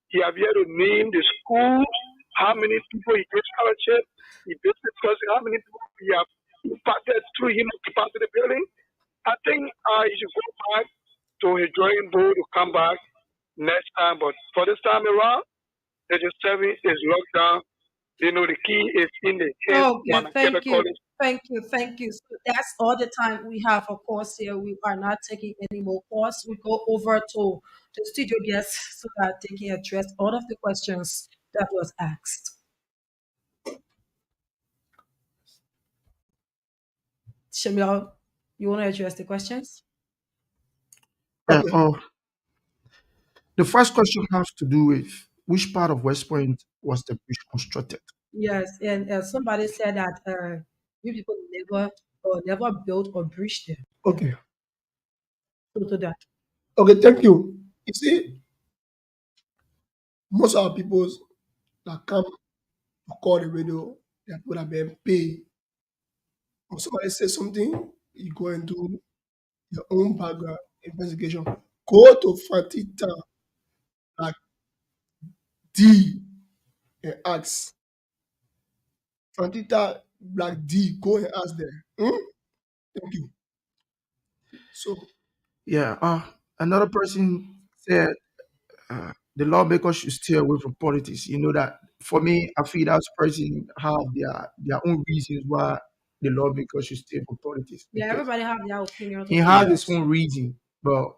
He have yet to name the schools, how many people he gave scholarship, he basically discussing how many people he have impacted through him to pass the building. I think he should go back to his drawing board to come back next time. But for this time around, the service is locked down. The key is in the hands of Okay, Quebec thank you. College. Thank you. Thank you. So that's all the time we have, of course, here. We are not taking any more calls. We go over to the studio guests so that they can address all of the questions that was asked. Shamil, you want to address the questions? Yeah, Okay. the first question has to do with which part of West Point was the bridge constructed? Yes, and somebody said that you people never built or bridge there. Yeah, Okay. so to that. Okay, thank you. You see, most of our peoples that come to call the radio, that would have been paid. When somebody says something, you go and do your own background investigation. Go to Fantita like D and ask. Fantita Black D, go and ask them. Hmm? Thank you. So, Yeah. Another person said the lawmakers should stay away from politics. You know that for me, I feel that person have their own reasons why the lawmakers should stay from politics Yeah, because everybody have their opinions he on has his politics. own reason. But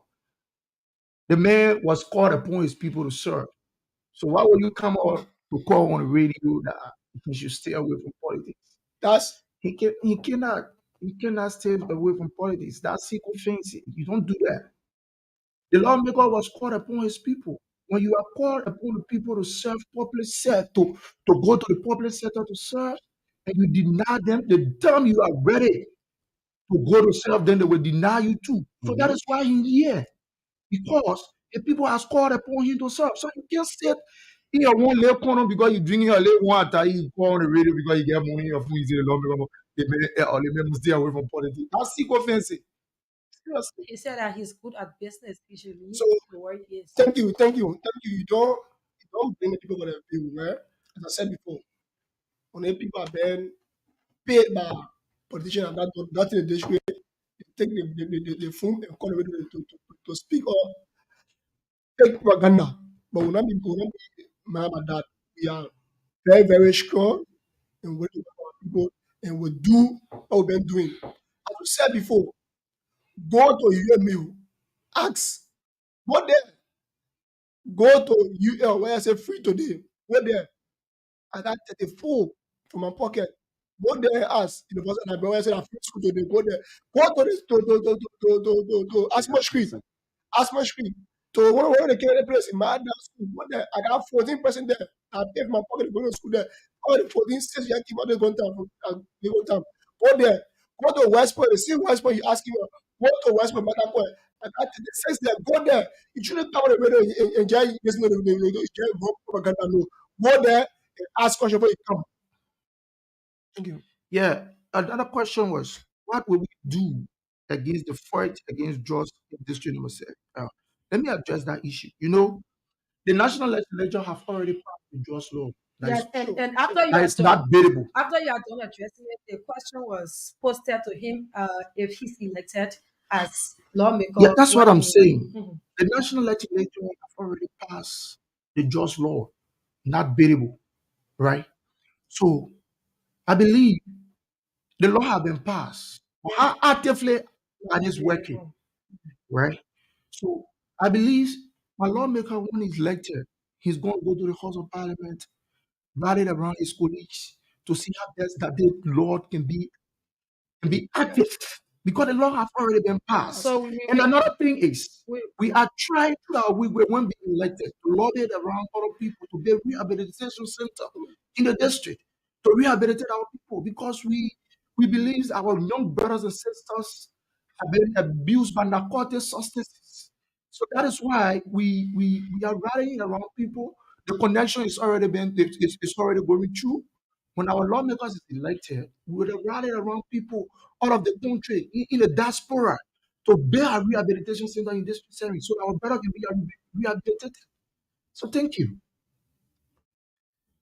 the man was called upon his people to serve. So why would you come on to call on the radio that he should stay away from politics? that's He cannot stay away from politics. That's offensive. You don't do that. The lawmaker was called upon his people. When you are called upon the people to serve public sector, to go to the public sector to serve, and you deny them, the time you are ready to go to serve them, they will deny you too. So that Mhm. is why he's here. Because the people has called upon him to serve. So you can't sit in your one little corner because you're drinking your little water, you call on the radio because you get money, your food, you say the lawmaker, they must stay away from politics. That's offensive. Seriously. He said that he's good at business. He should leave so the word he is. thank you. You don't bring the people with a bill, right? As I said before, when the people are being paid by politicians and that in the district, they take the phone and call the radio to speak or take propaganda. But we'll not be mad about that. We are very, very strong and we our people and we do what we've been doing. As we said before, go to UMU, ask, go there, go to UL where I say free today. Go there. I got 34 from my pocket. Go there and ask. You know, person that boy said, "I free school today." Go there. Go to this to ask my screen. Ask my screen. So one of the Canadian place in my other school, go there. I got 14% there. I pay for my pocket to go to school there. All the 14 states you keep on the going down. They go down. Go there. Go to West Point. You see West Point, you ask him, go to West Point, Matter Point. I got the says there. Go there. You shouldn't come on the radio and enjoy this no, enjoy propaganda. No. Go there and ask question before you come. Thank you. Yeah. Another question was, what will we do against the fight against drugs in District Number 7? Let me address that issue. You know, the national legislature have already passed the drugs law. Yes, and after you That are is done, not beatable. after you are done addressing it, the question was posted to him if he's elected as lawmaker. Yeah, that's what I'm will- saying. Mhm. The national legislature have already passed the drugs law, not beatable, right? So I believe the law have been passed. How actively are this working, right? So I believe my lawmaker, when he's elected, he's going to go to the House of Parliament, rally around his colleagues to see how best that the law can be active because the law has already been passed. So And another thing is, we- we are trying to we when being elected to lobby around other people to build rehabilitation center in the district to rehabilitate our people because we believe our young brothers and sisters have been abused by narcotic substances. So that is why we are rallying around people. The connection is already been it's already going through. When our lawmakers is elected, we will rally around people all of the country in the diaspora to build a rehabilitation center in this area so our brother can be rehabilitated. So thank you.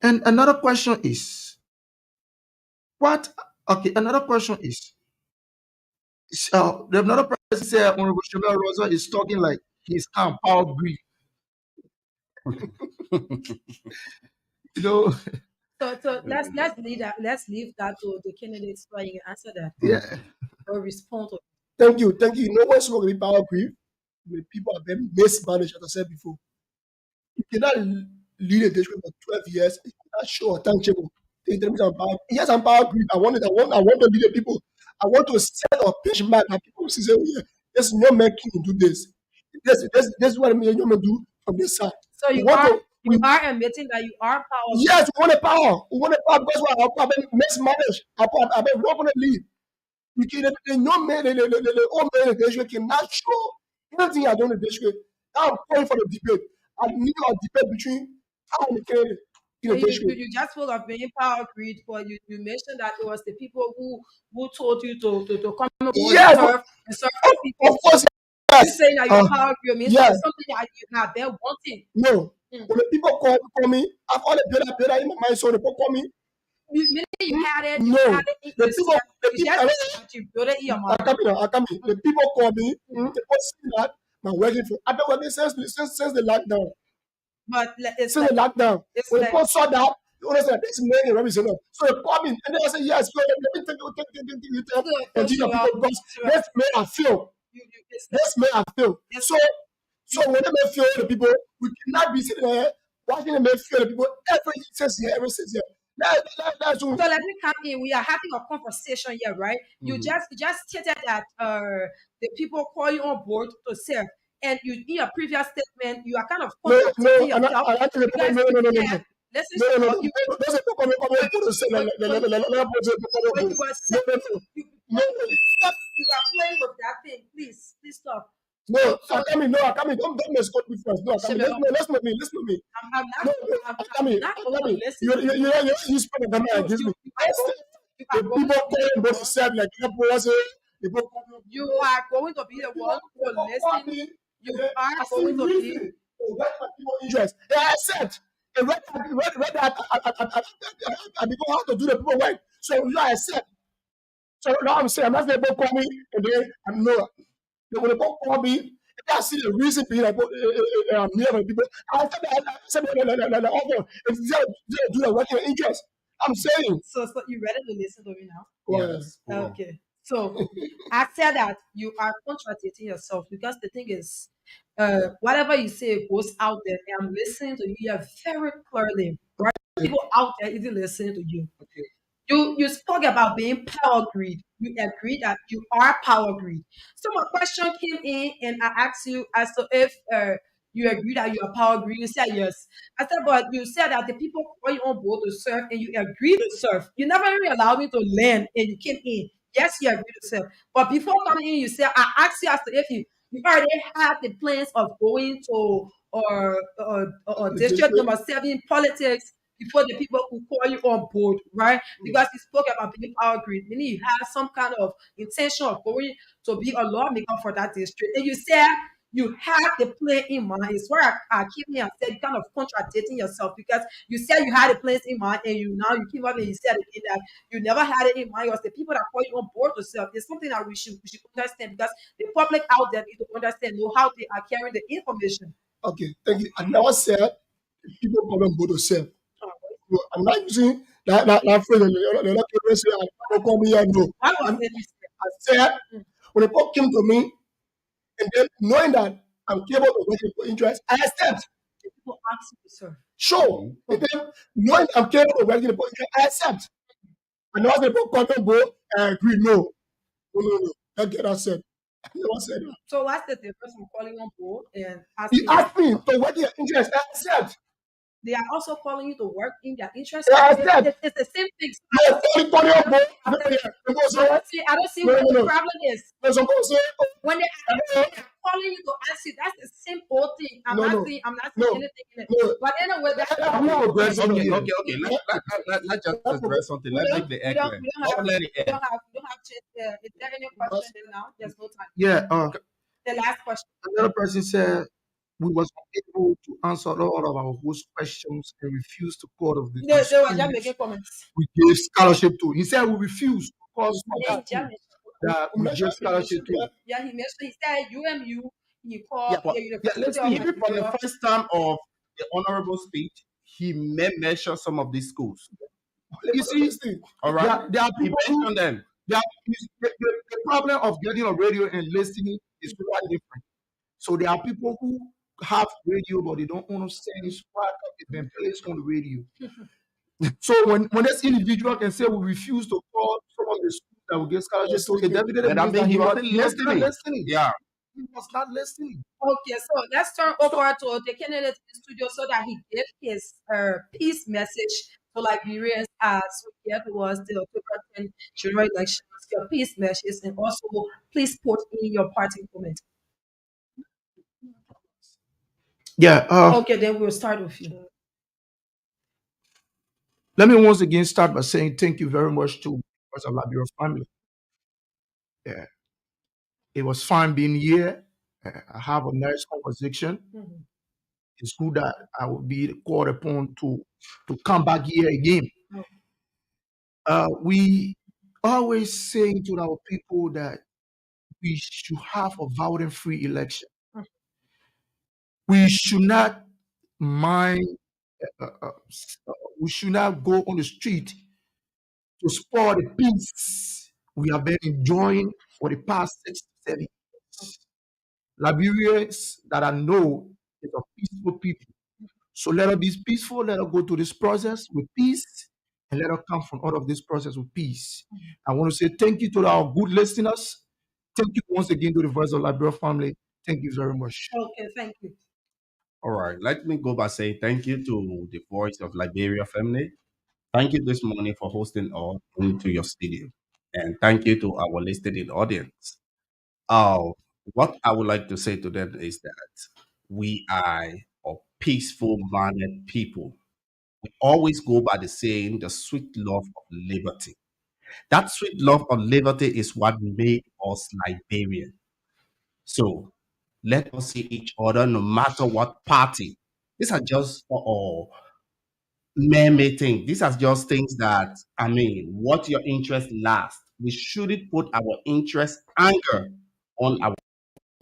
And another question is what? Okay, another question another person said Honorable Shemel Rosa is talking like he's calm, power greed. You know, So let's leave that to the candidates so you can answer that yeah. or respond to. Thank you, thank you. You know what's going to be power greed? When people have been mismanaged, as I said before. You cannot lead a district for 12 years. You cannot show accountable. Yes, I'm power greed. I want to lead the people. I want to set a benchmark and people will say, oh, yeah, there's no man can do this. This is what me and you do from this side. So We want to, you are admitting that you are powerful. yes, we want a power. We want a power because I've been mismanaged. I've been not going to lead. You can, the young man, the old man in the district cannot show anything I done in the district. Now I'm calling for the debate. I need a debate between how and the candidate in the And district. you just spoke of being power greed, but you mentioned that it was the people who told you to come and go Yes, and serve the people. of course, You yes. saying that you're power greed means Yes. something that you have been wanting. No. Mm. When the people call me, I've already better in my mind, so the people call me. Meaning you had it. No. You had it. The people, You just that you built it in your mind. I come in. The people call me. The people see that my working for. I've been working since the lockdown. But it's Since the lockdown. it's When the like people saw that, they always said, this man is representative. So they call me, and then I say, yes, go ahead, let me take and these are people because this may I feel. This may I feel. So when they may feel the people, we cannot be sitting there watching them feel the people every says here, every says here. That's So let me come in. We are having a conversation here, right? You just stated that the people call you on board to serve, and you in your previous statement you are kind of contradicting yourself. I actually Because no. listen, No. you Those are people coming to say when you were saying you are playing with that thing. Please stop. No, I come in. Don't misquote me first. No, I come in. Listen to me. I'm not going to listen. You speak the man against me. You are The going people to be calling both themselves like people was the people you are going to be the one to listen. You are going to be. Interest. Yeah, I said. I become how to do the people work. So you I said. So now I'm saying I'm not going to call me and then I'm no. They will call me. If I see the reason being like I'm near the people, I said it's do the working interest. I'm saying. So you ready to listen to me now? Yes. Okay. So I said that you are contradicting yourself because the thing is, whatever you say goes out there, and I'm listening to you here very clearly. Right? People out there isn't listening to you. Okay. You spoke about being power greed. You agree that you are power greed. So my question came in, and I asked you as to if you agree that you are power greed. You said yes. I said, but you said that the people call you on board to serve, and you agree to serve. You never really allowed me to learn, and you came in. Yes, you agree to serve. But before coming in, you said I asked you as to if you already had the plans of going to or district number 7 politics before the people who call you on board, right? Because you spoke about being power grid, meaning you have some kind of intention of going to be a lawmaker for that district. And you said you have the plan in mind. It's where I came here and said you kind of contradicting yourself because you said you had the plans in mind and you came up and you said again that you never had it in mind. It was the people that call you on board to serve. It's something that we should understand because the public out there need to understand, know how they are carrying the information. Okay, thank you. I never said people problem go to self. So I'm not using that phrase. They're not going to say, don't call me here. No. Why was I'm, it? I said, when the people came to me, and then knowing that I'm capable of working for interest, I accept. People ask you to serve. Sure. And then knowing I'm capable of working for interest, I accept. And now the people come and go, I agree. No. No. Don't get upset. I never said that. So what's the difference from calling on board and He asking? asked me to work in interest, I accept. They are also calling you to work in their interest. I accept. It's the same thing. No, only calling on board. I don't see what the problem is. No, some people say, When they are calling you to ask you, that's the same old thing. I'm not saying anything in it. But anyway, I'm not aggressive. Okay. Let's just address something. Let's make the egg clear. Don't let it we egg. don't have is there any question now? There's no time. Yeah. The last question. Another person said we was unable to answer all of our host questions and refused to call of the They were just schools making comments. we gave scholarship to. He said we refused because In German. that we gave scholarship to. Yeah, he mentioned he said UMU. He called Well, the University let's of see. Even from the Nigeria. first time of the honorable speech, he may mention some of these schools. You see, All right. there are He people who, mentioned them. the problem of getting on radio and listening is quite different. So there are people who have radio but they don't understand what has been placed on the radio. So when this individual can say we refuse to call some of the schools that will get scholarships, so it definitely And I means mean, that he he wasn't was not listening. listening. Yeah. He was not listening. Okay, so let's turn over to the candidate in the studio so that he gave his peace message to Liberians as we get towards the October 10 general elections, your peace message, and also please put in your party comment. Yeah. Okay, then we'll start with you. Let me once again start by saying thank you very much to members of Liberia family. Yeah. It was fun being here. I have a nice conversation. Mhm. It's good that I will be called upon to come back here again. We always saying to our people that we should have a voting-free election. We should not mind. We should not go on the street to spoil the peace we have been enjoying for the past 6 to 7 years. Liberians that I know is a peaceful people. So let us be peaceful. Let us go to this process with peace, and let us come from out of this process with peace. I want to say thank you to our good listeners. Thank you once again to the Voice of Liberia family. Thank you very much. Okay, thank you. All right. Let me go by saying thank you to the voice of Liberia family. Thank you this morning for hosting us into your studio. And thank you to our listening audience. Uh, what I would like to say to them is that we are a peaceful minded people. We always go by the saying, the sweet love of liberty. That sweet love of liberty is what made us Liberian. So let us see each other no matter what party. These are just man-made things. These are just things that, I mean, what your interest last. We shouldn't put our interest anger on our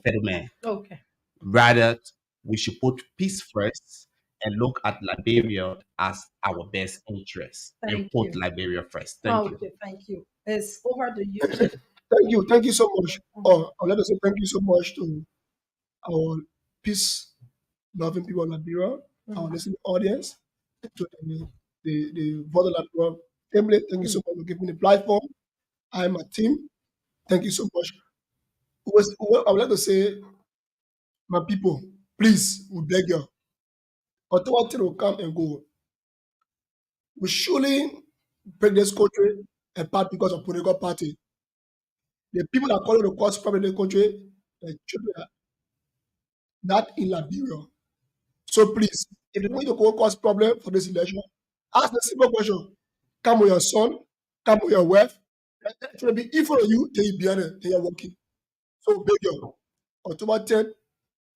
fellow man. Okay. Rather, we should put peace first and look at Liberia as our best interest and Thank put you. Liberia first. Thank you. Okay, thank you. It's over to you. Thank you so much. Let us say thank you so much to our peace loving people in Liberia, our listening audience, to the Vote of Liberia Emily, thank you so much for giving me the platform. I am a team. Thank you so much. I would like to say, my people, please, we beg you. Authority will come and go. We surely break this country apart because of political party. The people that call it the cause problem in the country, the children are not in Liberia. So please, if you want to go cause problem for this election, ask the simple question. Come with your son, come with your wife. It will be evil for you till you be on it, till you're working. So beg you. October 10th,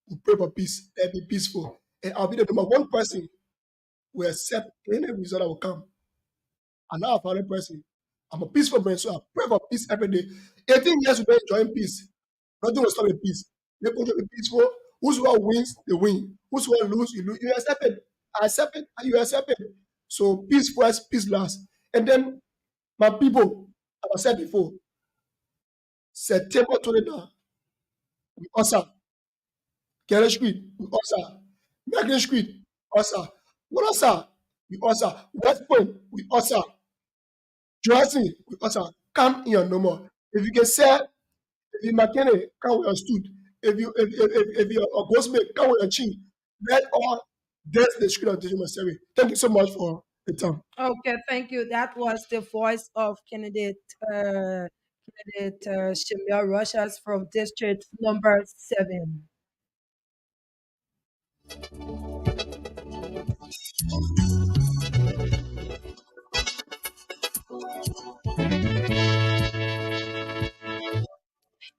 we pray for peace. Let be peaceful. And I'll be the number one person who accept any result that will come. I'm not a foreign person. I'm a peaceful man, so I pray for peace every day. 18 years we've been enjoying peace. Nothing will stop the peace. Let country be peaceful. Whosoever wins, they win. Whosoever lose, you lose. You accept it. I accept it, and you accept it. So peace first, peace last. And then my people, as I said before, September 29, we also Kelly Street, we also Macklin Street, also Watersa, we also West Point, we also Johnson, we also come here no more. If you can say, if you McKinney, come with your stood. If you're a ghostmate, come with your chin. Let all that's the screen of the Human. Thank you so much for the time. Okay, thank you. That was the voice of Shamil Rushers from District Number 7.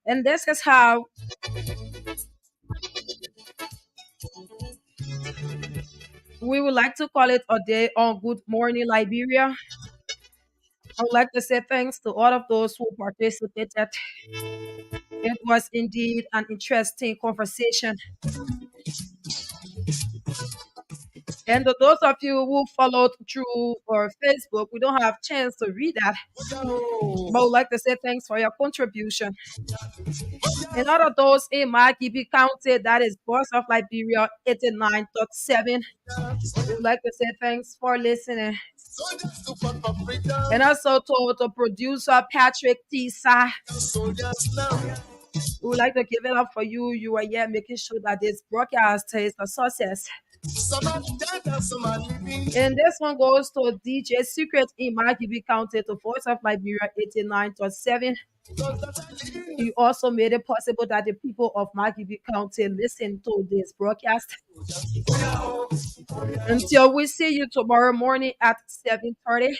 And this is how we would like to call it a day on Good Morning Liberia. I would like to say thanks to all of those who participated. It was indeed an interesting conversation. And to those of you who followed through our Facebook, we don't have chance to read that. But I would like to say thanks for your contribution. And out of those in Makibi County, that is Voice of Liberia 89.7. We would like to say thanks for listening. And also to the producer Patrick Tisa. We would like to give it up for you. You are here making sure that this broadcast is a success. And this one goes to DJ Secret in Makibi County, to Voice of Liberia 89.7. You also made it possible that the people of Makibi County listen to this broadcast. Until we see you tomorrow morning at 7:30.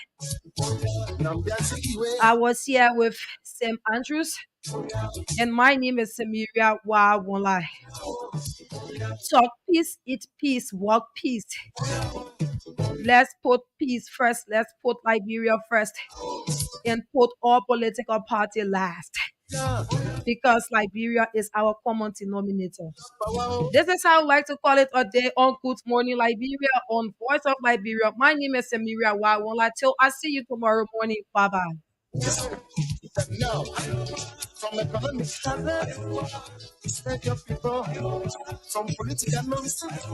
I was here with Sam Andrews, and my name is Samiria Wawonlai. Talk peace, eat peace, walk peace. Let's put peace first. Let's put Liberia first, and put all political party last. Because Liberia is our common denominator. This is how I like to call it a day on Good Morning Liberia, on Voice of Liberia. My name is Samiria Wawonlai. Till I see you tomorrow morning. Bye bye. Now, from economic hazard, spread your people from political nonsense.